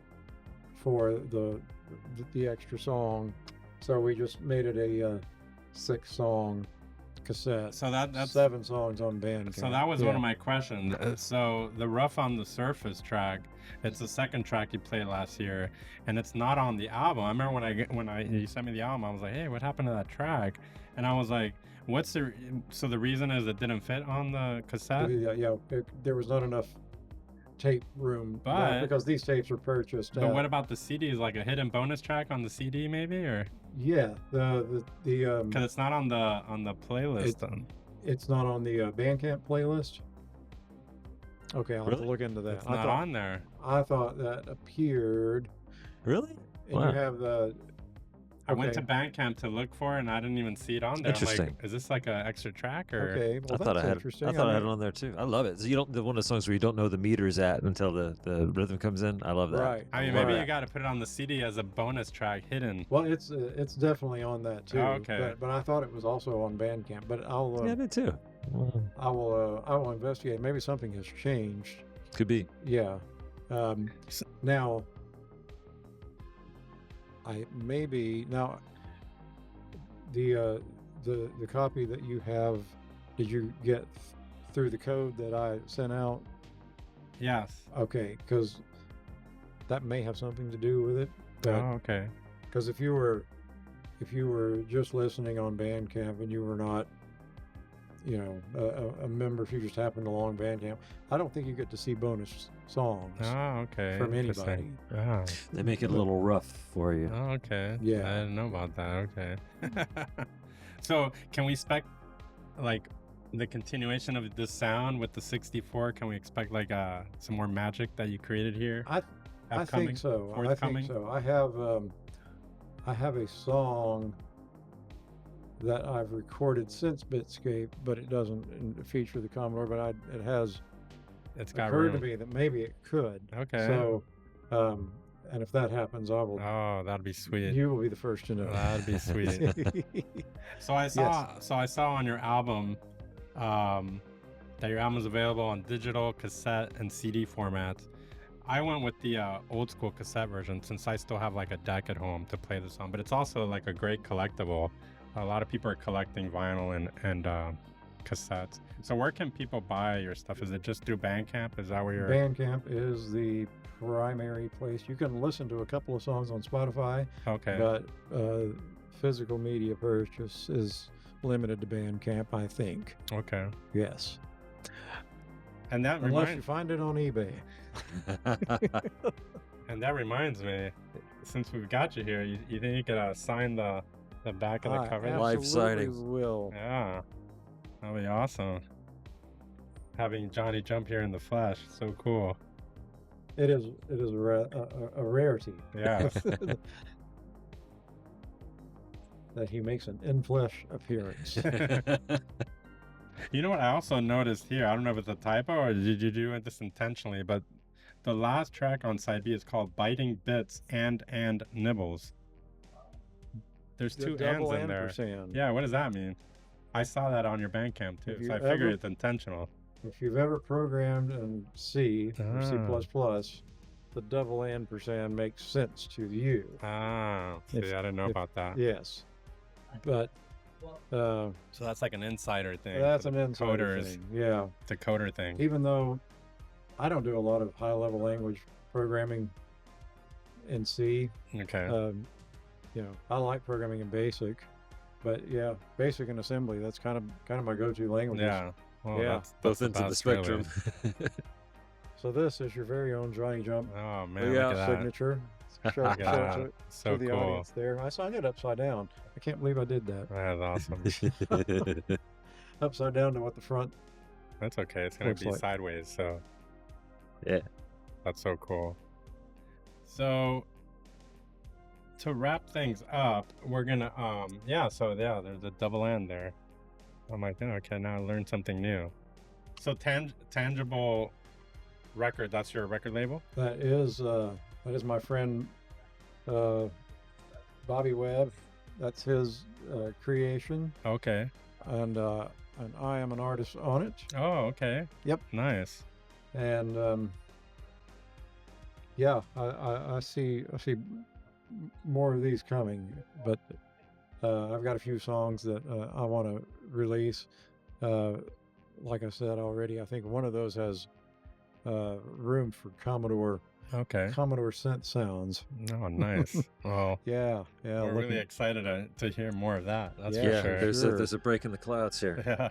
for the extra song, so we just made it a 6-song cassette. So that's 7 songs on Bandcamp. So that was one Yeah. of my questions. So the Rough on the Surface track, it's the second track you played last year, and it's not on the album. I remember when you sent me the album, I was like, hey, what happened to that track? And I was like, so the reason is it didn't fit on the cassette? There was not enough tape room, But- because these tapes were purchased. But what about the CD? Is like a hidden bonus track on the CD maybe, or Yeah, because it's not on the playlist? it's not on the Bandcamp playlist. Okay, I'll have Really? to look into that. It's not on there. I thought that appeared, Really? and Wow. you have the. I went to Okay. Bandcamp to look for it, and I didn't even see it on there. I'm Interesting. like, is this like an extra track or? Okay, well I thought that's I had. interesting. I thought I had it mean, on there too. I love it. So you don't one of the songs where you don't know the meters at until the rhythm comes in. I love that. Right. I mean, Right. maybe you got to put it on the CD as a bonus track, hidden. Well, it's definitely on that too. Oh, okay. But I thought it was also on Bandcamp. But Yeah, I did too. I will investigate. Maybe something has changed. Could be. Yeah. Now, the copy that you have, did you get through the code that I sent out? Yes. Okay, because that may have something to do with it. Oh, okay. Because if you were just listening on Bandcamp and you were not, a member, if you just happened along Bandcamp, I don't think you get to see bonus songs Oh, okay. from anybody. Interesting. Oh. They make it a little rough for you. Oh, okay. Yeah. I didn't know about that. Okay. So can we expect like the continuation of this sound with the 64? Can we expect like some more magic that you created here? I Upcoming? think so. Forthcoming? I think so. I have a song that I've recorded since Bit-Scape, but it doesn't feature the Commodore. But it has It's got occurred to room. me that maybe it could. Okay. So, and if that happens, I will. Oh, that'd be sweet. You will be the first to know. That'd be sweet. So I saw on your album that your album is available on digital, cassette, and CD formats. I went with the old school cassette version since I still have like a deck at home to play this on, but it's also like a great collectible. A lot of people are collecting vinyl and cassettes. So where can people buy your stuff? Is it just through Bandcamp? Is that where you're? Bandcamp is the primary place. You can listen to a couple of songs on Spotify, Okay. but physical media purchase is limited to Bandcamp, I think. Okay. Yes. And that Unless you find it on eBay. reminds me, since we've got you here, you think you could sign the back of the I cover? Live absolutely signing. will. Yeah, that'd be awesome. Having Johnny jump here in the flesh, so cool. It is a rarity. Yeah. That he makes an in-flesh appearance. You know what I also noticed here? I don't know if it's a typo or did you do this intentionally, but the last track on side B is called "Biting Bits and Nibbles." There's The two double ands in there. ampersand. Yeah, what does that mean? I saw that on your Bandcamp too, Have so I you figured ever- it's intentional. If you've ever programmed in C or Ah. C++, the double ampersand makes sense to you. Ah, see, If- I didn't know if- about that. Yes. But So that's like an insider thing. that's for an the insider coders. thing. Yeah. It's a coder thing. Even though I don't do a lot of high-level language programming in C, Okay. I like programming in BASIC, but yeah, BASIC and assembly, that's kind of my go-to languages. Yeah. Well, Yeah. that's Both the ends of the best, really. spectrum. So this is your very own Johnny Jump Oh man, Yeah. look at that. signature. Show, Look at show that. to So the cool. audience there. I signed it upside down. I can't believe I did that. That's awesome. Upside down to what the front. That's okay. It's gonna Looks be like. sideways, so Yeah. that's so cool. So to wrap things up, we're gonna there's a double end there. I'm like, oh, okay, now I learned something new. So tangible record, that's your record label? That is my friend Bobby Webb. That's his creation, Okay. and I am an artist on it. Oh, okay. Yep. Nice. And I see more of these coming, but I've got a few songs that I want to release. Like I said already, I think one of those has room for Commodore Okay. synth sounds. Oh, nice. Well, Yeah, we're really excited to hear more of that. That's Yeah, for sure. there's a break in the clouds here. Yeah.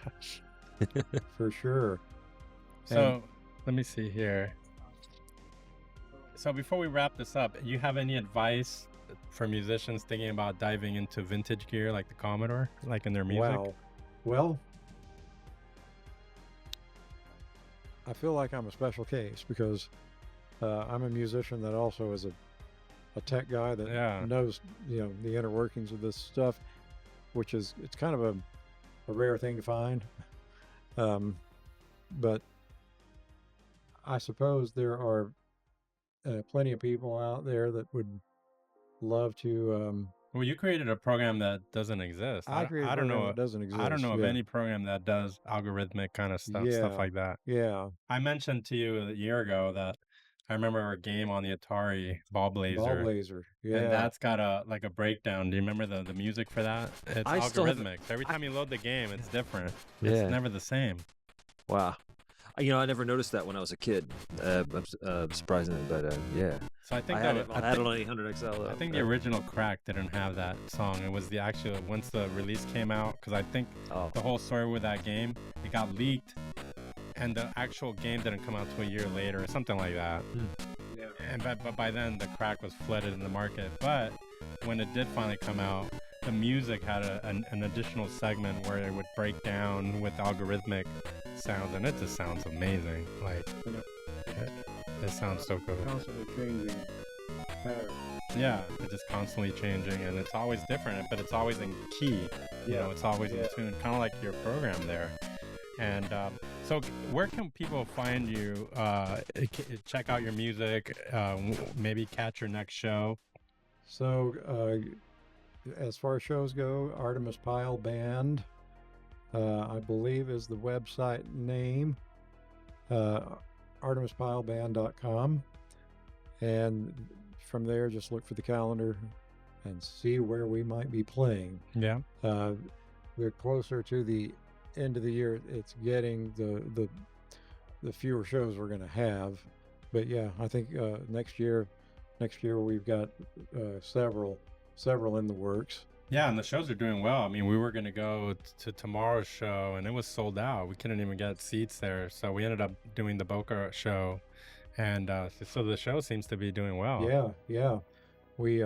for sure. So let me see here. So before we wrap this up, you have any advice for musicians thinking about diving into vintage gear like the Commodore, like in their music? Wow. Well, I feel like I'm a special case because I'm a musician that also is a tech guy that knows, the inner workings of this stuff, which it's kind of a rare thing to find. But I suppose there are plenty of people out there that would love to. Well, you created a program that doesn't exist. I created a program that doesn't exist. I don't know of yeah. any program that does algorithmic kind of stuff like that. Yeah. I mentioned to you a year ago that I remember a game on the Atari, Ball Blazer. Ball Blazer. Yeah. And that's got a breakdown. Do you remember the music for that? It's algorithmic. So every time you load the game, it's different. It's never the same. Wow. I never noticed that when I was a kid. Surprisingly, but yeah. So I think I had it on 800XL. I think the original Crack didn't have that song. It was the actual once the release came out, because I think the whole story with that game, it got leaked, and the actual game didn't come out till a year later or something like that. Yeah. And but by then the Crack was flooded in the market. But when it did finally come out, the music had an additional segment where it would break down with algorithmic sounds, and it just sounds amazing. Like it sounds so good. Constantly changing pattern. Yeah, it's just constantly changing, and it's always different, but it's always in key. It's always in tune, kind of like your program there. And so where can people find you, check out your music, maybe catch your next show? So as far as shows go, Artemis Pyle Band, I believe is the website name, artemispyleband.com. And from there, just look for the calendar and see where we might be playing. Yeah. We're closer to the end of the year. It's getting the fewer shows we're going to have. But yeah, I think next year we've got several in the works. Yeah, and the shows are doing well. I mean, we were going to go to tomorrow's show, and it was sold out. We couldn't even get seats there, so we ended up doing the Boca show, and so the show seems to be doing well. Yeah. We've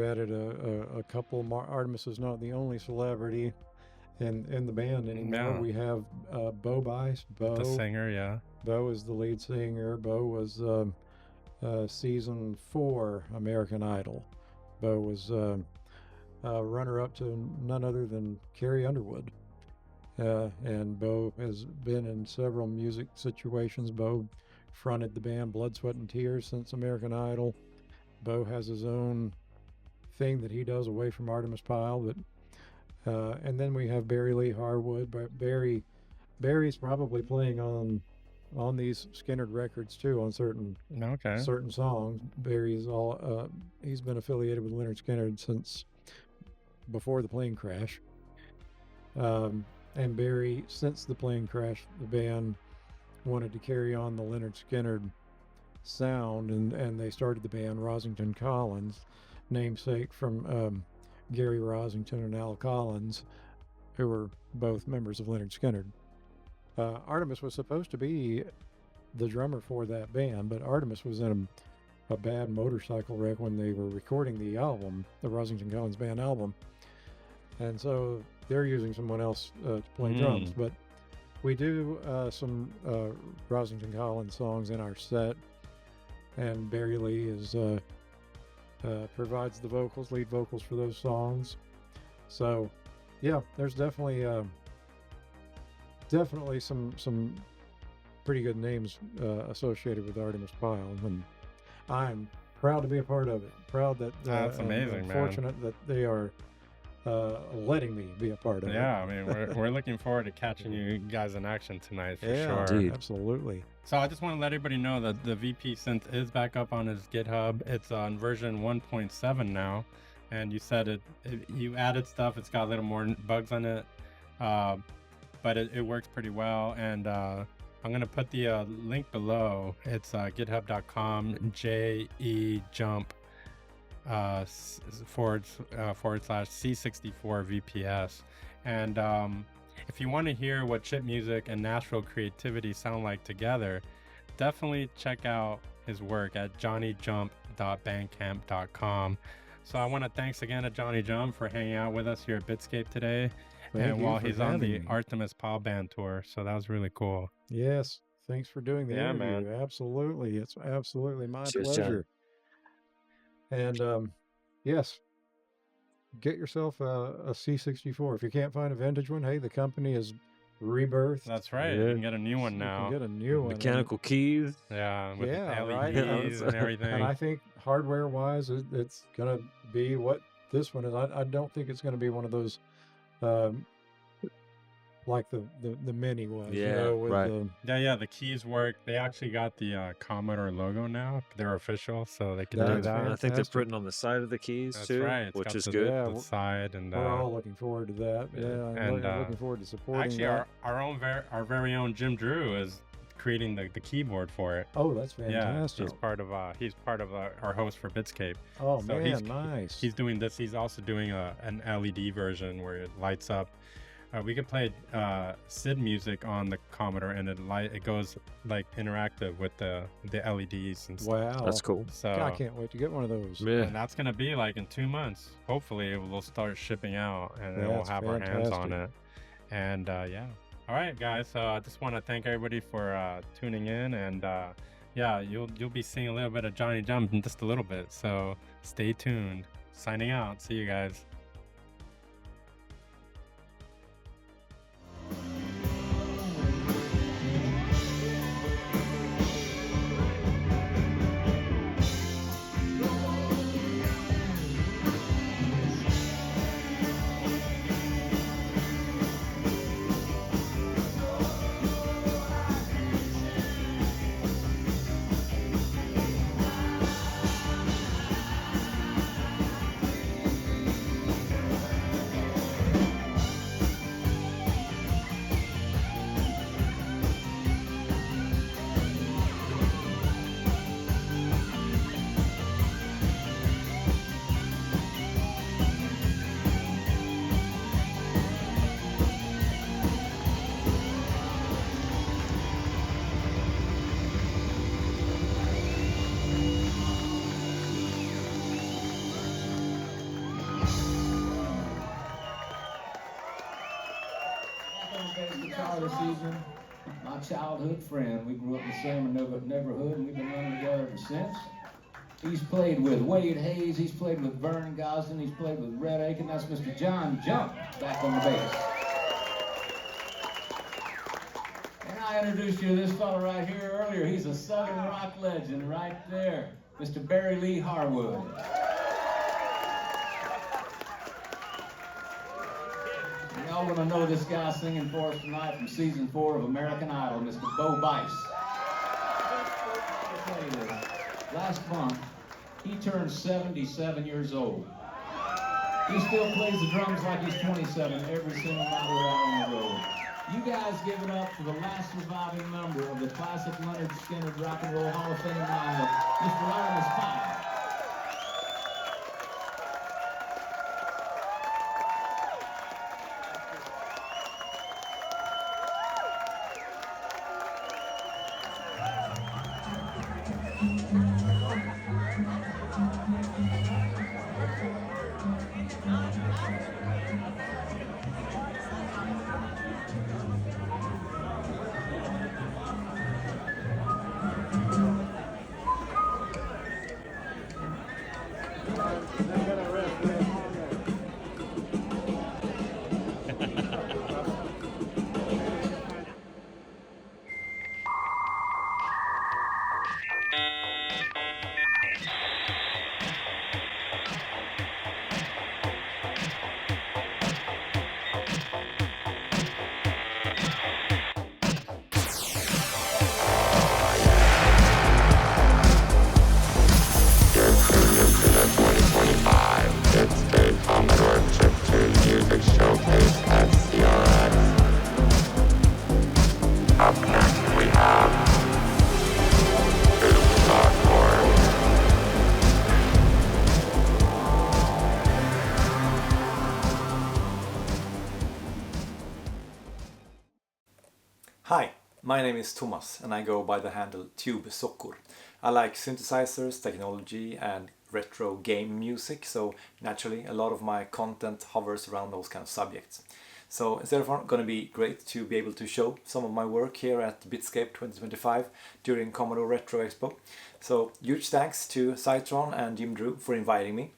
added a couple more. Artemis is not the only celebrity in the band anymore. Yeah. We have Bo Bice. The singer, yeah. Bo is the lead singer. Bo was season 4 American Idol. Bo was runner-up to none other than Carrie Underwood. And Bo has been in several music situations. Bo fronted the band Blood, Sweat, and Tears since American Idol. Bo has his own thing that he does away from Artemis Pyle. But and then we have Barry Lee Harwood. But Barry's probably playing on these Skinnerd records too, on certain songs. Barry's he's been affiliated with Lynyrd Skynyrd since before the plane crash. And Barry, since the plane crash, the band wanted to carry on the Lynyrd Skynyrd sound, and they started the band Rosington Collins, namesake from Gary Rosington and Al Collins, who were both members of Lynyrd Skynyrd. Artemis was supposed to be the drummer for that band, but Artemis was in a bad motorcycle wreck when they were recording the album, the Rosington Collins Band album. And so they're using someone else to play drums. But we do some Rosington Collins songs in our set, and Barry Lee provides the lead vocals for those songs. So yeah, there's definitely some pretty good names associated with Artemis Pyle, and I'm proud to be a part of it. Proud that that's amazing, man. Fortunate that they are letting me be a part of it. Yeah, I mean, we're looking forward to catching you guys in action tonight for sure. Indeed. Absolutely. So I just want to let everybody know that the VP synth is back up on his GitHub. It's on version 1.7 now, and you said you added stuff. It's got a little more bugs on it, but it works pretty well. And I'm gonna put the link below. It's github.com JEJump / C64 VPS. And if you want to hear what chip music and Nashville creativity sound like together, definitely check out his work at johnnyjump.bandcamp.com. So I want to thanks again to Johnny Jump for hanging out with us here at Bit-Scape today. Thank you while for he's on the having me. Artemis Paul Band tour. So that was really cool. Yes. Thanks for doing the Yeah, interview. Absolutely. It's absolutely my Cheers, John. pleasure. And yes, get yourself a C64. If you can't find a vintage one, hey, the company is rebirthed. That's right. Yeah. You can get a new one You now. can get a new one. Mechanical keys. Yeah, with Yeah, right. LEDs and everything. And I think hardware-wise, it's going to be what this one is. I don't think it's going to be one of those like the mini was. Yeah, you know, with right. Yeah, the keys work. They actually got the Commodore logo now. They're official, so they can do That's that. And I think they're fantastic. printing on the side of the keys That's too, right. It's which got is the, good. Yeah, the side and We're all looking forward to that. yeah. Yeah, I'm And, looking forward to supporting actually that. our very own Jim Drew is creating the keyboard for it. Oh, that's Yeah, fantastic. he's part of our host for Bit-Scape. Oh, so man, nice. He's doing this. He's also doing an LED version where it lights up. We could play SID music on the Commodore, and it goes like interactive with the LEDs and stuff. Wow. That's cool. So I can't wait to get one of those. Yeah. and that's gonna be like in 2 months. Hopefully, it will start shipping out, and then we'll That's have our hands on fantastic. it. And yeah. All right, guys. So I just want to thank everybody for tuning in, and yeah, you'll be seeing a little bit of Johnny Jump in just a little bit. So stay tuned. Signing out. See you guys. Guitar this evening. My childhood friend. We grew up in the same neighborhood, and we've been running together ever since. He's played with Wade Hayes, he's played with Vern Gosden, he's played with Red Aiken. That's Mr. John Jump back on the bass. And I introduced you to this fellow right here earlier. He's a Southern rock legend right there, Mr. Barry Lee Harwood. Y'all gonna know this guy singing for us tonight from season 4 of American Idol, Mr. Bo Bice. I'll tell you this. Last month, he turned 77 years old. He still plays the drums like he's 27 every single night we're out on the road. You guys give it up for the last surviving member of the classic Leonard Skinner Rock and Roll Hall of Fame lineup, Mr. Artemis Pyle. My name is Thomas and I go by the handle Tubesockor. I like synthesizers, technology and retro game music, so naturally a lot of my content hovers around those kind of subjects. So it's therefore going to be great to be able to show some of my work here at Bit-Scape 2025 during Commodore Retro Expo. So huge thanks to Sajtron and Jim Drew for inviting me.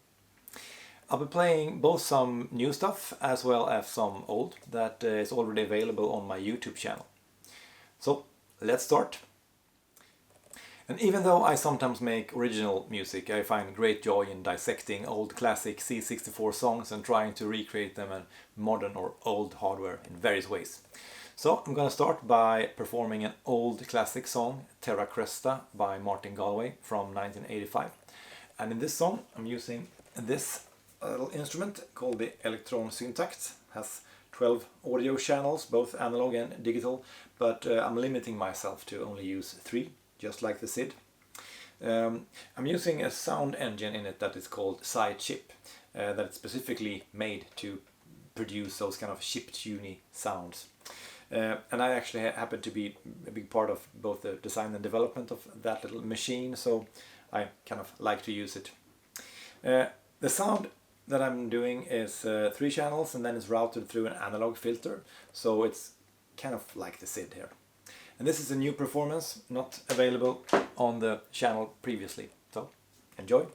I'll be playing both some new stuff as well as some old that is already available on my YouTube channel. So let's start. And even though I sometimes make original music, I find great joy in dissecting old classic C64 songs and trying to recreate them in modern or old hardware in various ways. So I'm gonna start by performing an old classic song, Terra Cresta by Martin Galway from 1985. And in this song I'm using this little instrument called the Electron Syntact. It has 12 audio channels, both analog and digital, but I'm limiting myself to only use 3. Just like the SID. I'm using a sound engine in it that is called Chip, that is specifically made to produce those kind of chip-tuney sounds. And I actually happen to be a big part of both the design and development of that little machine, so I kind of like to use it. The sound that I'm doing is 3 channels and then it's routed through an analog filter, so it's kind of like the SID here. And this is a new performance, not available on the channel previously. So, enjoy!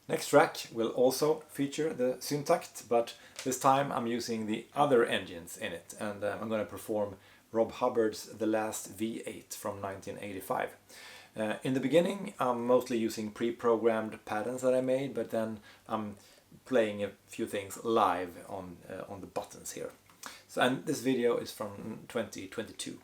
Next track will also feature the Syntakt, but this time I'm using the other engines in it, and I'm going to perform Rob Hubbard's The Last V8 from 1985. In the beginning I'm mostly using pre-programmed patterns that I made, but then I'm playing a few things live on the buttons here. So, and this video is from 2022.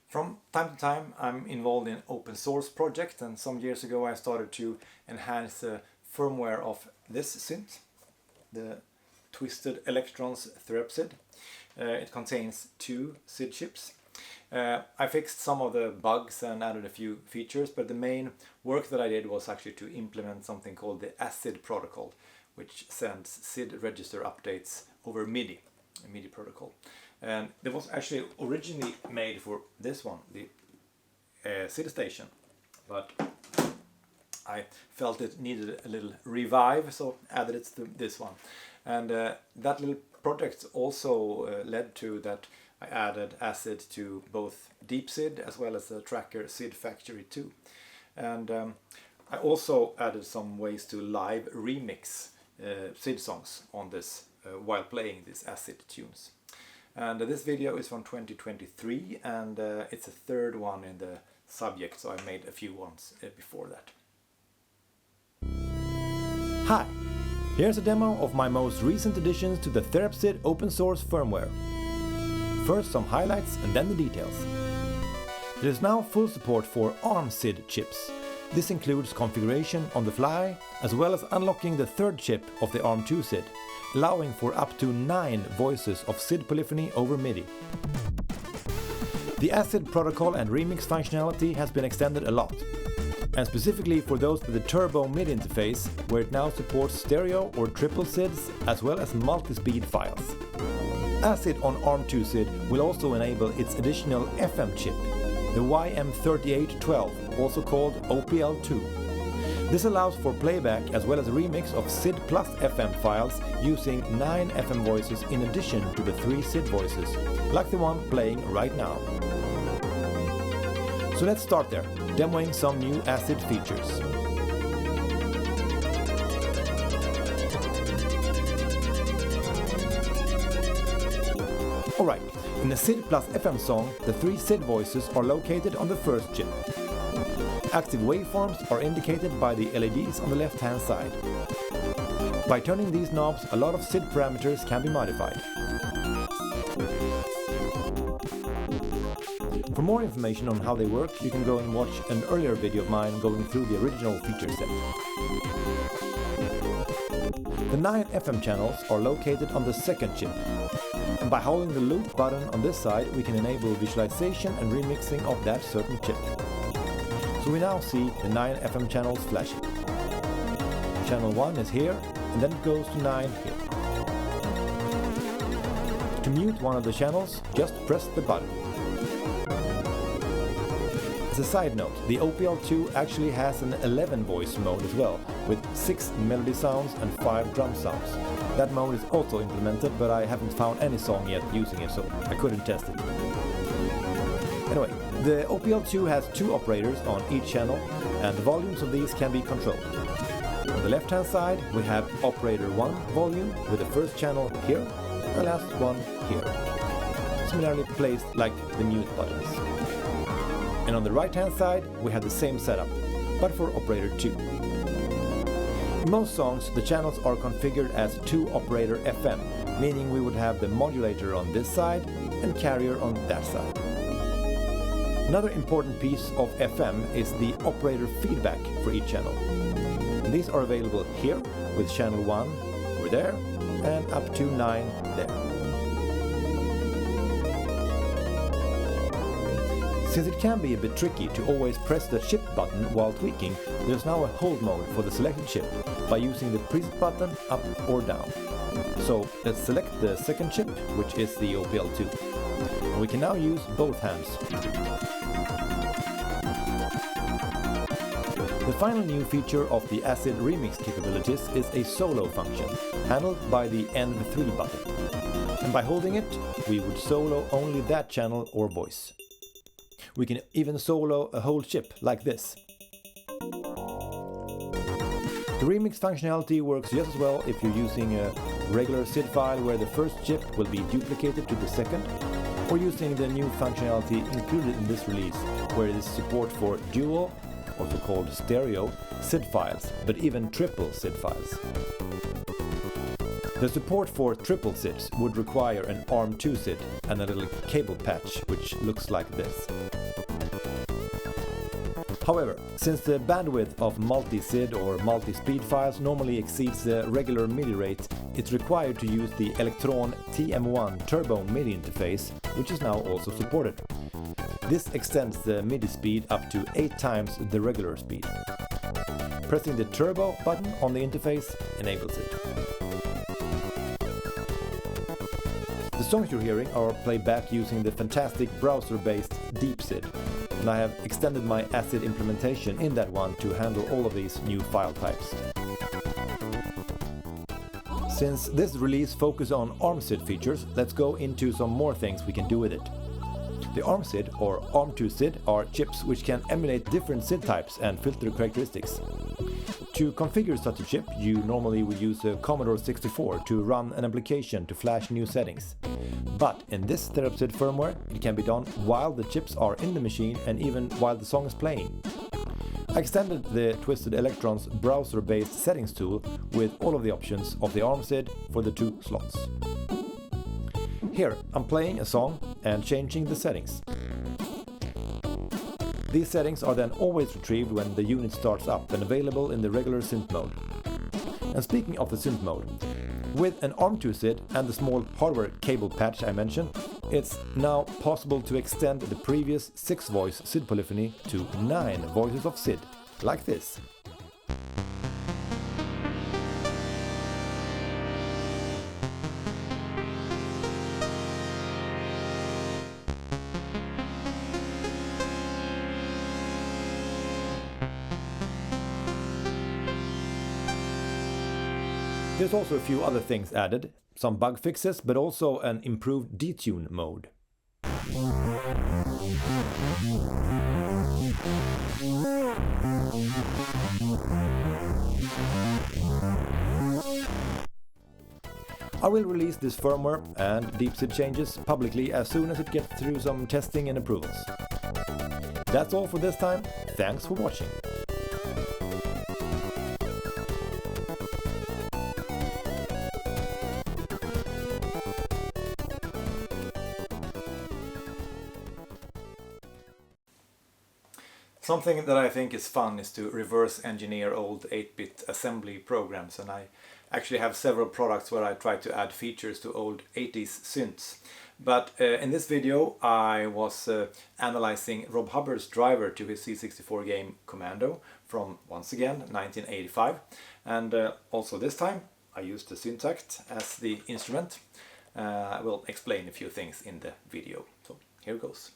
From time to time I'm involved in open source projects, and some years ago I started to enhance the firmware of this synth, the Twisted Electrons Therapsid. It contains 2 SID chips. I fixed some of the bugs and added a few features, but the main work that I did was actually to implement something called the ACID protocol, which sends SID register updates over MIDI, a MIDI protocol. And it was actually originally made for this one, the SID station, but I felt it needed a little revive, so added it to this one. And that little project also led to that I added ACID to both Deep SID as well as the tracker SID Factory 2. And I also added some ways to live remix SID songs on this while playing these ACID tunes. And this video is from 2023, and it's a third one in the subject, so I made a few ones before that. Hi! Here's a demo of my most recent additions to the Therapsid open source firmware. First some highlights and then the details. There is now full support for ARM SID chips. This includes configuration on the fly, as well as unlocking the third chip of the ARM2 SID, allowing for up to 9 voices of SID polyphony over MIDI. The ACID protocol and remix functionality has been extended a lot, and specifically for those with a turbo MIDI interface, where it now supports stereo or triple SIDs as well as multi-speed files. ACID on ARM2 SID will also enable its additional FM chip, the YM3812, also called OPL2. This allows for playback as well as a remix of SID plus FM files using 9 FM voices in addition to the 3 SID voices, like the one playing right now. So let's start there, demoing some new ACID features. Alright, in a SID plus FM song, the 3 SID voices are located on the first chip. Active waveforms are indicated by the LEDs on the left-hand side. By turning these knobs, a lot of SID parameters can be modified. For more information on how they work, you can go and watch an earlier video of mine going through the original feature set. The 9 FM channels are located on the second chip. And by holding the loop button on this side, we can enable visualization and remixing of that certain chip. So we now see the 9 FM channels flashing. Channel 1 is here, and then it goes to 9 here. To mute one of the channels, just press the button. As a side note, the OPL2 actually has an 11 voice mode as well, with 6 melody sounds and 5 drum sounds. That mode is also implemented, but I haven't found any song yet using it, so I couldn't test it. Anyway, the OPL2 has 2 operators on each channel, and the volumes of these can be controlled. On the left-hand side, we have operator 1 volume with the first channel here, and the last one here, similarly placed like the mute buttons. And on the right-hand side, we have the same setup, but for operator 2. In most songs, the channels are configured as 2 operator FM, meaning we would have the modulator on this side and carrier on that side. Another important piece of FM is the operator feedback for each channel. And these are available here with channel 1 over there and up to 9 there. Since it can be a bit tricky to always press the chip button while tweaking, there's now a hold mode for the selected chip by using the preset button up or down. So let's select the second chip, which is the OPL2. And we can now use both hands. The final new feature of the ACID remix capabilities is a solo function, handled by the N3 button. And by holding it, we would solo only that channel or voice. We can even solo a whole chip like this. The remix functionality works just as well if you're using a regular SID file where the first chip will be duplicated to the second, or using the new functionality included in this release, where it is support for dual, also called stereo, SID files, but even triple SID files. The support for triple SIDs would require an ARM2 SID and a little cable patch, which looks like this. However, since the bandwidth of multi-SID or multi-speed files normally exceeds the regular MIDI rate, it's required to use the Electron TM1 Turbo MIDI interface, which is now also supported. This extends the MIDI speed up to 8 times the regular speed. Pressing the Turbo button on the interface enables it. The songs you're hearing are played back using the fantastic browser-based DeepSID, and I have extended my ACID implementation in that one to handle all of these new file types. Since this release focuses on ARM-SID features, let's go into some more things we can do with it. The ARM-SID or ARM2SID are chips which can emulate different SID types and filter characteristics. To configure such a chip, you normally would use a Commodore 64 to run an application to flash new settings. But in this TheraPSID firmware, it can be done while the chips are in the machine and even while the song is playing. I extended the Twisted Electrons browser-based settings tool with all of the options of the ARM-SID for the 2 slots. Here, I'm playing a song and changing the settings. These settings are then always retrieved when the unit starts up and available in the regular synth mode. And speaking of the synth mode, with an ARM2SID and the small hardware cable patch I mentioned, it's now possible to extend the previous 6-voice SID polyphony to 9 voices of SID, like this. There's also a few other things added, some bug fixes, but also an improved detune mode. I will release this firmware and DeepSID changes publicly as soon as it gets through some testing and approvals. That's all for this time. Thanks for watching. Something that I think is fun is to reverse engineer old 8-bit assembly programs, and I actually have several products where I try to add features to old 80s synths. But in this video I was analyzing Rob Hubbard's driver to his C64 game Commando from, once again, 1985. And also this time I used the Syntakt as the instrument. I will explain a few things in the video. So here goes.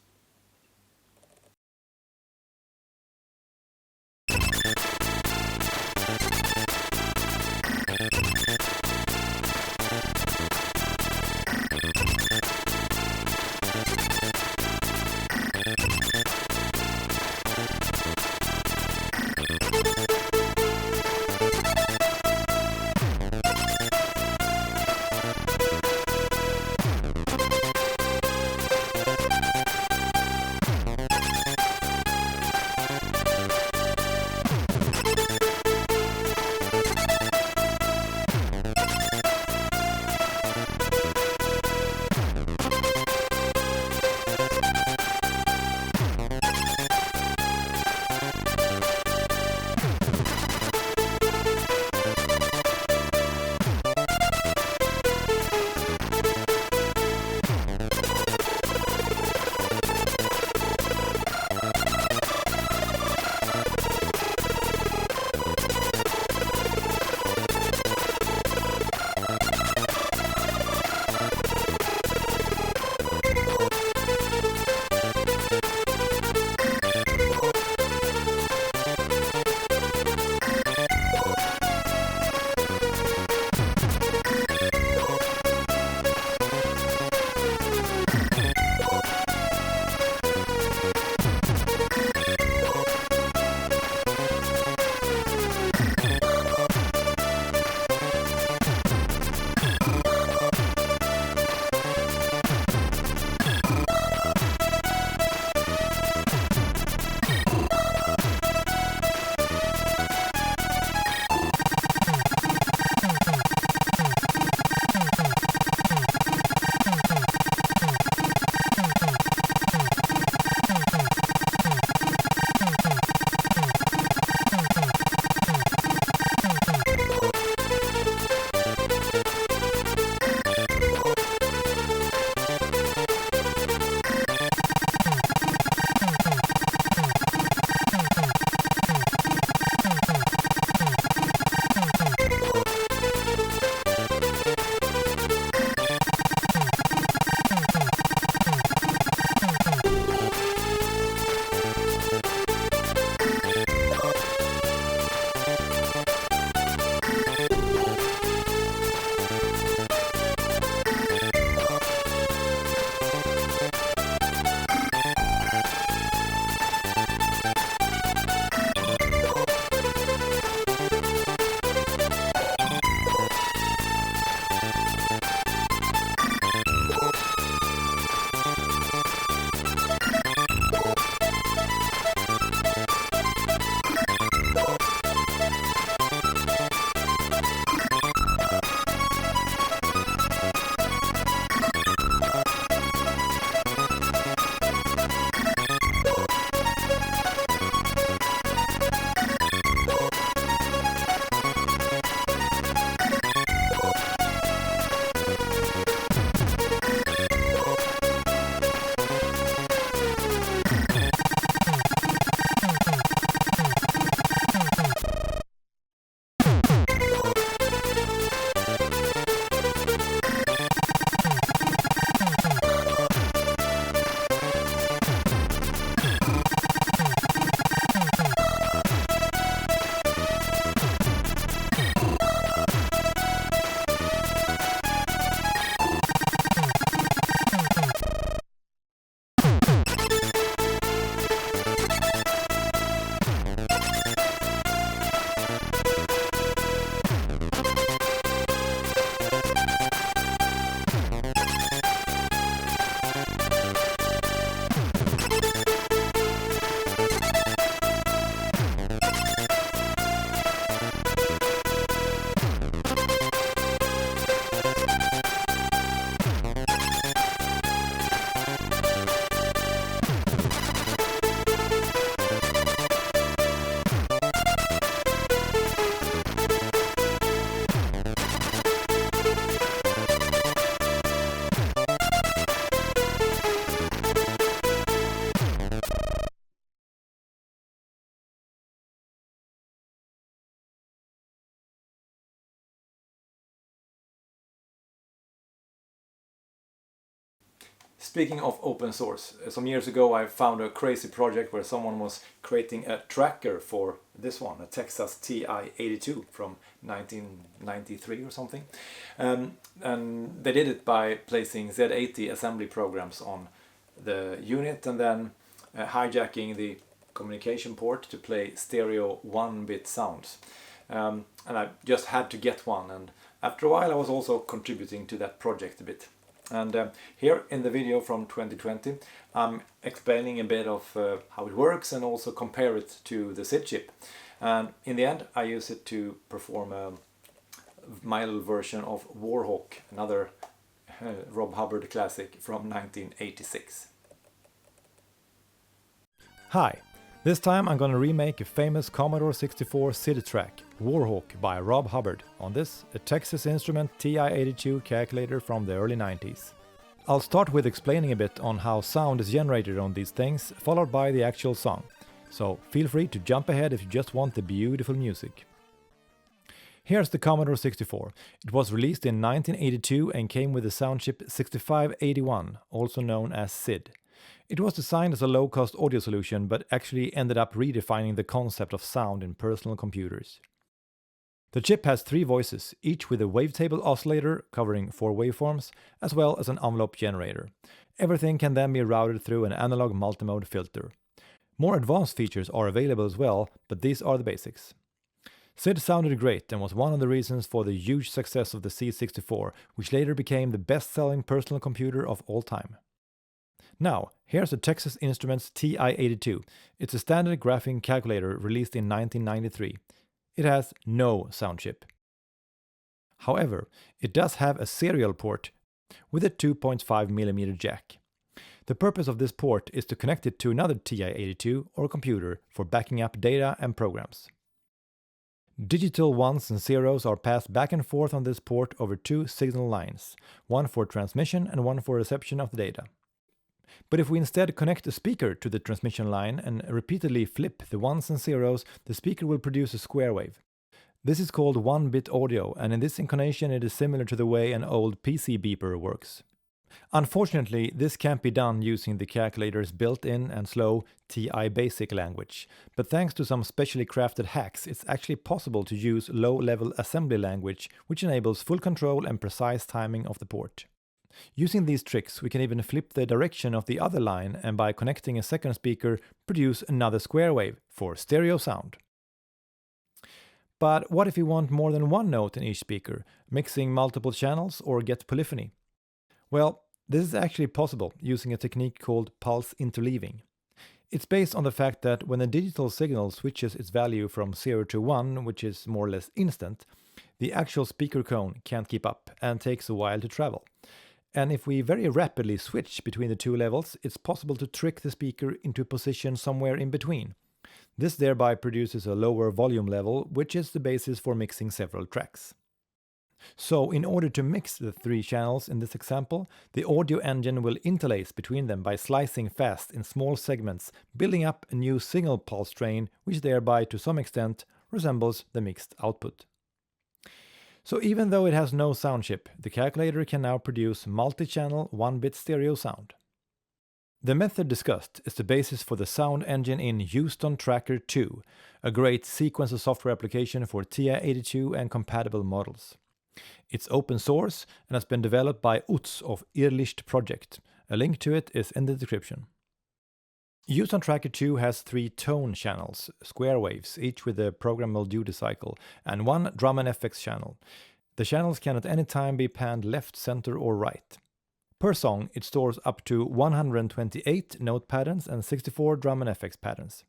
Speaking of open source, some years ago I found a crazy project where someone was creating a tracker for this one, a Texas TI-82 from 1993 or something. And they did it by placing Z80 assembly programs on the unit and then hijacking the communication port to play stereo 1-bit sounds. And I just had to get one, and after a while I was also contributing to that project a bit. And here in the video from 2020 I'm explaining a bit of how it works and also compare it to the SID chip. And in the end I use it to perform a mild version of Warhawk, another Rob Hubbard classic from 1986. Hi, this time I'm gonna remake a famous Commodore 64 SID track, Warhawk by Rob Hubbard, on this, a Texas Instrument TI-82 calculator from the early 90s. I'll start with explaining a bit on how sound is generated on these things, followed by the actual song. So feel free to jump ahead if you just want the beautiful music. Here's the Commodore 64. It was released in 1982 and came with the sound chip 6581, also known as SID. It was designed as a low-cost audio solution, but actually ended up redefining the concept of sound in personal computers. The chip has 3 voices, each with a wavetable oscillator covering 4 waveforms, as well as an envelope generator. Everything can then be routed through an analog multimode filter. More advanced features are available as well, but these are the basics. SID sounded great and was one of the reasons for the huge success of the C64, which later became the best-selling personal computer of all time. Now, here's a Texas Instruments TI-82. It's a standard graphing calculator released in 1993. It has no sound chip. However, it does have a serial port with a 2.5mm jack. The purpose of this port is to connect it to another TI-82 or computer for backing up data and programs. Digital ones and zeros are passed back and forth on this port over 2 signal lines, one for transmission and one for reception of the data. But if we instead connect a speaker to the transmission line and repeatedly flip the ones and zeros, the speaker will produce a square wave. This is called 1-bit audio, and in this incarnation it is similar to the way an old PC beeper works. Unfortunately, this can't be done using the calculator's built-in and slow TI Basic language, but thanks to some specially crafted hacks, it's actually possible to use low-level assembly language, which enables full control and precise timing of the port. Using these tricks, we can even flip the direction of the other line and by connecting a second speaker, produce another square wave for stereo sound. But what if you want more than one note in each speaker, mixing multiple channels or get polyphony? Well, this is actually possible using a technique called pulse interleaving. It's based on the fact that when a digital signal switches its value from 0 to 1, which is more or less instant, the actual speaker cone can't keep up and takes a while to travel. And if we very rapidly switch between the 2 levels, it's possible to trick the speaker into a position somewhere in between. This thereby produces a lower volume level, which is the basis for mixing several tracks. So in order to mix the 3 channels in this example, the audio engine will interlace between them by slicing fast in small segments, building up a new single pulse train, which thereby to some extent resembles the mixed output. So even though it has no sound chip, the calculator can now produce multi-channel 1-bit stereo sound. The method discussed is the basis for the sound engine in Houston Tracker 2, a great sequencer software application for TI-82 and compatible models. It's open source and has been developed by Utz of Irrlicht Project. A link to it is in the description. Houston Tracker 2 has 3 tone channels, square waves, each with a programmable duty cycle, and 1 drum and FX channel. The channels can at any time be panned left, center or right. Per song, it stores up to 128 note patterns and 64 drum and FX patterns.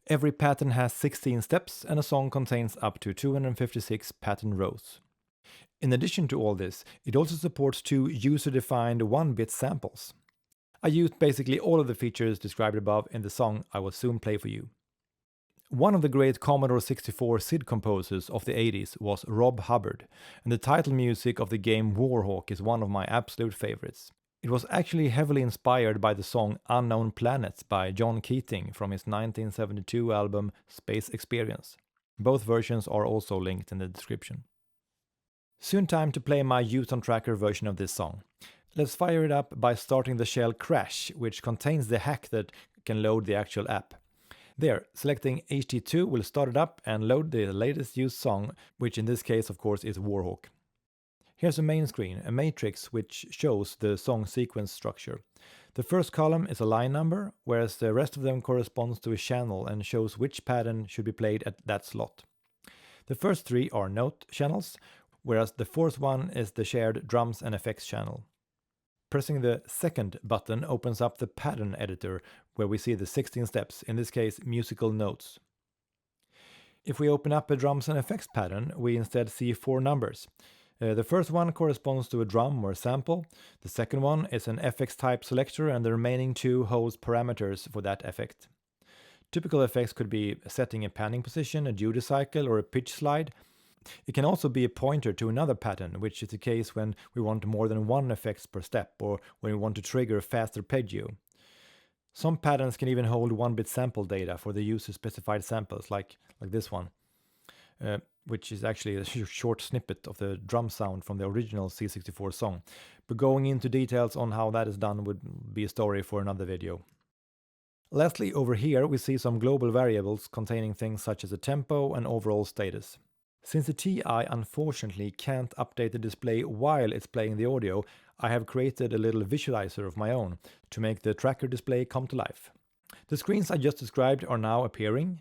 Every pattern has 16 steps and a song contains up to 256 pattern rows. In addition to all this, it also supports 2 user-defined 1-bit samples. I used basically all of the features described above in the song I will soon play for you. One of the great Commodore 64 SID composers of the 80s was Rob Hubbard, and the title music of the game Warhawk is one of my absolute favorites. It was actually heavily inspired by the song Unknown Planets by John Keating from his 1972 album Space Experience. Both versions are also linked in the description. Soon time to play my Houston Tracker version of this song. Let's fire it up by starting the shell crash, which contains the hack that can load the actual app. There, selecting HT2 will start it up and load the latest used song, which in this case of course is Warhawk. Here's a main screen, a matrix which shows the song sequence structure. The first column is a line number, whereas the rest of them corresponds to a channel and shows which pattern should be played at that slot. The first three are note channels, whereas the fourth one is the shared drums and effects channel. Pressing the second button opens up the pattern editor, where we see the 16 steps, in this case musical notes. If we open up a drums and effects pattern, we instead see 4 numbers. The first one corresponds to a drum or sample, the second one is an FX type selector, and the remaining 2 holds parameters for that effect. Typical effects could be setting a panning position, a duty cycle, or a pitch slide. It can also be a pointer to another pattern, which is the case when we want more than one effects per step, or when we want to trigger a faster arpeggio. Some patterns can even hold 1-bit sample data for the user-specified samples, like this one, which is actually a short snippet of the drum sound from the original C64 song. But going into details on how that is done would be a story for another video. Lastly, over here we see some global variables containing things such as a tempo and overall status. Since the TI unfortunately can't update the display while it's playing the audio, I have created a little visualizer of my own to make the tracker display come to life. The screens I just described are now appearing,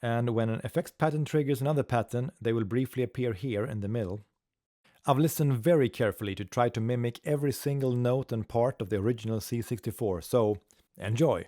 and when an effects pattern triggers another pattern, they will briefly appear here in the middle. I've listened very carefully to try to mimic every single note and part of the original C64, so enjoy!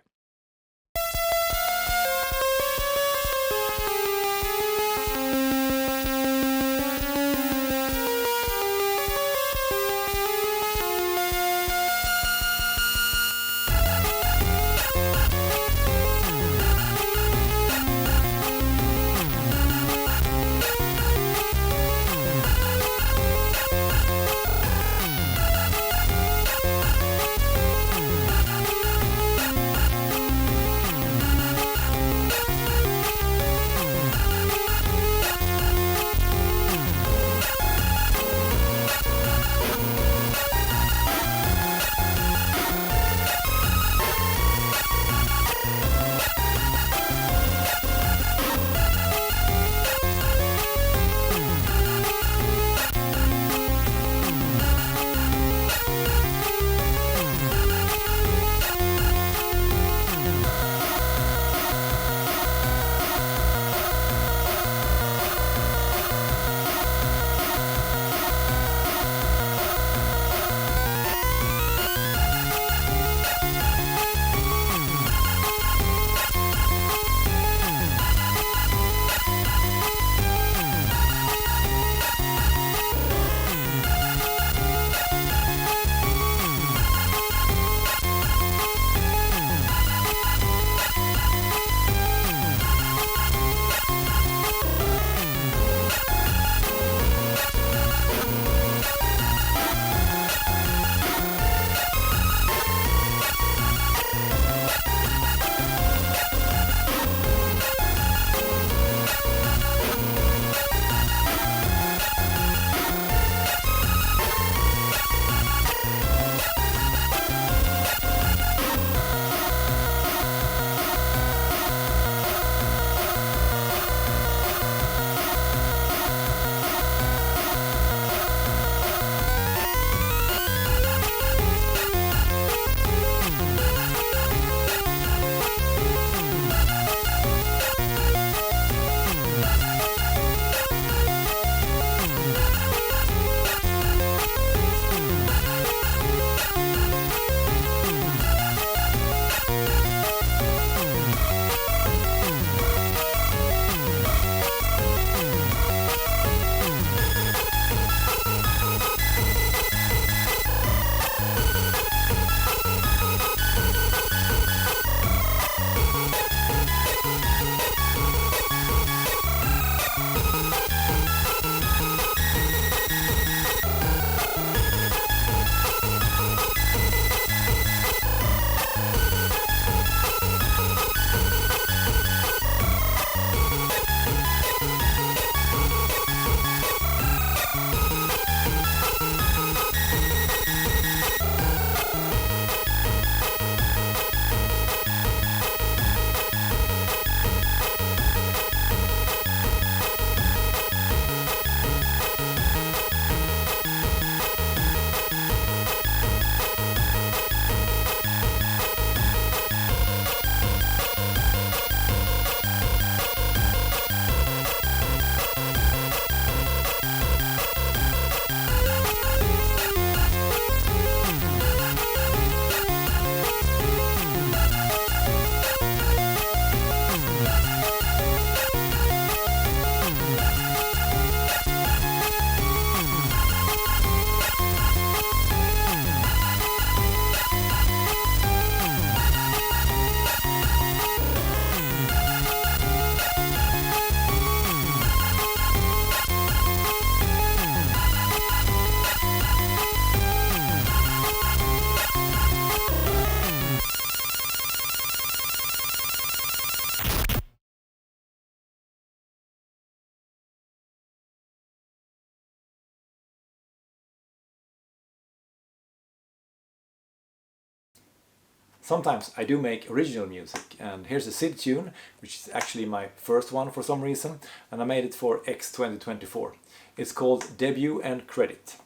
Sometimes I do make original music, and here's a SID tune, which is actually my first one for some reason, and I made it for X 2024. It's called Debut and Credit.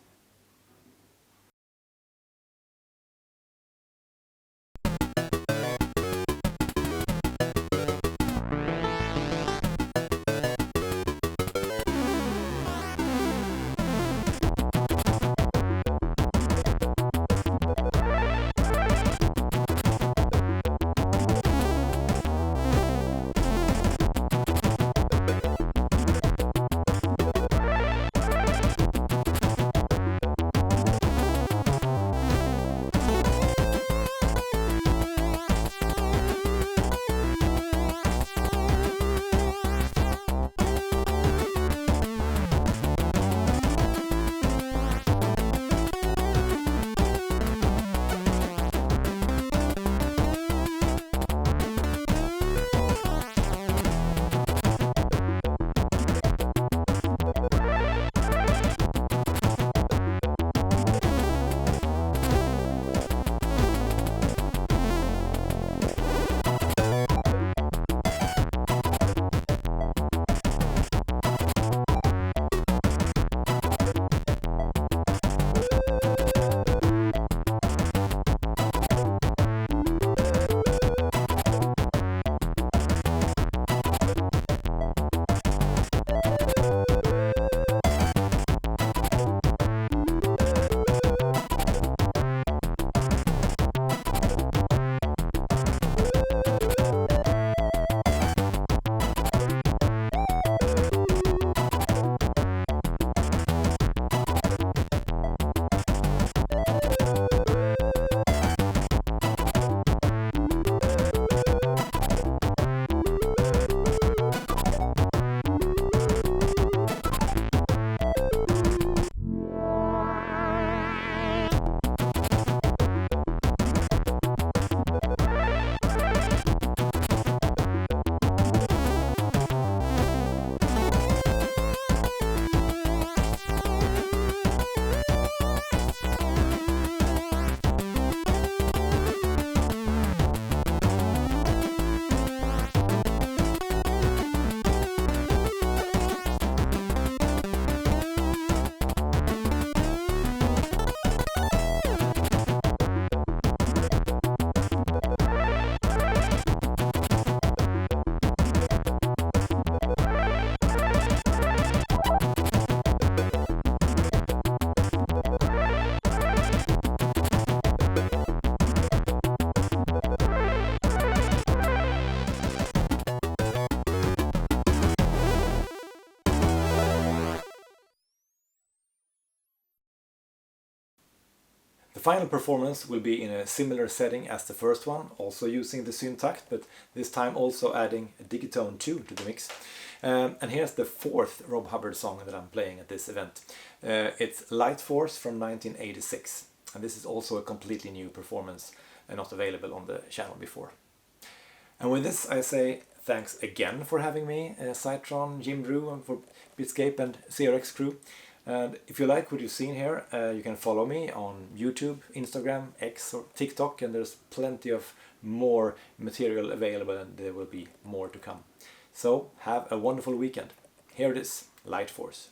The final performance will be in a similar setting as the first one, also using the Syntakt, but this time also adding a Digitone 2 to the mix. And here's the fourth Rob Hubbard song that I'm playing at this event. It's Light Force from 1986, and this is also a completely new performance and not available on the channel before. And with this I say thanks again for having me, Sajtron, Jim Drew, and for Bit-Scape and CRX crew. And if you like what you've seen here, you can follow me on YouTube, Instagram, X or TikTok, and there's plenty of more material available and there will be more to come. So have a wonderful weekend. Here it is, Light Force.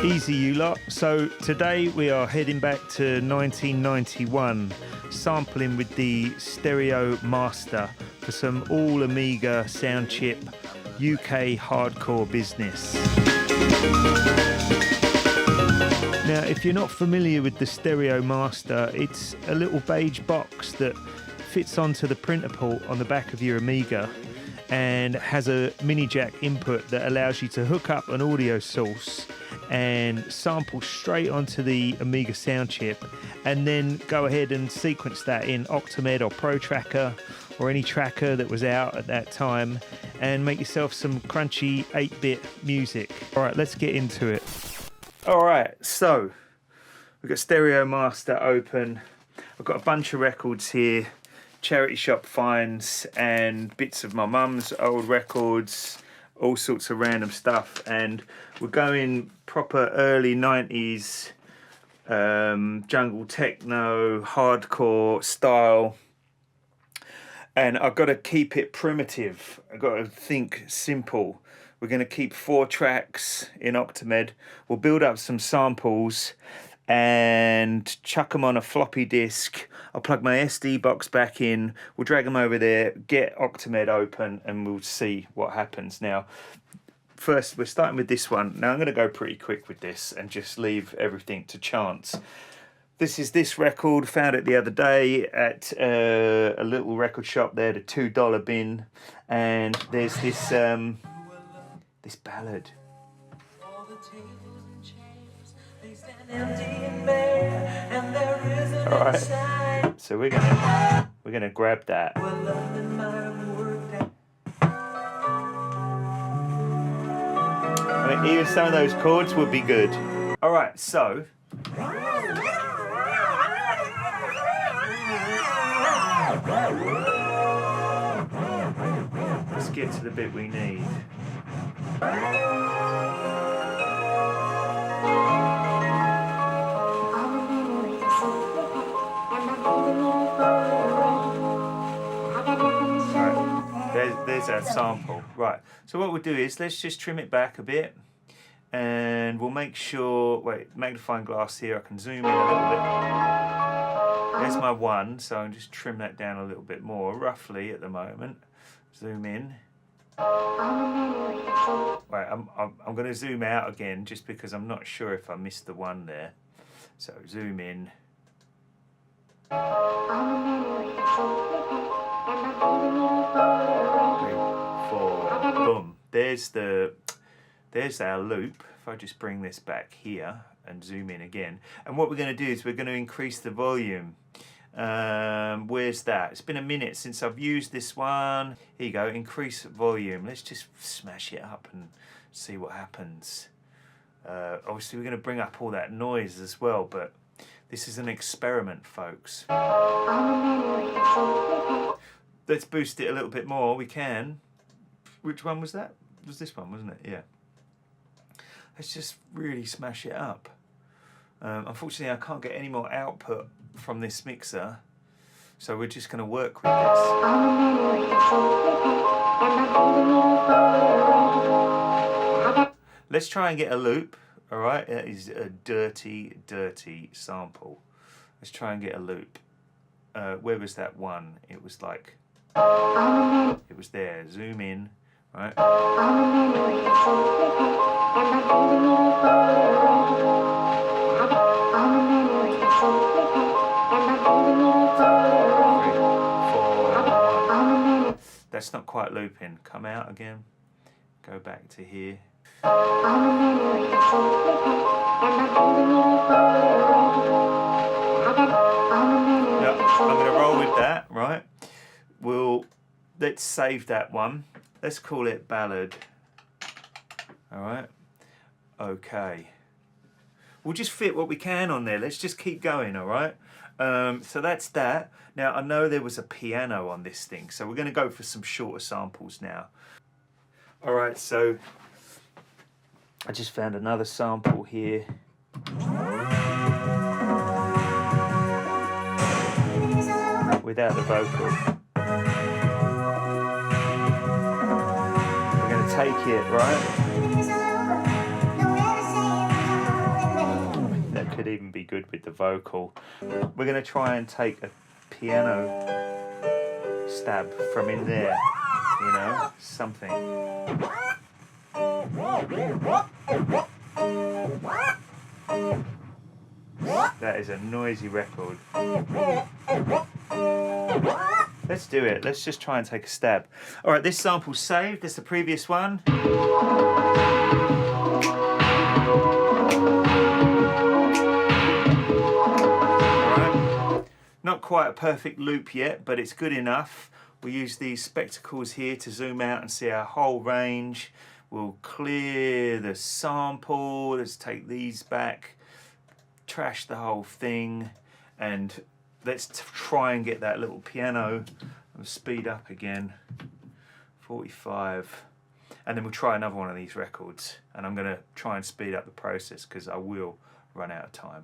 Easy, you lot. So today we are heading back to 1991, sampling with the Stereo Master for some all Amiga sound chip UK hardcore business. Now, if you're not familiar with the Stereo Master, it's a little beige box that fits onto the printer port on the back of your Amiga and has a mini jack input that allows you to hook up an audio source and sample straight onto the Amiga sound chip, and then go ahead and sequence that in AtariMatt or Pro Tracker or any tracker that was out at that time, and make yourself some crunchy 8-bit music. All right, let's get into it. All right, so we've got Stereo Master open. I've got a bunch of records here, charity shop finds and bits of my mum's old records, all sorts of random stuff, and we're going proper early 90s jungle techno, hardcore style, and I've got to keep it primitive. I've got to think simple. We're going to keep 4 tracks in AtariMatt. We'll build up some samples and chuck them on a floppy disk. I'll plug my SD box back in. We'll drag them over there, get AtariMatt open, and we'll see what happens. Now, first, we're starting with this one. Now, I'm going to go pretty quick with this and just leave everything to chance. This is this record, found it the other day at a little record shop there, the $2 bin, and there's this this ballad. All right, so we're gonna grab that. I mean, even some of those chords would be good. All right, so let's get to the bit we need. There's our sample. Right, so what we'll do is let's just trim it back a bit, and we'll make sure, wait, magnifying glass here, I can zoom in a little bit. There's my one, so I'll just trim that down a little bit more, roughly at the moment. Zoom in. Right, I'm going to zoom out again just because I'm not sure if I missed the one there. So zoom in. 3, 4, boom. There's our loop. If I just bring this back here and zoom in again. And what we're going to do is we're going to increase the volume. Where's that? It's been a minute since I've used this one. Here you go, increase volume. Let's just smash it up and see what happens. Obviously we're going to bring up all that noise as well, but this is an experiment, folks. Let's boost it a little bit more, we can. Which one was that? It was this one, wasn't it? Yeah. Let's just really smash it up. Unfortunately, I can't get any more output from this mixer, so we're just going to work with this. Let's try and get a loop. All right, that is a dirty, dirty sample. Let's try and get a loop. Where was that one? It was like, it was there. Zoom in, right? That's not quite looping. Come out again. Go back to here. No, I'm going to roll with that, right? Let's save that one. Let's call it Ballad. All right. Okay. We'll just fit what we can on there. Let's just keep going, all right? So that's that. Now, I know there was a piano on this thing, so we're going to go for some shorter samples now. All right, so I just found another sample here. Without the vocal. We're going to take it, right? could even be good with the vocal. We're going to try and take a piano stab from in there, you know, something. That is a noisy record. Let's do it. Let's just try and take a stab. All right, this sample's saved. That's the previous one. Not quite a perfect loop yet, but it's good enough. We'll use these spectacles here to zoom out and see our whole range. We'll clear the sample. Let's take these back, trash the whole thing, and let's try and get that little piano and speed up again. 45. And then we'll try another one of these records. And I'm going to try and speed up the process because I will run out of time.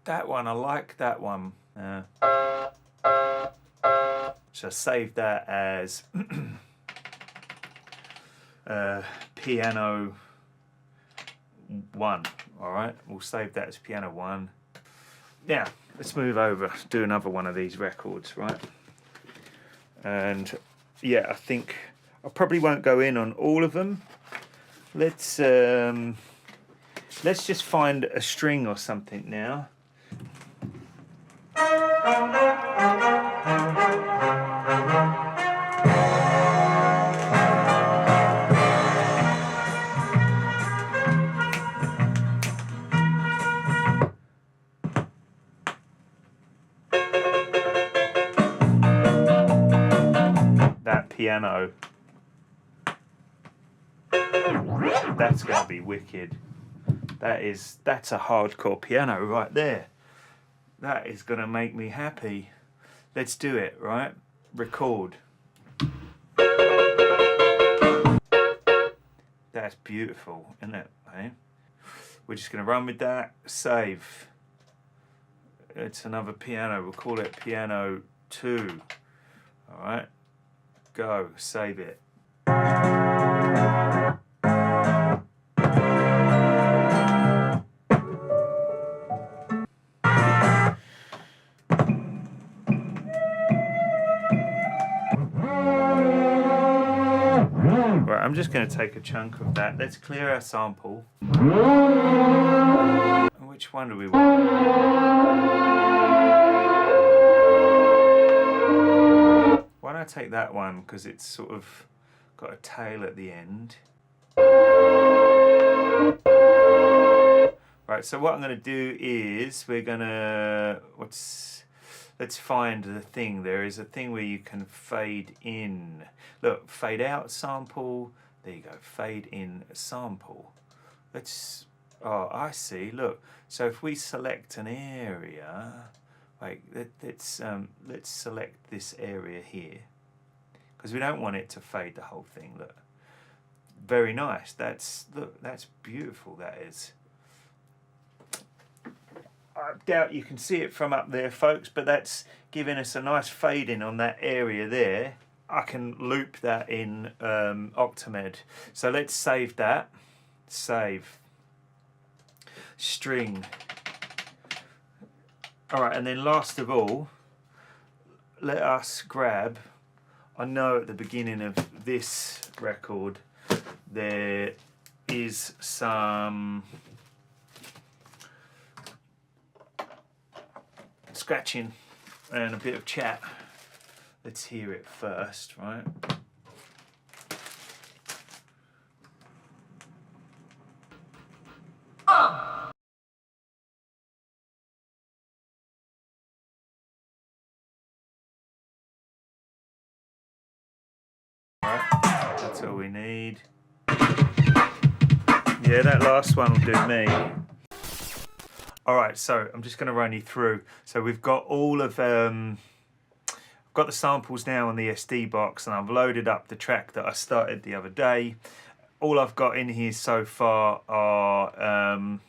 That one, I like that one. So save that as piano 1. All right, we'll save that as piano 1. Now, let's move over, do another one of these records, right? And yeah, I think I probably won't go in on all of them. Let's just find a string or something now. That piano. That's gonna be wicked. That's a hardcore piano right there. That is gonna make me happy. Let's do it, right? Record. That's beautiful, isn't it? Eh? We're just gonna run with that. Save. It's another piano. We'll call it piano 2. All right. Go. Save it. Right, I'm just going to take a chunk of that. Let's clear our sample. Which one do we want? Why don't I take that one, because it's sort of got a tail at the end. Right, so what I'm going to do is we're going to... Let's find the thing. There is a thing where you can fade in. Look, fade out sample. There you go. Fade in sample. Let's... Oh, I see. Look. So if we select an area... Wait, let's select this area here. Because we don't want it to fade the whole thing. Look. Very nice. Look, that's beautiful, that is. I doubt you can see it from up there, folks, but that's giving us a nice fading on that area there. I can loop that in Octamed. So let's save that. Save. String. All right, and then last of all, let us grab, I know at the beginning of this record, there is some scratching and a bit of chat. Let's hear it first, right? That's all we need. Yeah, that last one will do me. Alright, so I'm just going to run you through. So we've got all of I've got the samples now on the SD box, and I've loaded up the track that I started the other day. All I've got in here so far are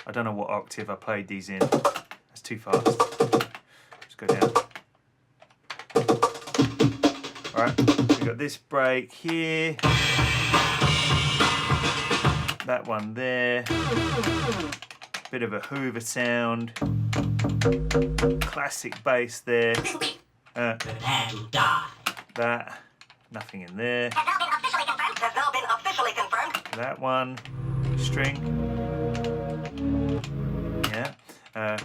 I don't know what octave I played these in. That's too fast. Let's go down. Alright, we've got this break here. That one there. Bit of a Hoover sound. Classic bass there. That. Nothing in there. That one. String. Yeah.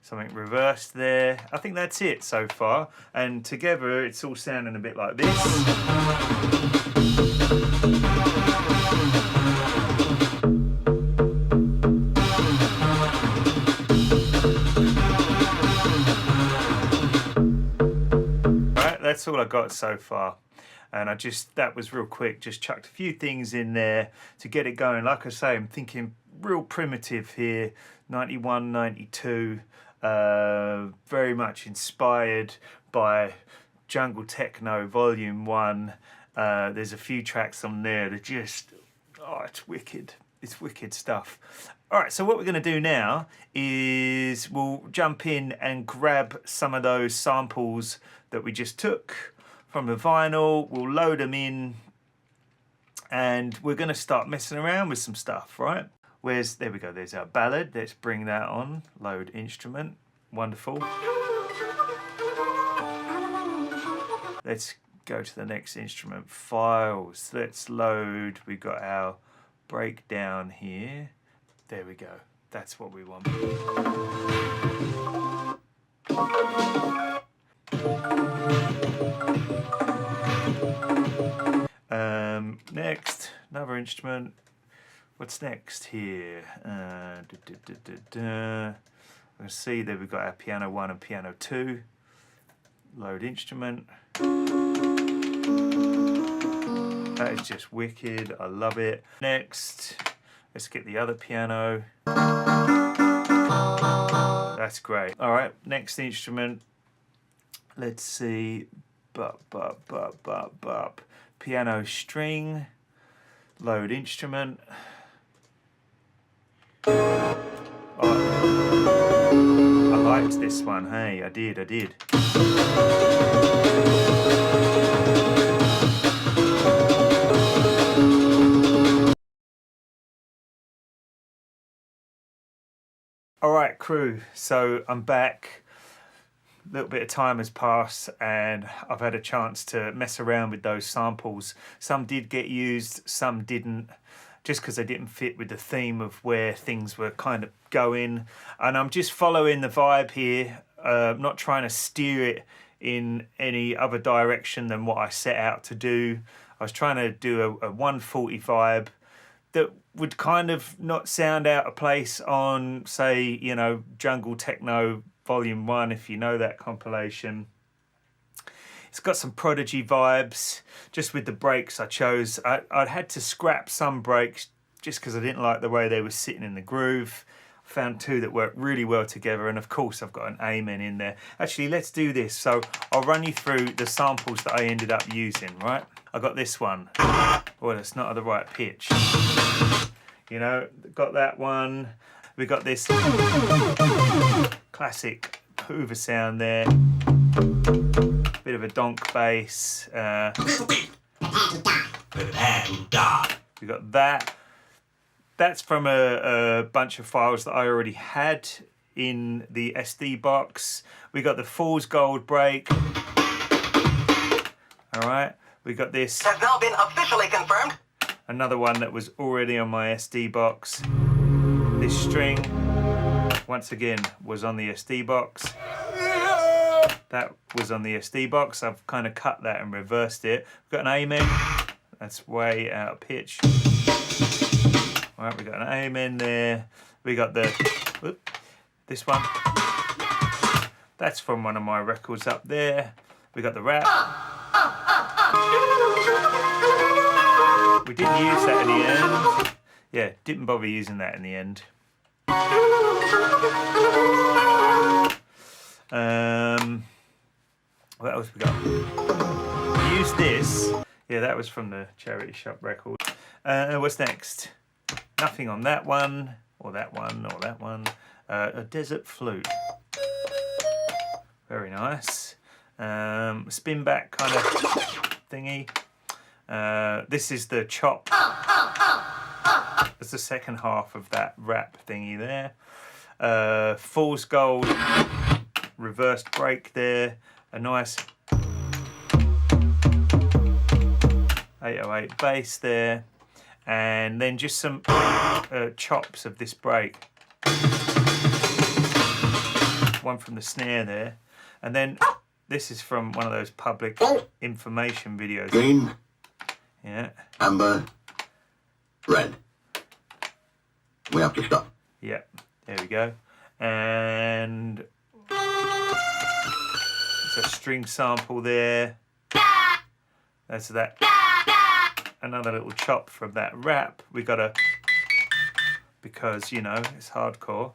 Something reversed there. I think that's it so far. And together it's all sounding a bit like this. Right, that's all I got so far. And that was real quick, just chucked a few things in there to get it going. Like I say, I'm thinking real primitive here, 91, 92, very much inspired by Jungle Techno Volume 1. There's a few tracks on there that just, oh, it's wicked. It's wicked stuff. All right, so what we're going to do now is we'll jump in and grab some of those samples that we just took from the vinyl. We'll load them in and we're going to start messing around with some stuff, right? There we go, there's our ballad. Let's bring that on. Load instrument. Wonderful. Let's go to the next instrument. Files. Let's load. We've got our breakdown here. There we go. That's what we want. Next, another instrument. What's next here? We see that we've got our piano 1 and piano 2. Load instrument. That is just wicked. I love it. Next, let's get the other piano. That's great. All right, next instrument. Let's see. Piano string. Load instrument. Oh, I liked this one. Hey, I did. All right, crew. So I'm back. A little bit of time has passed and I've had a chance to mess around with those samples. Some did get used, some didn't, just because they didn't fit with the theme of where things were kind of going. And I'm just following the vibe here, not trying to steer it in any other direction than what I set out to do. I was trying to do a 140 vibe that would kind of not sound out of place on, say, you know, Jungle Techno Volume 1, if you know that compilation. It's got some Prodigy vibes. Just with the breaks I chose, I'd had to scrap some breaks just because I didn't like the way they were sitting in the groove. I found two that worked really well together, and of course I've got an Amen in there. Actually, let's do this. So I'll run you through the samples that I ended up using, right? I got this one. Well, it's not at the right pitch. You know, got that one. We got this classic Hoover sound there. Bit of a donk bass. We got that. That's from a bunch of files that I already had in the SD box. We got the Fool's Gold break. All right. We got this. Has now been officially confirmed. Another one that was already on my SD box. This string, once again, was on the SD box. That was on the SD box. I've kind of cut that and reversed it. We've got an Amen. That's way out of pitch. All right, we got an Amen there. We got this one. That's from one of my records up there. We got the rap. We didn't use that in the end. Yeah, didn't bother using that in the end. What else we got? We used this. Yeah, that was from the Charity Shop record. What's next? Nothing on that one, or that one, or that one. A desert flute. Very nice. Spin back kind of thingy. This is the chop. That's the second half of that wrap thingy there. Fool's Gold reversed brake there. A nice 808 bass there. And then just some chops of this brake. One from the snare there. And then this is from one of those public information videos. Green. Yeah. Amber. Red. We have to stop. Yeah. There we go. And there's a string sample there. That's that. Another little chop from that rap. We got a, because you know it's hardcore.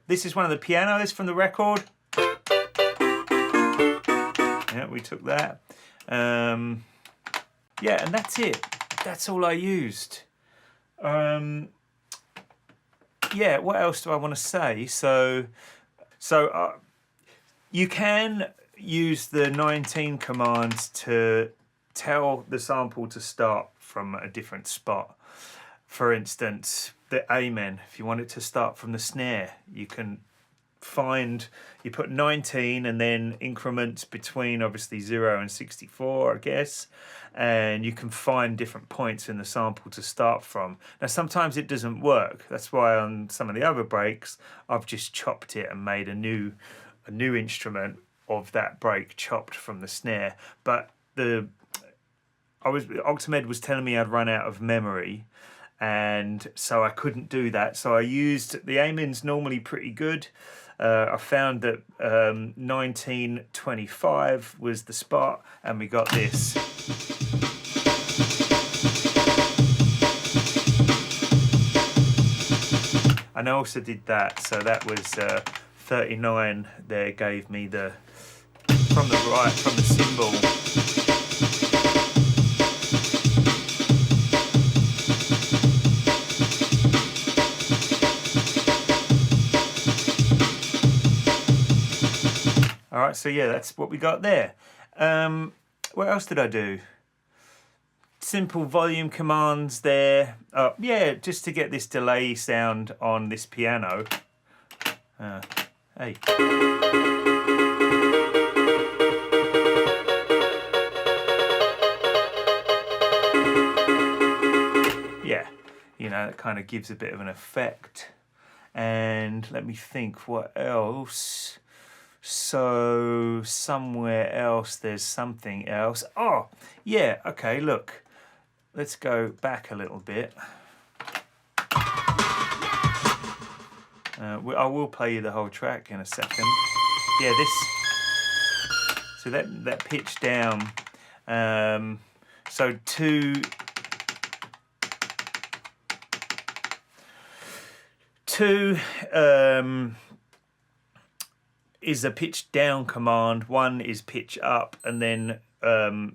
This is one of the pianos from the record. Yeah, we took that. Yeah, and that's it. That's all I used. Yeah, what else do I want to say? So you can use the 19 commands to tell the sample to start from a different spot. For instance, the Amen, if you want it to start from the snare, you can find, you put 19 and then increments between obviously 0 and 64, I guess, and you can find different points in the sample to start from. Now sometimes it doesn't work. That's why on some of the other breaks I've just chopped it and made a new instrument of that break chopped from the snare. But Octamed was telling me I'd run out of memory, and so I couldn't do that. So I used, the Amen's normally pretty good. I found that 1925 was the spot, and we got this. And I also did that, so that was 39 there, gave me the, from the right, from the cymbal. All right, so yeah, that's what we got there. What else did I do? Simple volume commands there. Yeah, just to get this delay sound on this piano. Hey. Yeah, you know, that kind of gives a bit of an effect. And let me think, what else? So somewhere else there's something else. Oh, yeah, okay, look. Let's go back a little bit. I will play you the whole track in a second. Yeah, this. So that pitch down. So two is a pitch down command. One is pitch up, and then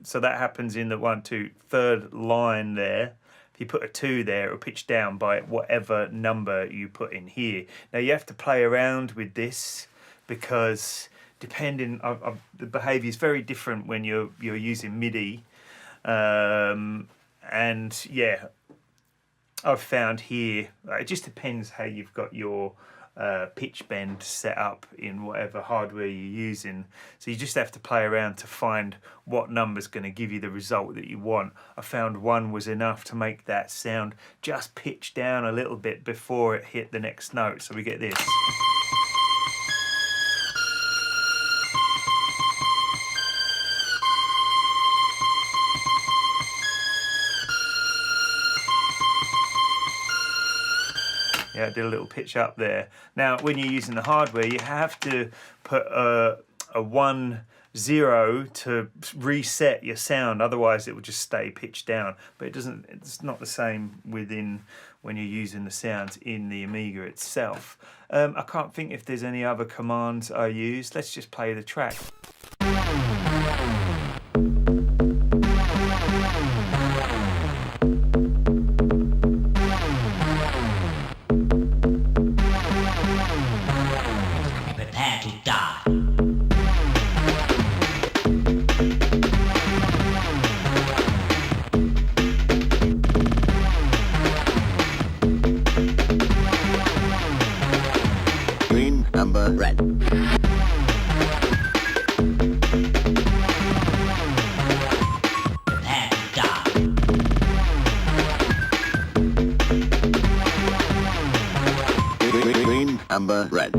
so that happens in the 1, 2, third line there. If you put a 2 there, it'll pitch down by whatever number you put in here. Now you have to play around with this because depending, the behaviour is very different when you're using MIDI, and yeah, I've found here it just depends how you've got your pitch bend set up in whatever hardware you're using. So you just have to play around to find what number's going to give you the result that you want. I found 1 was enough to make that sound just pitch down a little bit before it hit the next note. So we get this. Yeah, I did a little pitch up there. Now, when you're using the hardware, you have to put a 1, 0 to reset your sound. Otherwise, it will just stay pitched down. But it doesn't. It's not the same when you're using the sounds in the Amiga itself. I can't think if there's any other commands I used. Let's just play the track. amber, red.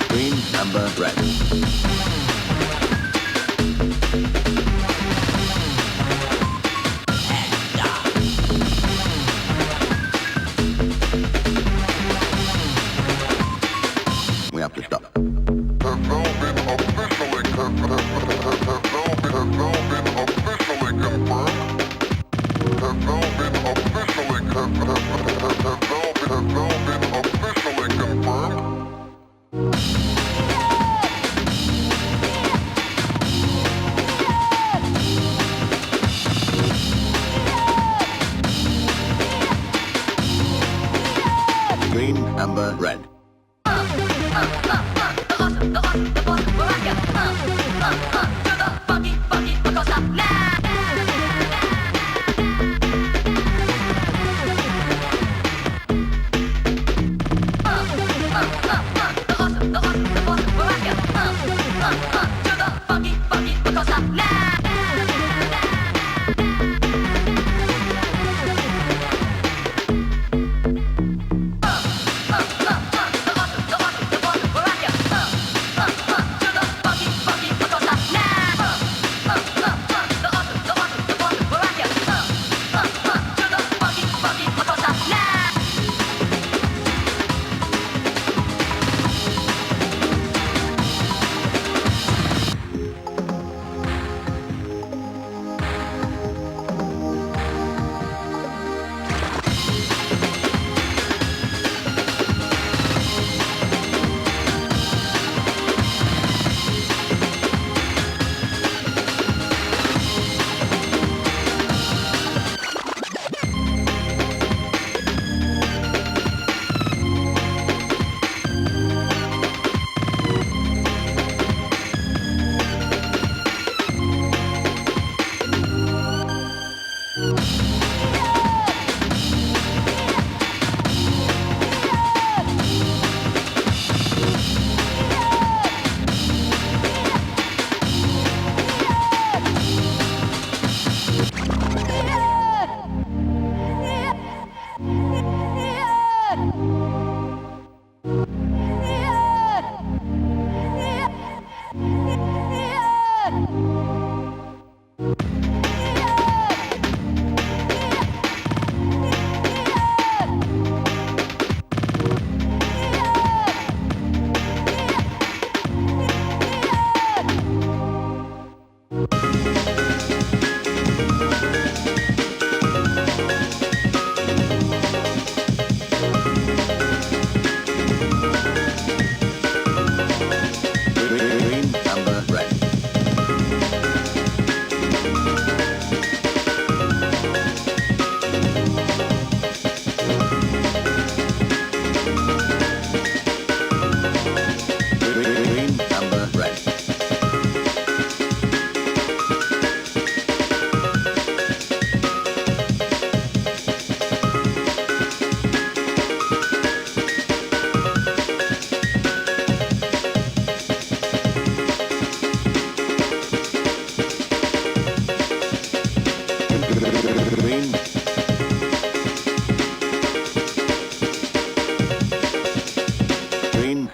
Green, amber, red. We have to stop. Green, amber, red.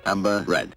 amber, red.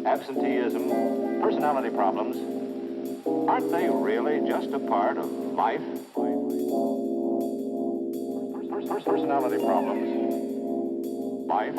absenteeism, personality problems, aren't they really just a part of life? Personality problems. Life.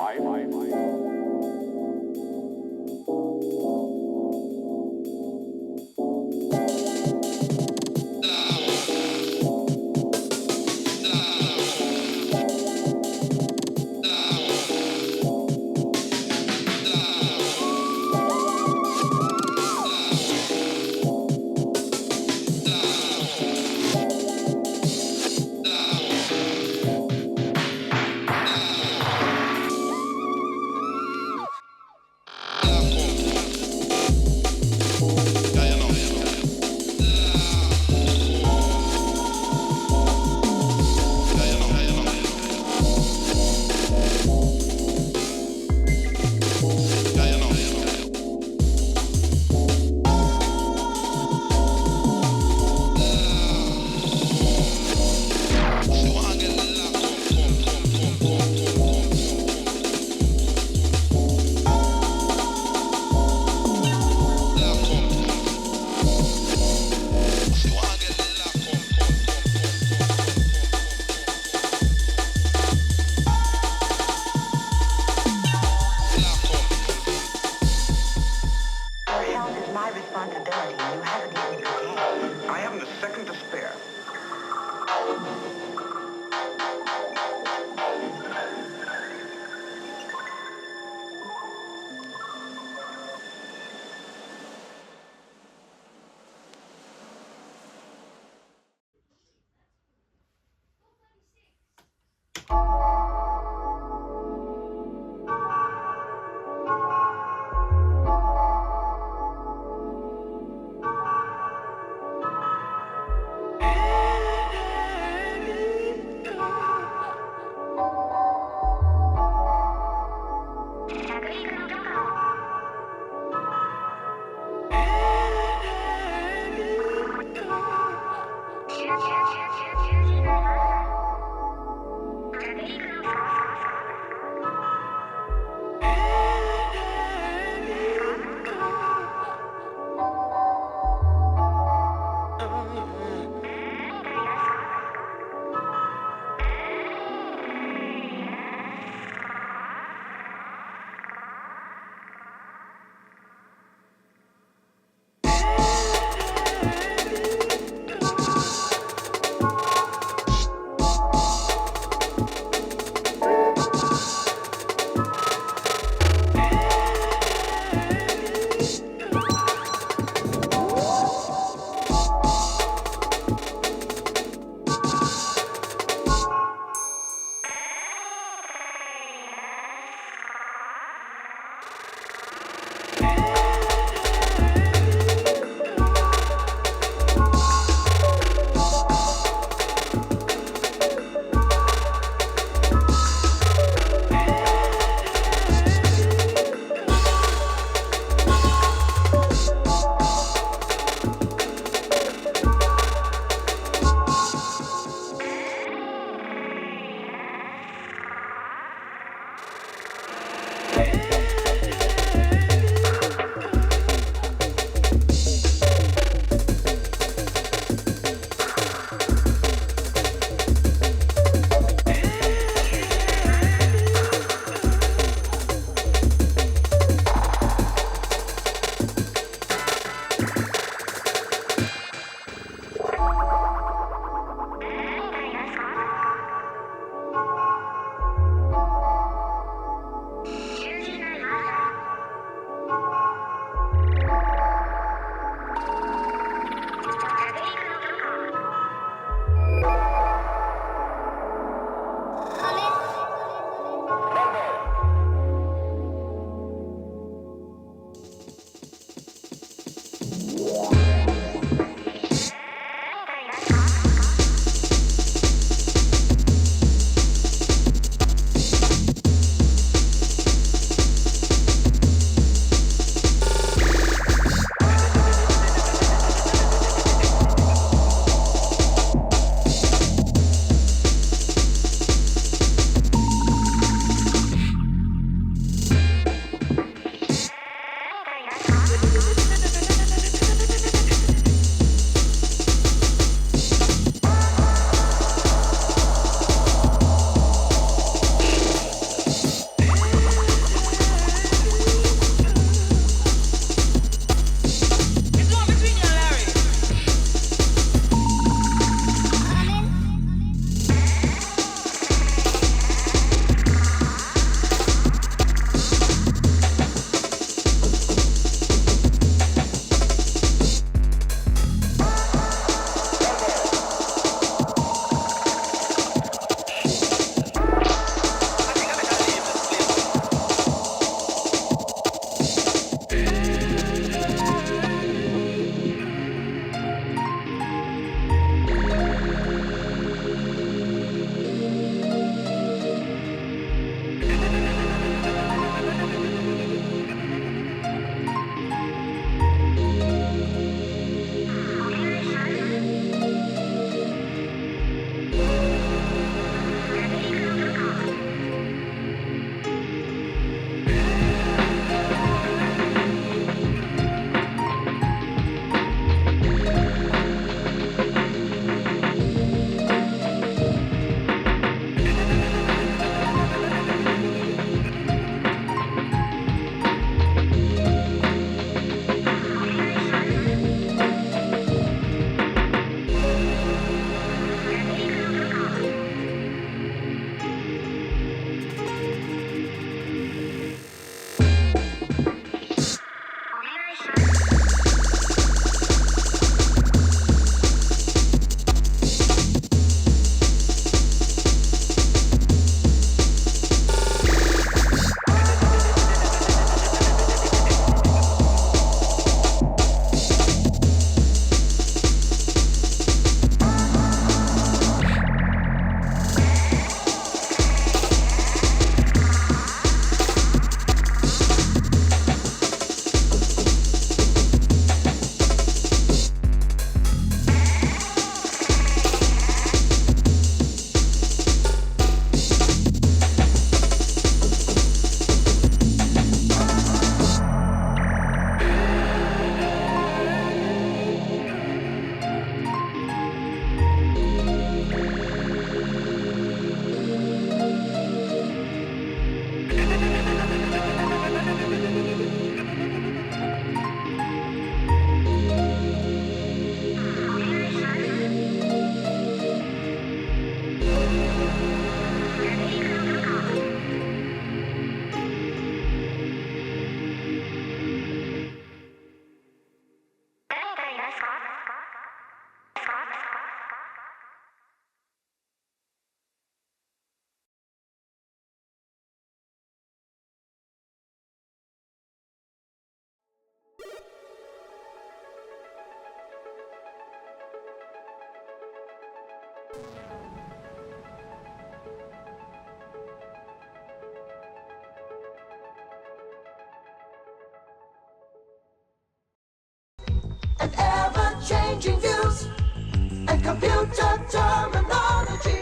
future terminology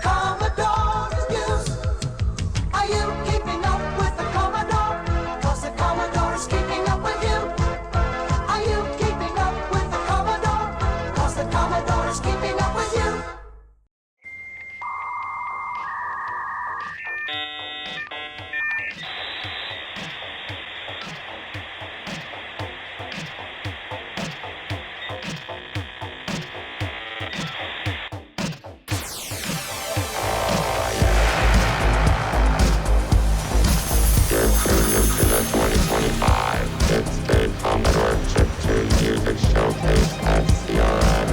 Commodore use. Are you keeping up with the Commodore? 'Cause the Commodore is keeping up with you. Are you keeping up with the Commodore? 'Cause the Commodore is keeping up with you. To the 2025 Bit-Scape Commodore Chip-Tune Music Showcase at CRX.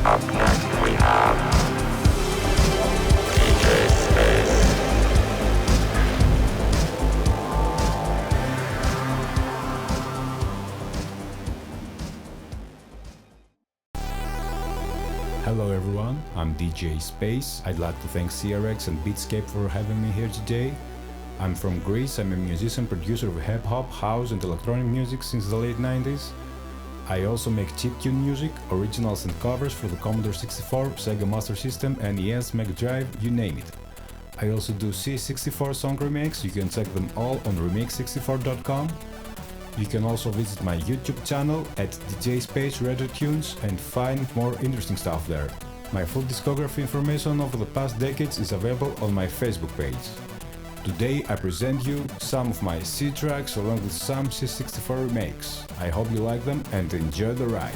Up next we have DJ Space. Hello everyone, I'm DJ Space. I'd like to thank CRX and Bit-Scape for having me here today. I'm from Greece. I'm a musician, producer of hip-hop, house and electronic music since the late 90s. I also make chiptune music, originals and covers for the Commodore 64, Sega Master System, NES, Mega Drive, you name it. I also do C64 song remakes. You can check them all on remake64.com. You can also visit my YouTube channel at DJ Space Retro Tunes and find more interesting stuff there. My full discography information over the past decades is available on my Facebook page. Today I present you some of my C tracks along with some C64 remakes. I hope you like them and enjoy the ride.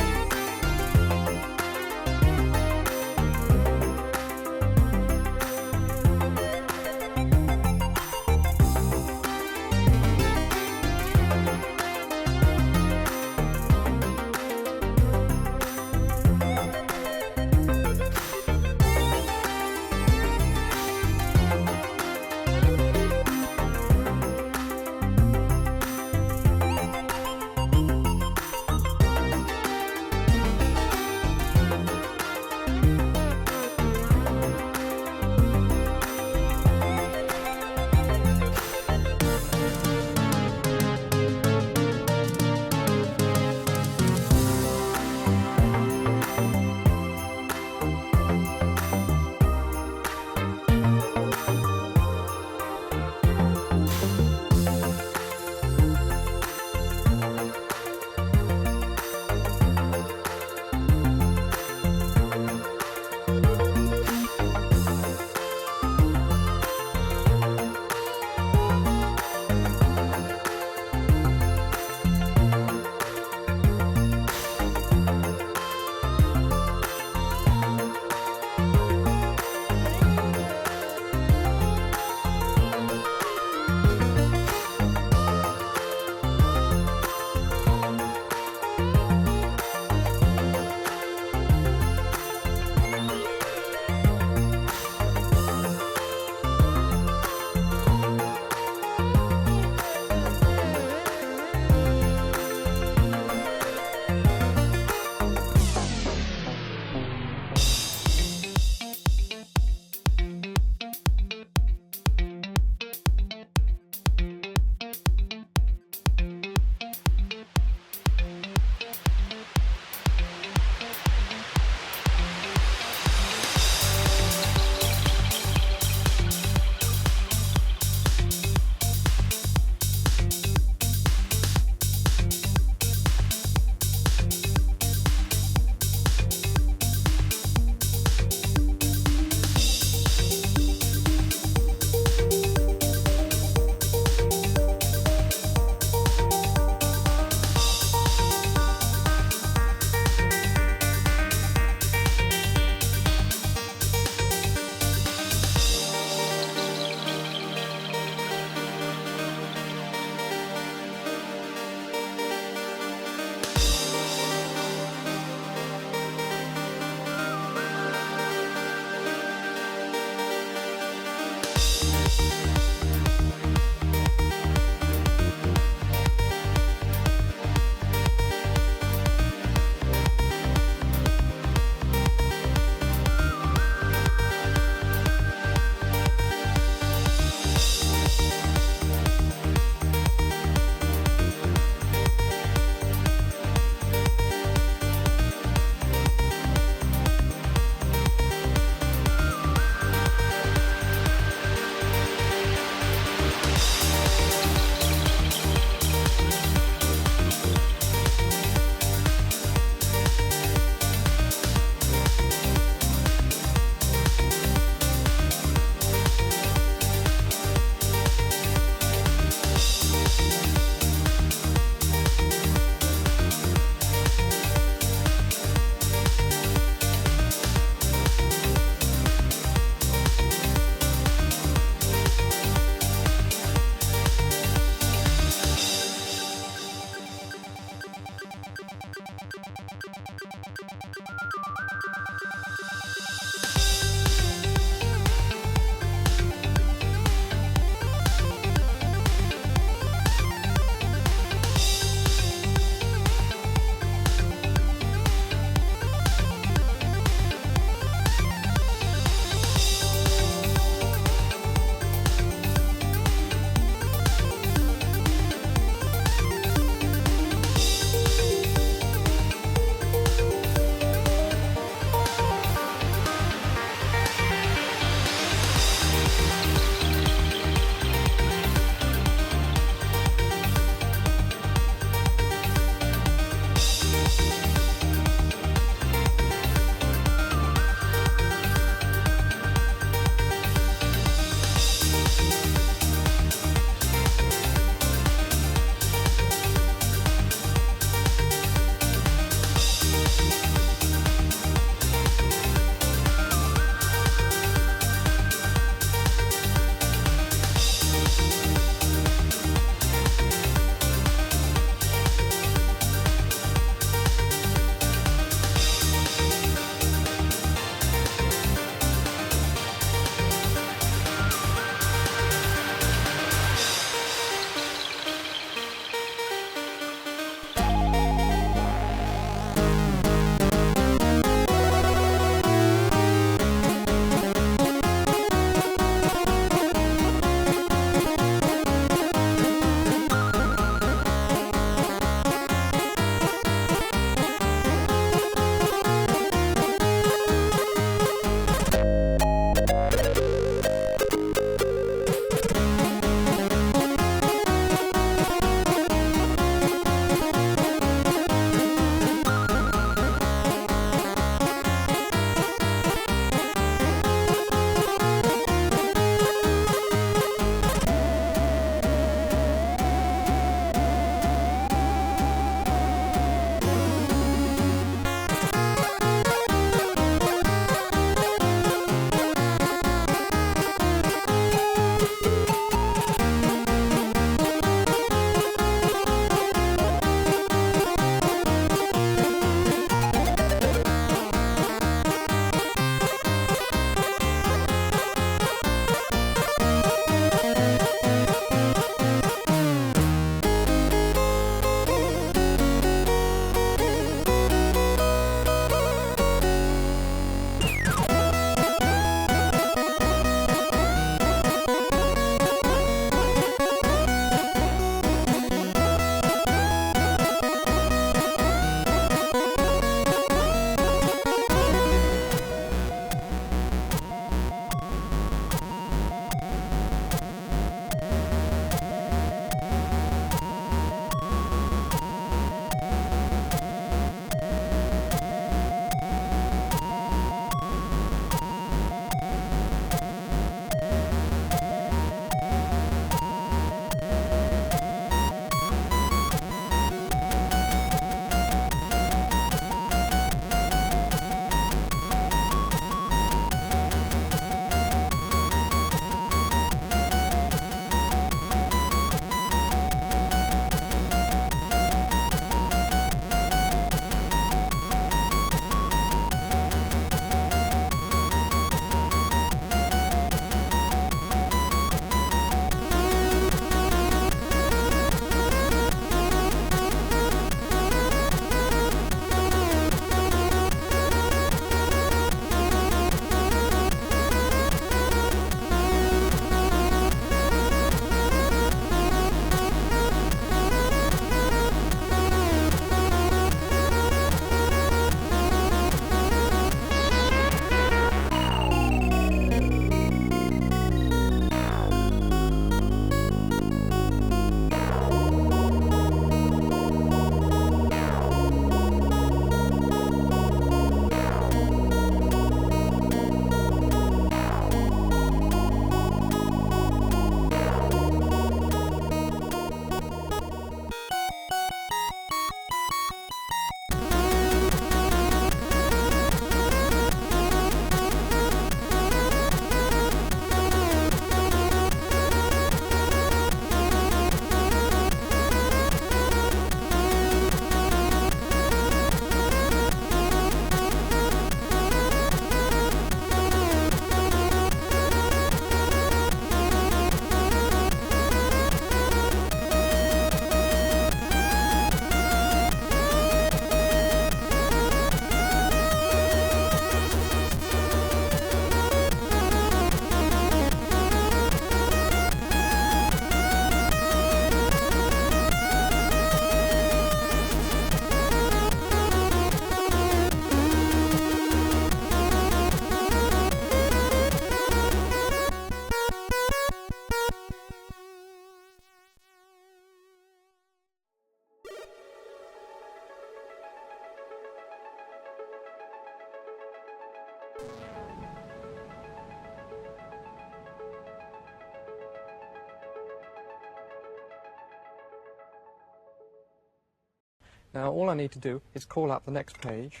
Now all I need to do is call up the next page,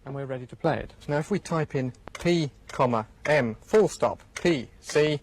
and we're ready to play it. So now if we type in P, M, full stop, P, C,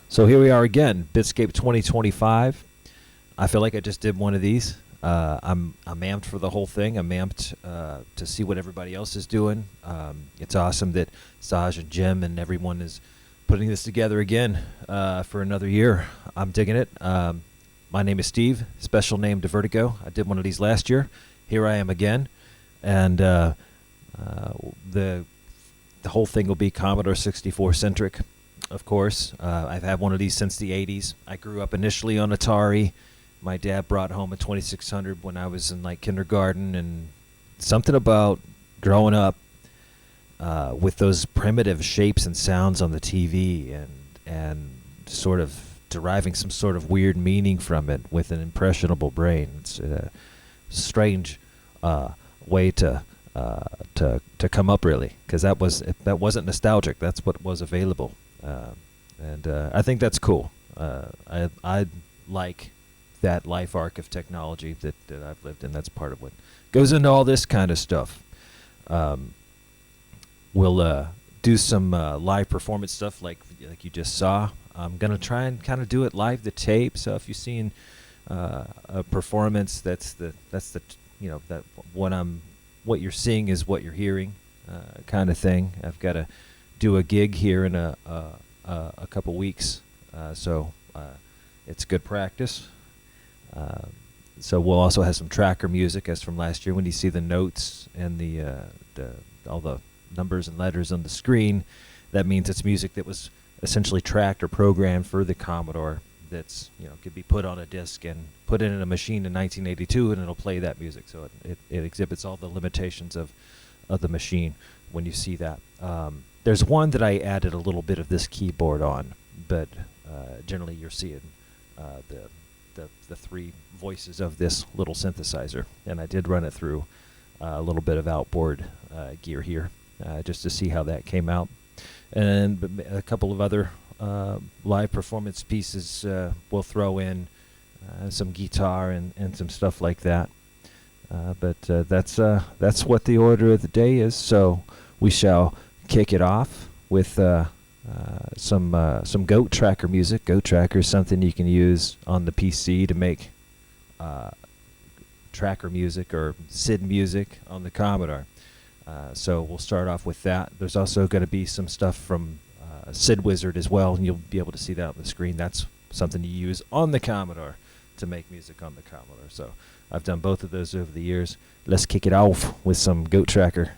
So here we are again, Bit-Scape 2025. I feel like I just did one of these. I'm amped for the whole thing. I'm amped to see what everybody else is doing. It's awesome that Saj and Jim and everyone is putting this together again for another year. I'm digging it. My name is Steve, special name Divertigo. I did one of these last year. Here I am again. And the whole thing will be Commodore 64 centric. Of course, I've had one of these since the 80s. I grew up initially on Atari. My dad brought home a 2600 when I was in like kindergarten, and something about growing up with those primitive shapes and sounds on the TV and sort of deriving some sort of weird meaning from it with an impressionable brain. It's a strange way to come up, really, because that wasn't nostalgic. That's what was available. And I think that's cool. I like that life arc of technology that I've lived in. That's part of what goes into all this kind of stuff. We'll do some live performance stuff like you just saw. I'm gonna try and kind of do it live to tape. So if you've seen a performance, that's the that what you're seeing is what you're hearing, kind of thing. I've got to do a gig here in a couple weeks, so it's good practice. So we'll also have some tracker music as from last year. When you see the notes and all the numbers and letters on the screen, that means it's music that was essentially tracked or programmed for the Commodore. That's could be put on a disc and put in a machine in 1982, and it'll play that music. So it exhibits all the limitations of the machine when you see that. There's one that I added a little bit of this keyboard on, but generally you're seeing the three voices of this little synthesizer, and I did run it through a little bit of outboard gear here just to see how that came out, and a couple of other live performance pieces. We'll throw in some guitar and some stuff like that, but that's what the order of the day is. So we shall kick it off with some Goat Tracker music. Goat Tracker is something you can use on the PC to make tracker music or SID music on the Commodore. So we'll start off with that. There's also going to be some stuff from SID Wizard as well, and you'll be able to see that on the screen. That's something you use on the Commodore to make music on the Commodore. So I've done both of those over the years. Let's kick it off with some Goat Tracker.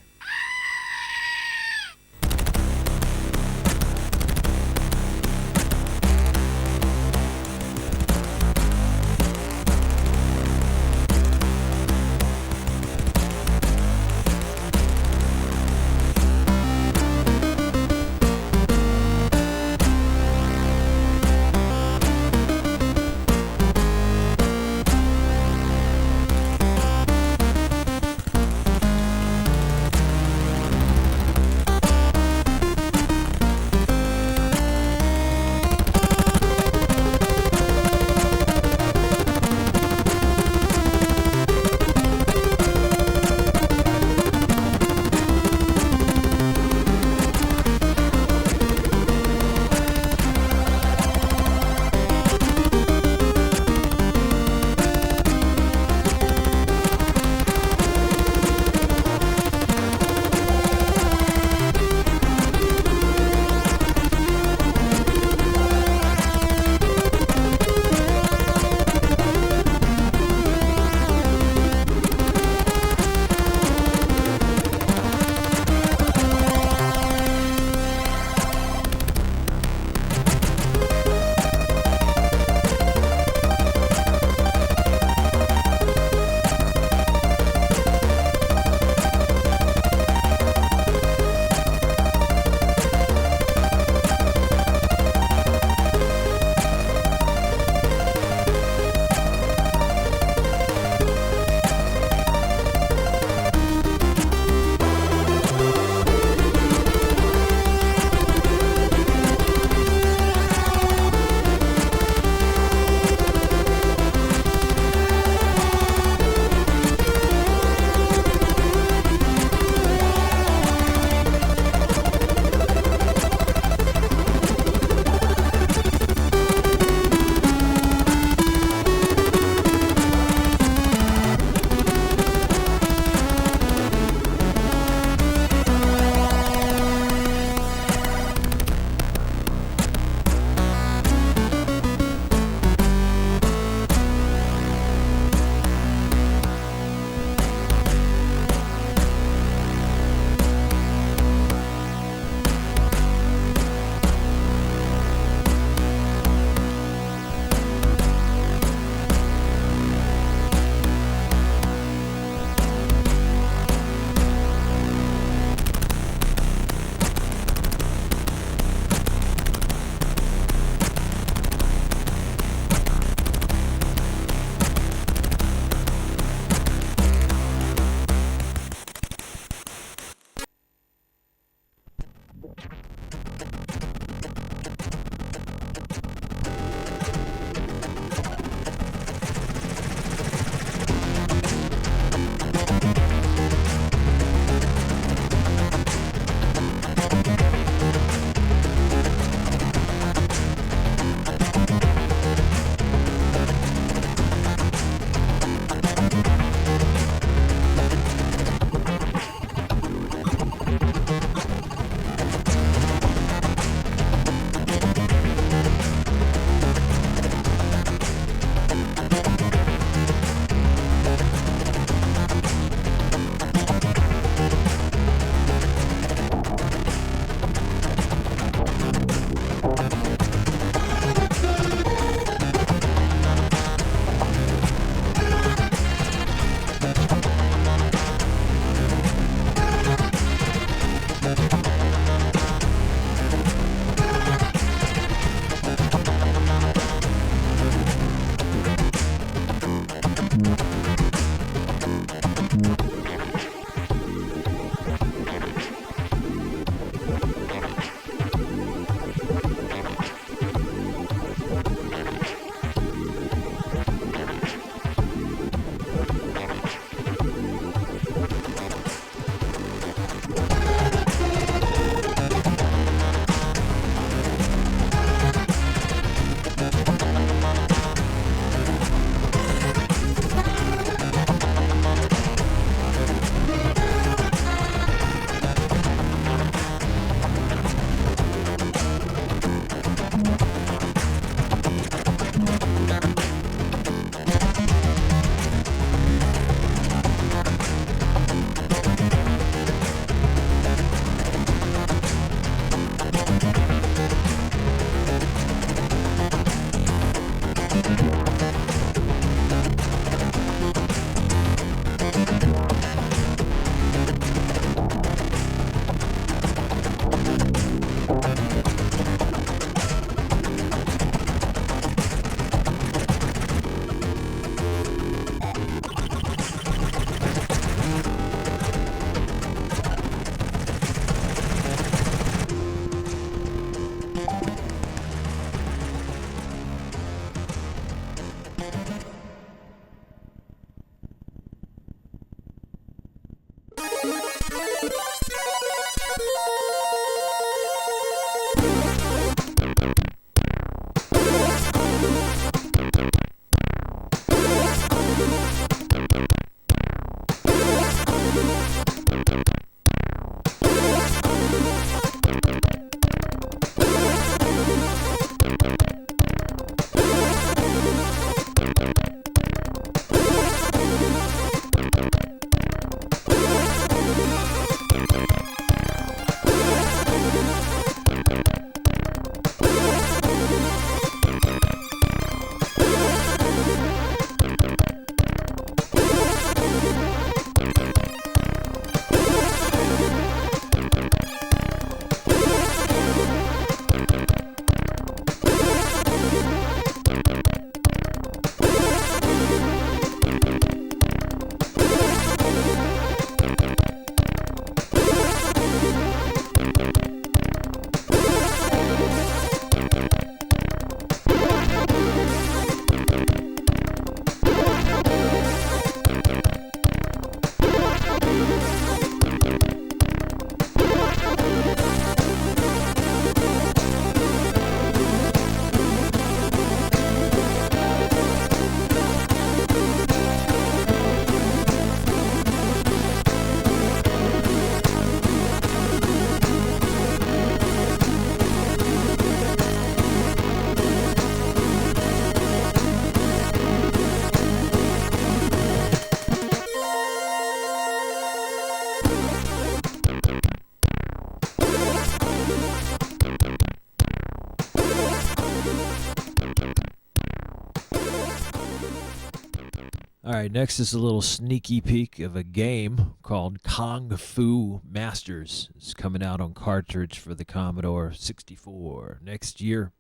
All right, next is a little sneaky peek of a game called Kung Fu Masters. It's coming out on cartridge for the Commodore 64 next year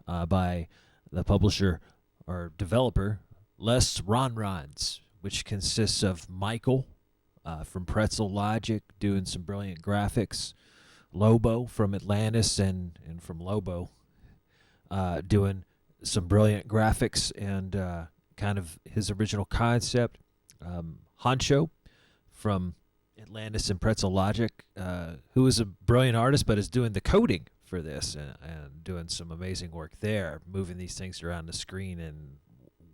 by the publisher or developer Les Ronrons, which consists of Michael from Pretzel Logic doing some brilliant graphics, Lobo from Atlantis and from Lobo doing some brilliant graphics and kind of his original concept. Honcho from Atlantis and Pretzel Logic, who is a brilliant artist but is doing the coding for this and doing some amazing work there, moving these things around the screen and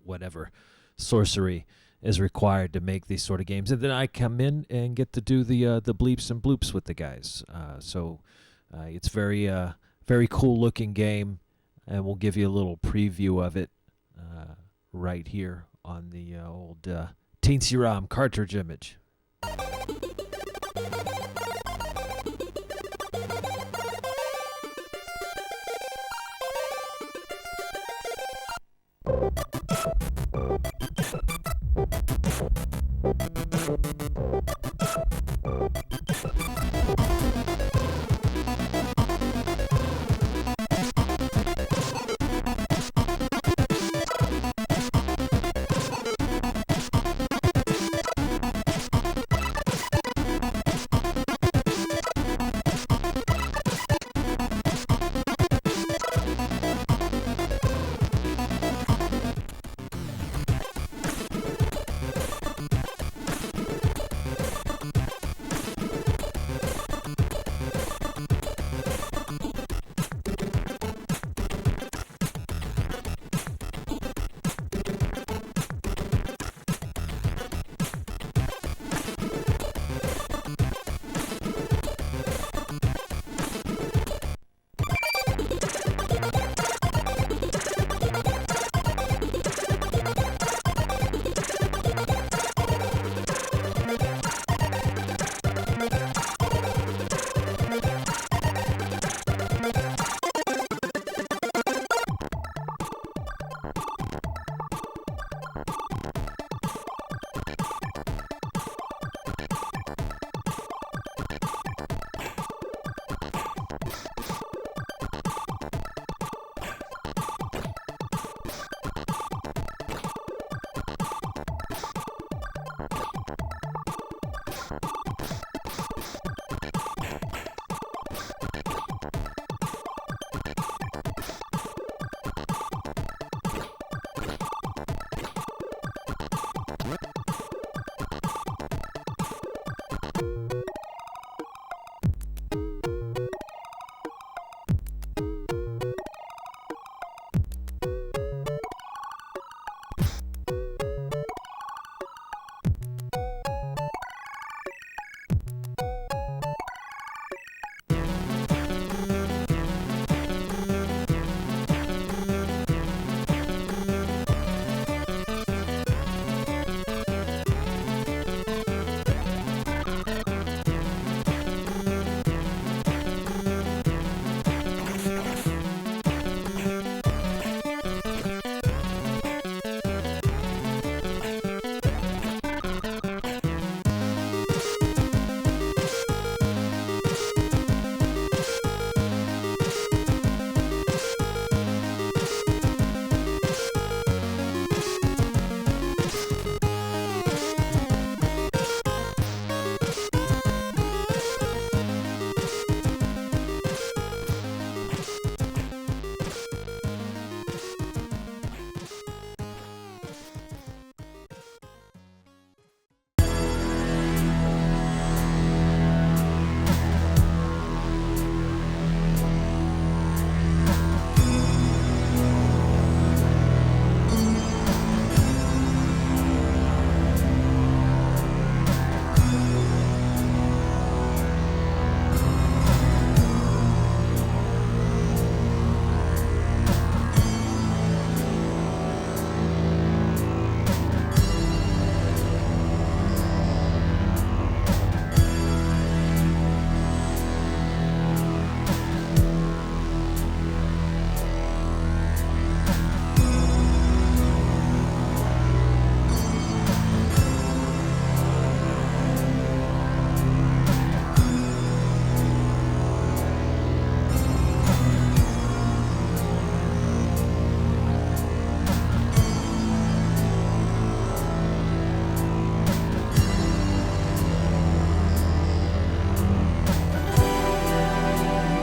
whatever sorcery is required to make these sort of games. And then I come in and get to do the bleeps and bloops with the guys. So it's very cool looking game, and we'll give you a little preview of it right here on the old Teensy ROM cartridge image.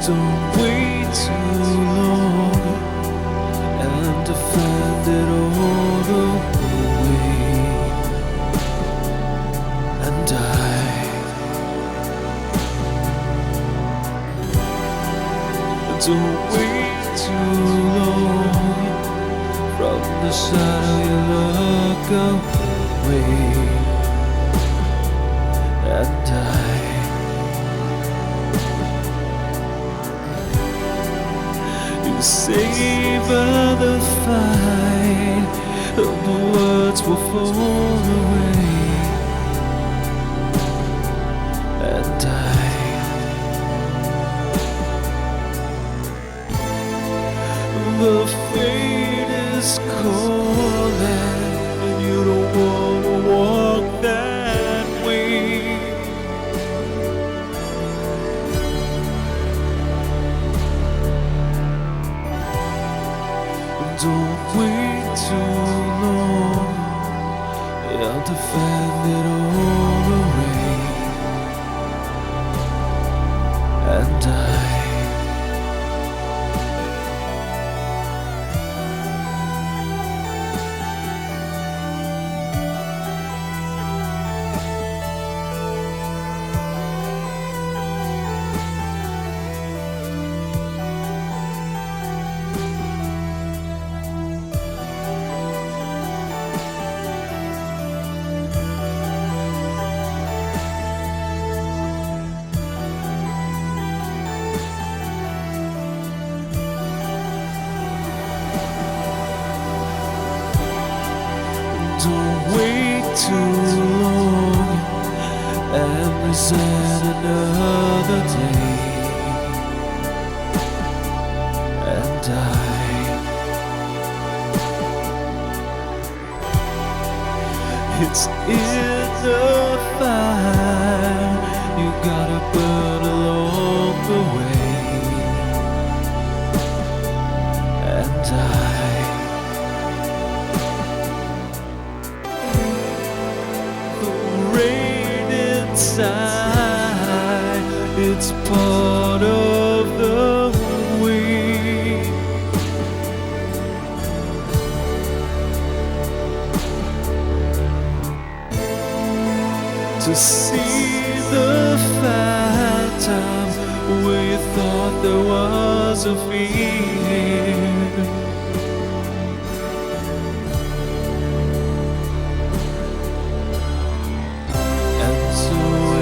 Don't wait too long and defend it all the way and die. Don't wait too long. From the shadow you look away and die. You savor the fight, and the words will fall away and die. The fate is calling, and you don't want to walk that way. Don't wait too long, I'll defend it all away and die. Don't wait too long and resent another day and die. It's in the fire, you gotta burn along the way and die. It's part of the way. To see the phantom where you thought there was a fear.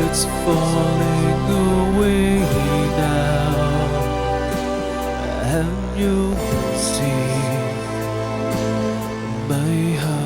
It's falling away now, and you see my heart.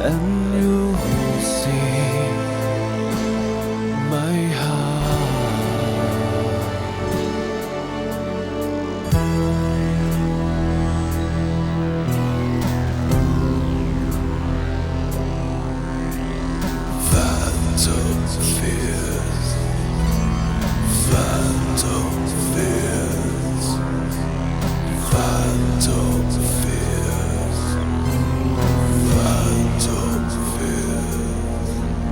and you'll see my phantom fears, phantom fears, phantom fears, phantom fears.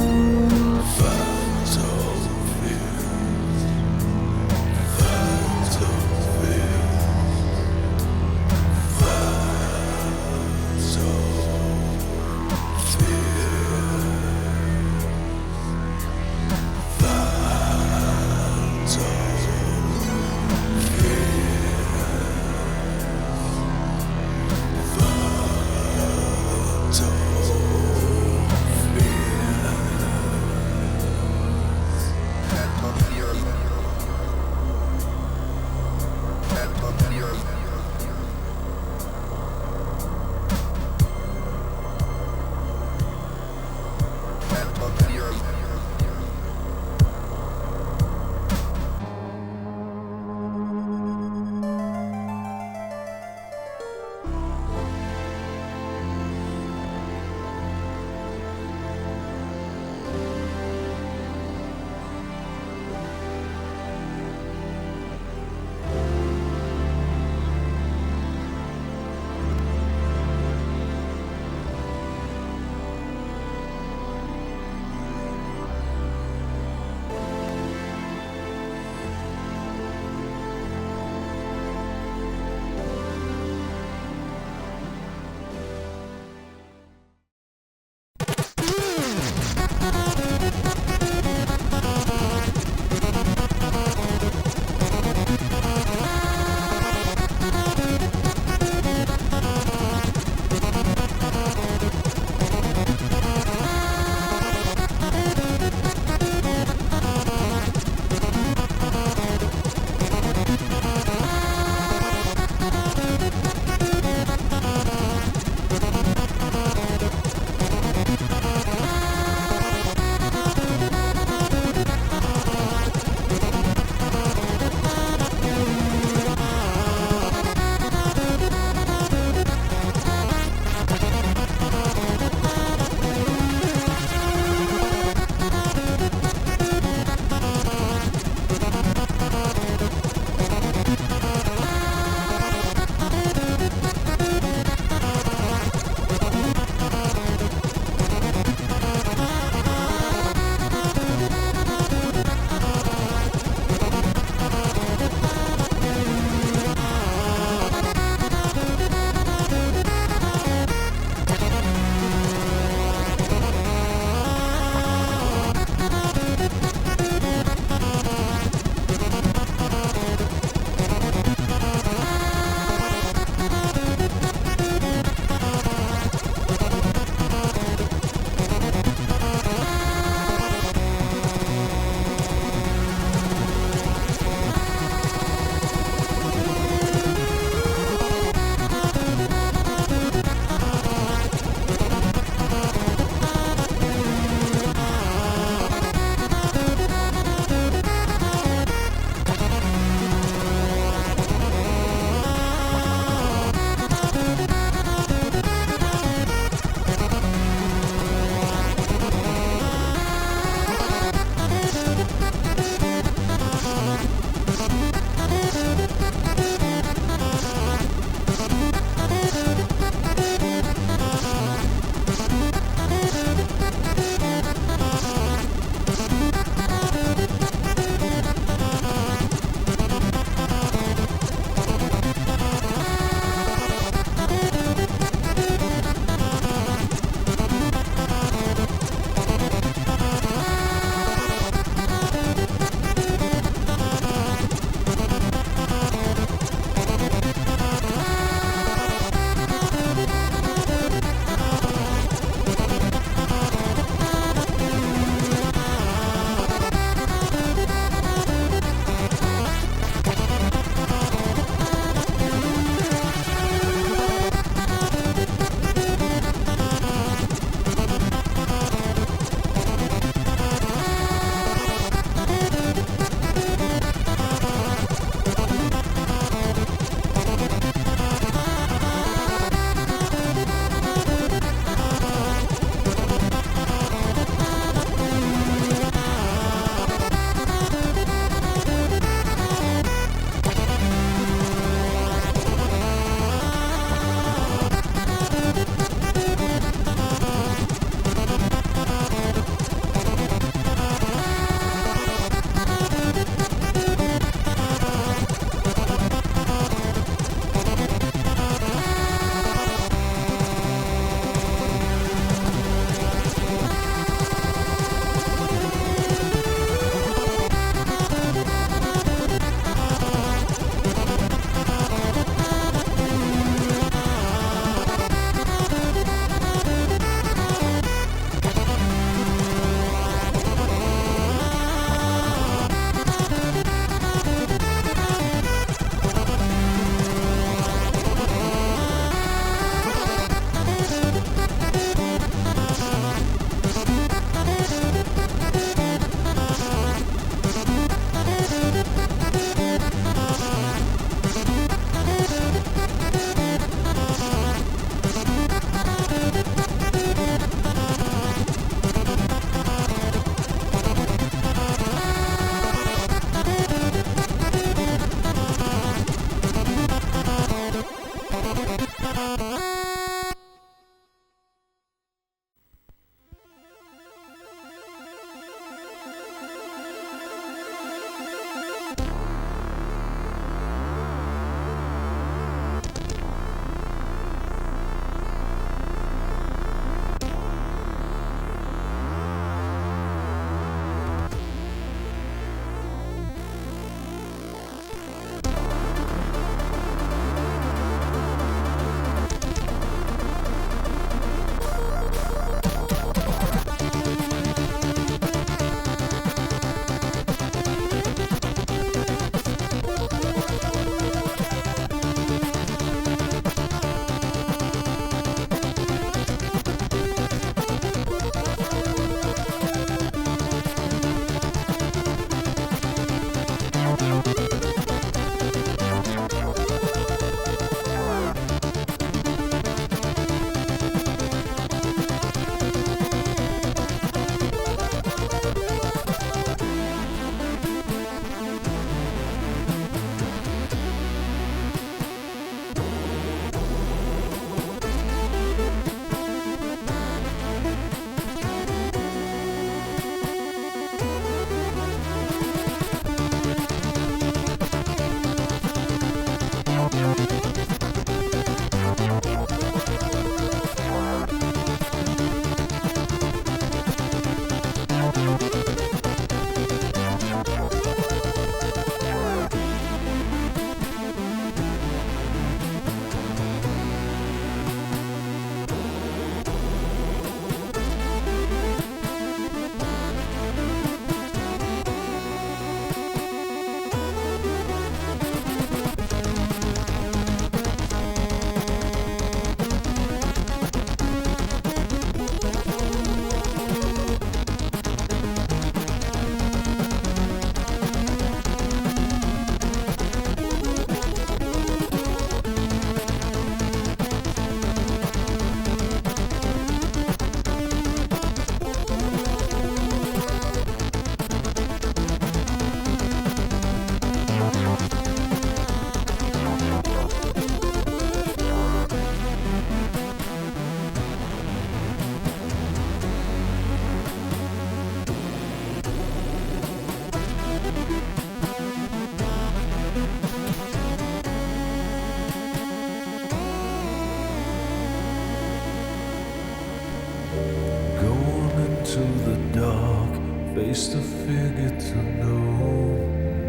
Go on into the dark, face the figure to know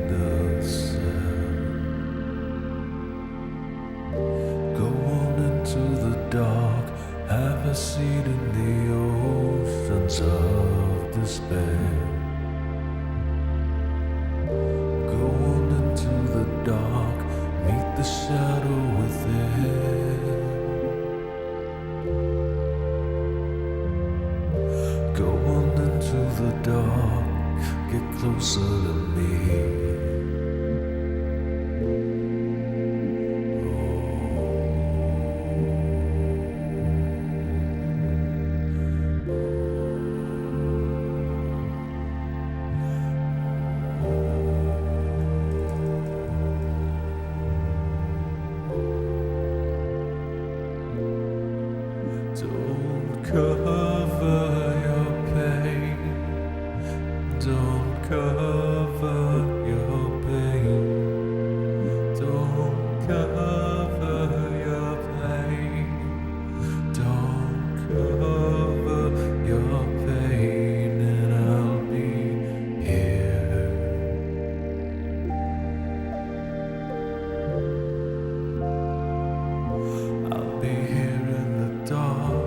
the sound. Go on into the dark, have a seat in the oceans of despair. Go on into the dark, meet the shadow within. Go on into the dark, get closer to me. Don't cover your pain. Don't cover your pain. Don't cover your pain. Don't cover your pain, and I'll be here. I'll be here in the dark.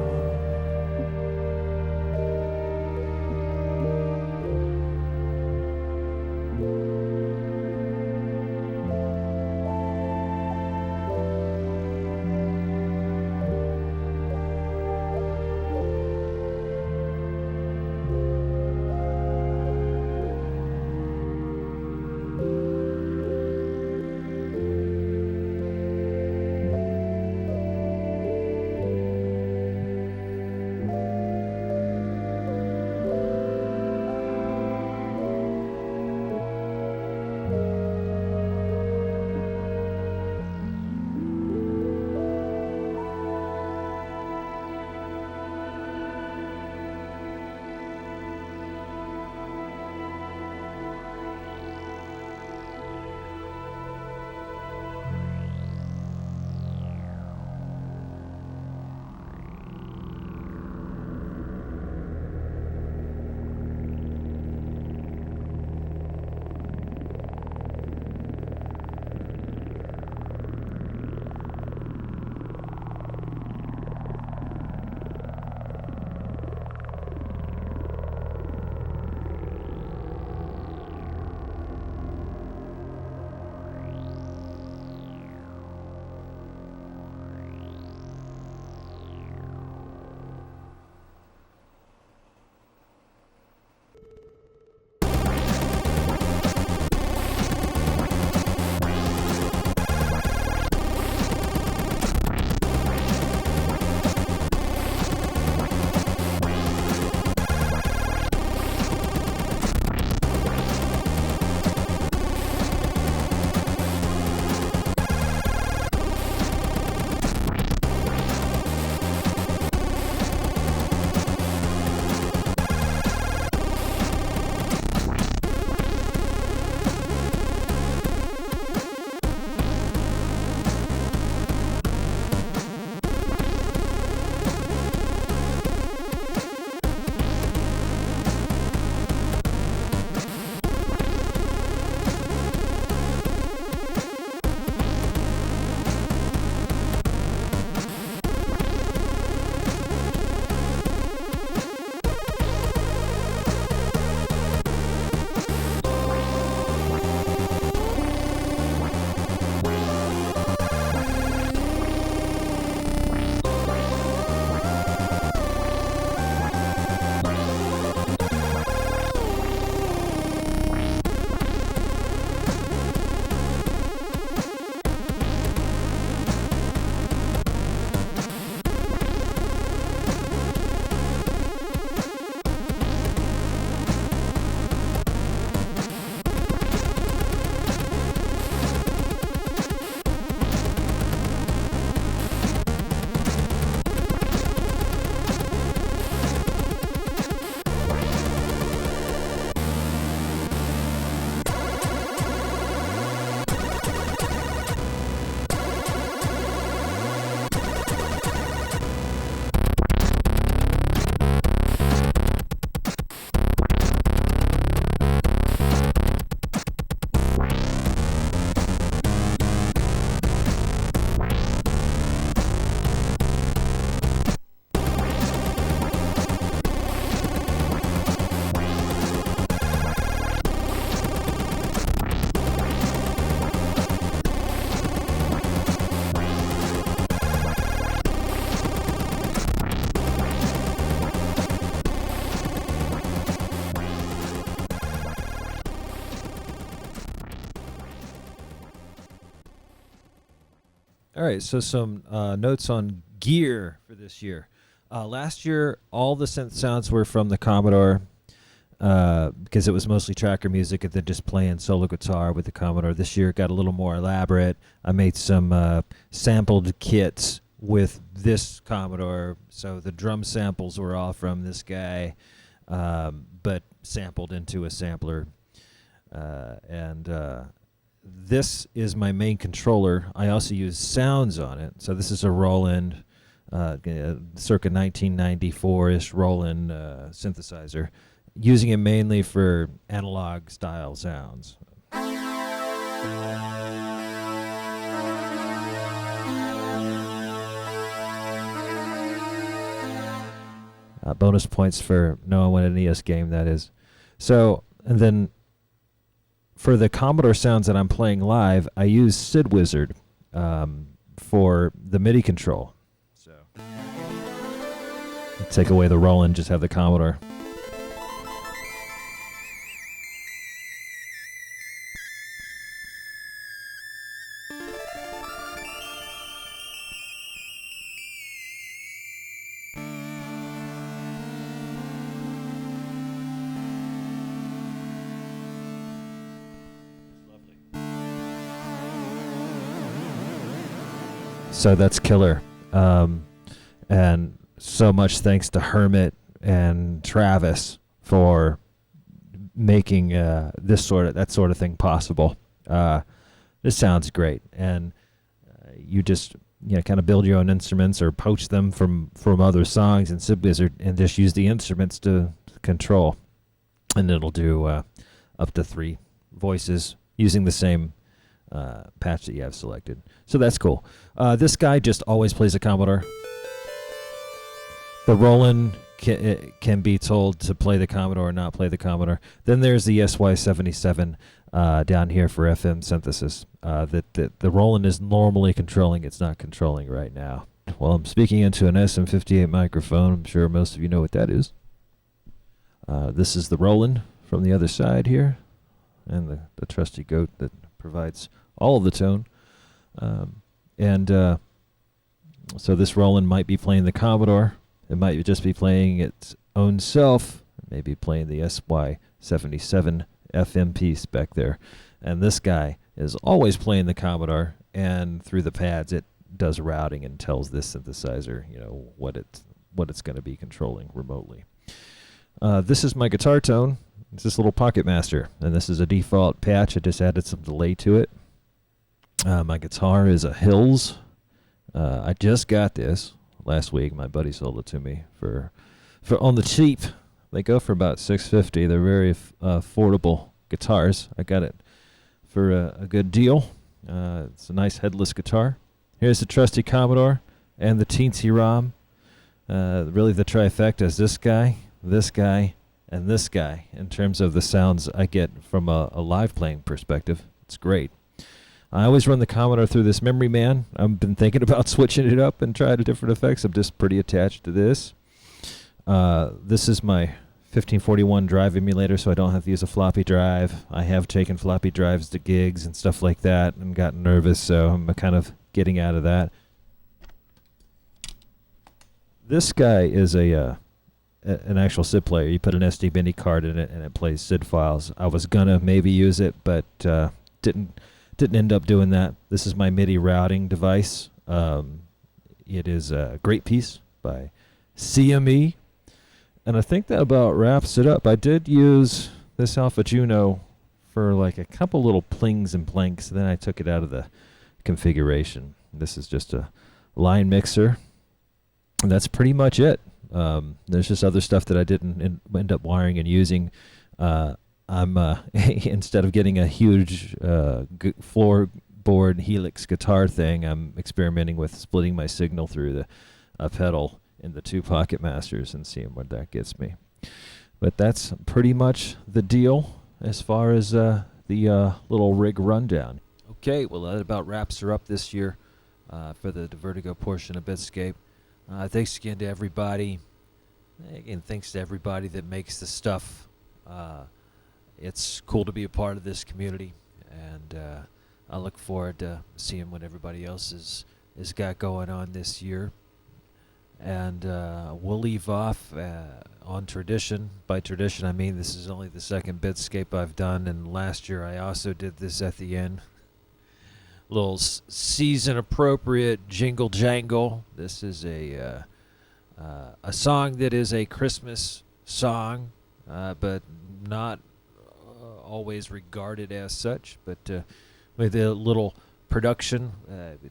All right, so some notes on gear for this year. Last year, all the synth sounds were from the Commodore because it was mostly tracker music and then just playing solo guitar with the Commodore. This year it got a little more elaborate. I made some sampled kits with this Commodore, so the drum samples were all from this guy, but sampled into a sampler. This is my main controller. I also use sounds on it. So this is a Roland, circa 1994-ish Roland synthesizer, using it mainly for analog style sounds. Bonus points for knowing what an ES game that is. So, and then for the Commodore sounds that I'm playing live, I use Sid Wizard for the MIDI control. So take away the Roland, just have the Commodore. So that's killer. And so much thanks to Hermit and Travis for making that sort of thing possible. This sounds great. And you just kind of build your own instruments or poach them from other songs in Sid Wizard and just use the instruments to control. And it'll do up to 3 voices using the same patch that you have selected. So that's cool. This guy just always plays a Commodore. The Roland can be told to play the Commodore or not play the Commodore. Then there's the SY77 down here for FM synthesis. The Roland is normally controlling. It's not controlling right now. Well, I'm speaking into an SM58 microphone. I'm sure most of you know what that is. This is the Roland from the other side here, and the trusty goat that provides all of the tone. So this Roland might be playing the Commodore. It might just be playing its own self, maybe playing the SY77 FM piece back there. And this guy is always playing the Commodore, and through the pads it does routing and tells this synthesizer, what it's going to be controlling remotely. This is my guitar tone. It's this little Pocket Master, and this is a default patch. I just added some delay to it. My guitar is a Hills. I just got this last week. My buddy sold it to me for on the cheap. They go for about $650. They're very affordable guitars. I got it for a good deal. It's a nice headless guitar. Here's the trusty Commodore and the teensy ROM. Really the trifecta is this guy, and this guy in terms of the sounds I get from a live playing perspective. It's great. I always run the Commodore through this Memory Man. I've been thinking about switching it up and trying different effects. I'm just pretty attached to this. This is my 1541 drive emulator, so I don't have to use a floppy drive. I have taken floppy drives to gigs and stuff like that and gotten nervous, so I'm kind of getting out of that. This guy is an actual SID player. You put an SD mini card in it and it plays SID files. I was gonna maybe use it, but didn't end up doing that. This is my MIDI routing device. It is a great piece by CME, and I think that about wraps it up. I did use this Alpha Juno for like a couple little plings and planks, then I took it out of the configuration. This is just a line mixer, and that's pretty much it. There's just other stuff that I didn't end up wiring and using. I'm instead of getting a huge floorboard Helix guitar thing, I'm experimenting with splitting my signal through a pedal in the 2 Pocket Masters and seeing what that gets me. But that's pretty much the deal as far as the little rig rundown. Okay, well that about wraps her up this year for the Divertigo portion of Bit-Scape. Thanks again to everybody. Again, thanks to everybody that makes the stuff. It's cool to be a part of this community, and I look forward to seeing what everybody else is has got going on this year. And we'll leave off on tradition. By tradition, I mean this is only the second Bit-Scape I've done, and last year I also did this at the end. Little season-appropriate jingle jangle. This is a song that is a Christmas song, but not always regarded as such. But with a little production,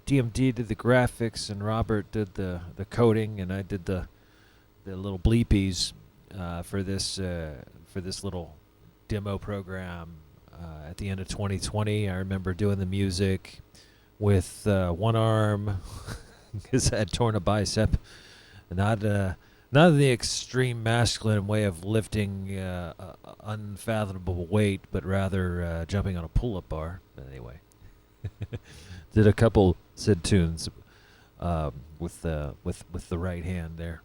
DMD did the graphics, and Robert did the coding, and I did the little bleepies for this little demo program at the end of 2020. I remember doing the music with one arm because I had torn a bicep. Not in the extreme masculine way of lifting unfathomable weight, but rather jumping on a pull-up bar. But anyway, did a couple Sid tunes with the right hand there.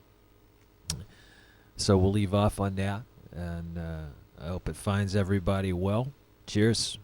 So we'll leave off on that, and I hope it finds everybody well. Cheers.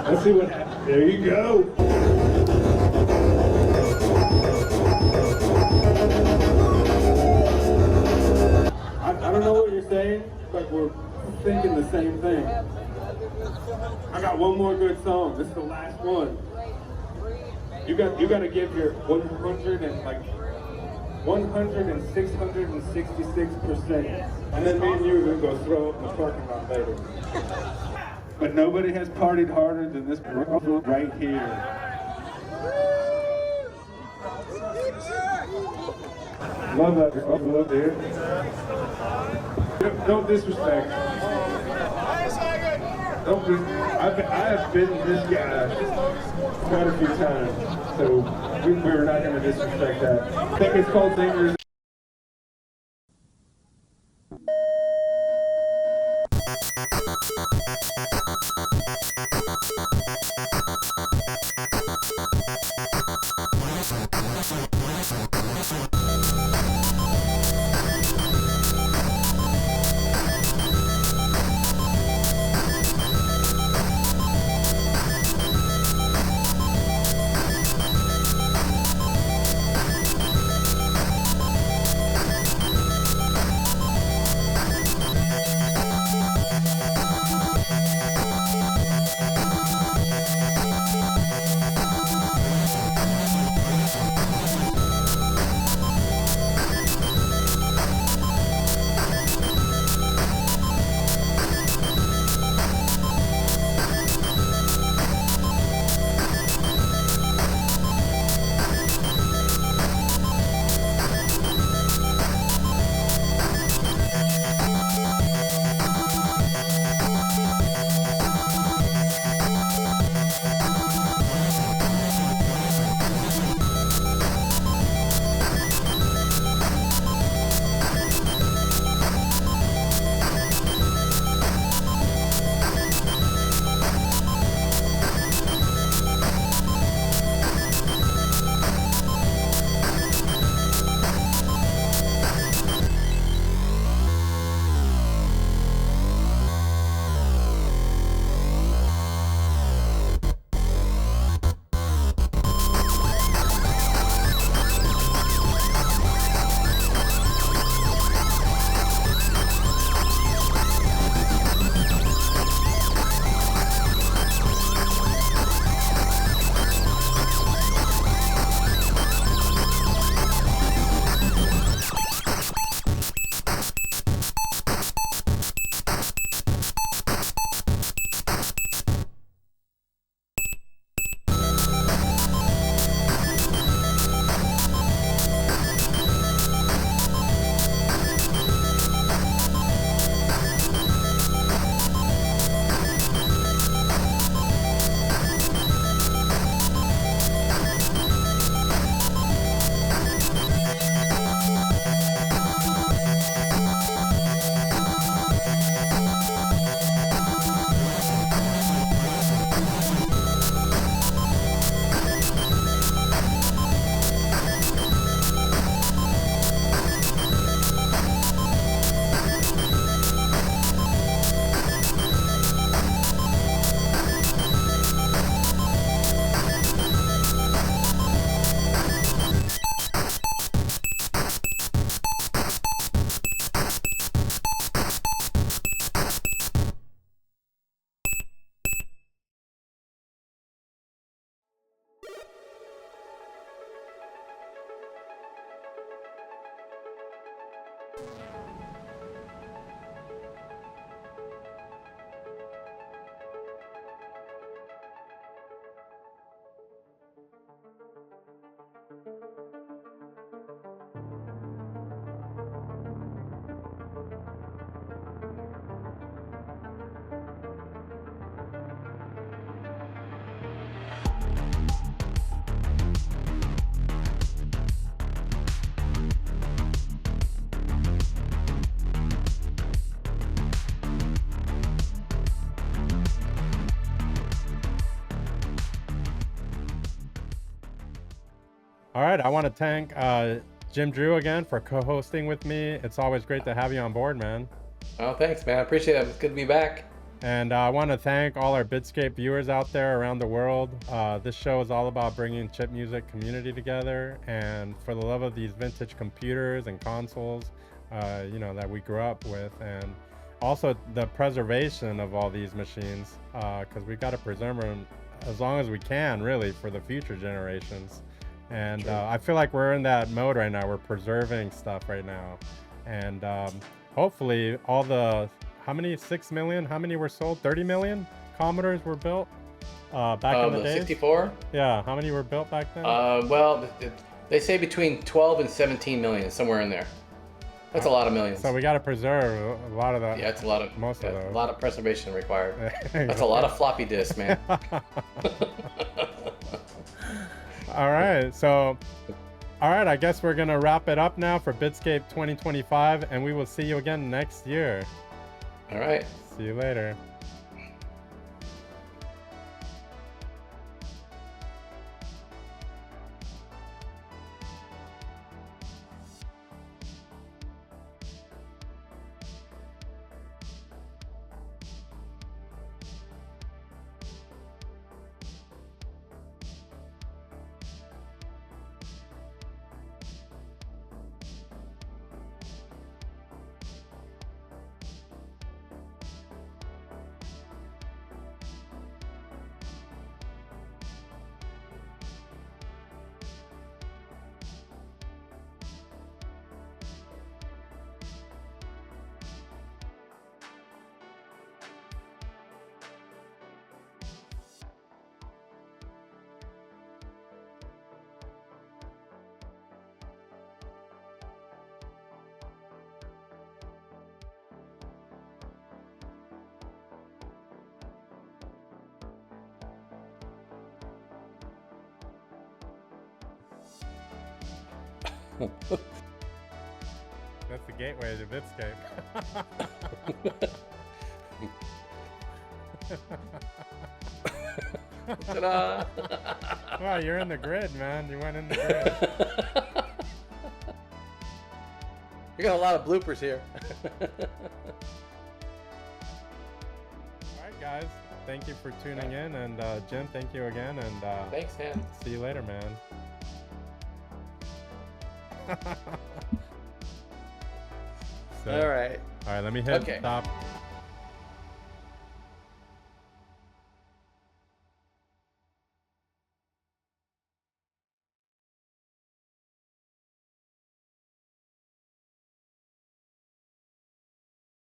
Let's see what happens. There you go. I don't know what you're saying, but we're thinking the same thing. I got one more good song. This is the last one. You got to give your 166%, and then me and you are gonna go throw up in the parking lot later. But nobody has partied harder than this girl right here. Love that girl, dude. Don't disrespect. I have been this guy quite a few times, so we're not going to disrespect that. I think it's called Dangerous. All right, I want to thank Jim Drew again for co-hosting with me. It's always great to have you on board, man. Oh, thanks, man. I appreciate it. It's good to be back. And I want to thank all our Bit-Scape viewers out there around the world. This show is all about bringing chip music community together, and for the love of these vintage computers and consoles, you know, that we grew up with, and also the preservation of all these machines, because we got to preserve them as long as we can, really, for the future generations. And I feel like we're in that mode right now. We're preserving stuff right now, and hopefully all the, how many, 6 million, how many were sold? 30 million Commodores were built back in the days? 64? Yeah, how many were built back then? Well, they say between 12 and 17 million, somewhere in there. That's a lot of millions. So we got to preserve a lot of that. Yeah, it's a lot of, most of those. A lot of preservation required. That's a lot of floppy disks, man. All right, so, all right, I guess we're gonna wrap it up now for Bit-Scape 2025, and we will see you again next year. All right. See you later. That's the gateway to Bit-Scape. Ta-da! Wow, you're in the grid, man. You went in the grid. You got a lot of bloopers here. Alright, guys. Thank you for tuning in, and Jim, thank you again, and thanks, man. See you later, man. All right. All right, let me hit Okay. stop.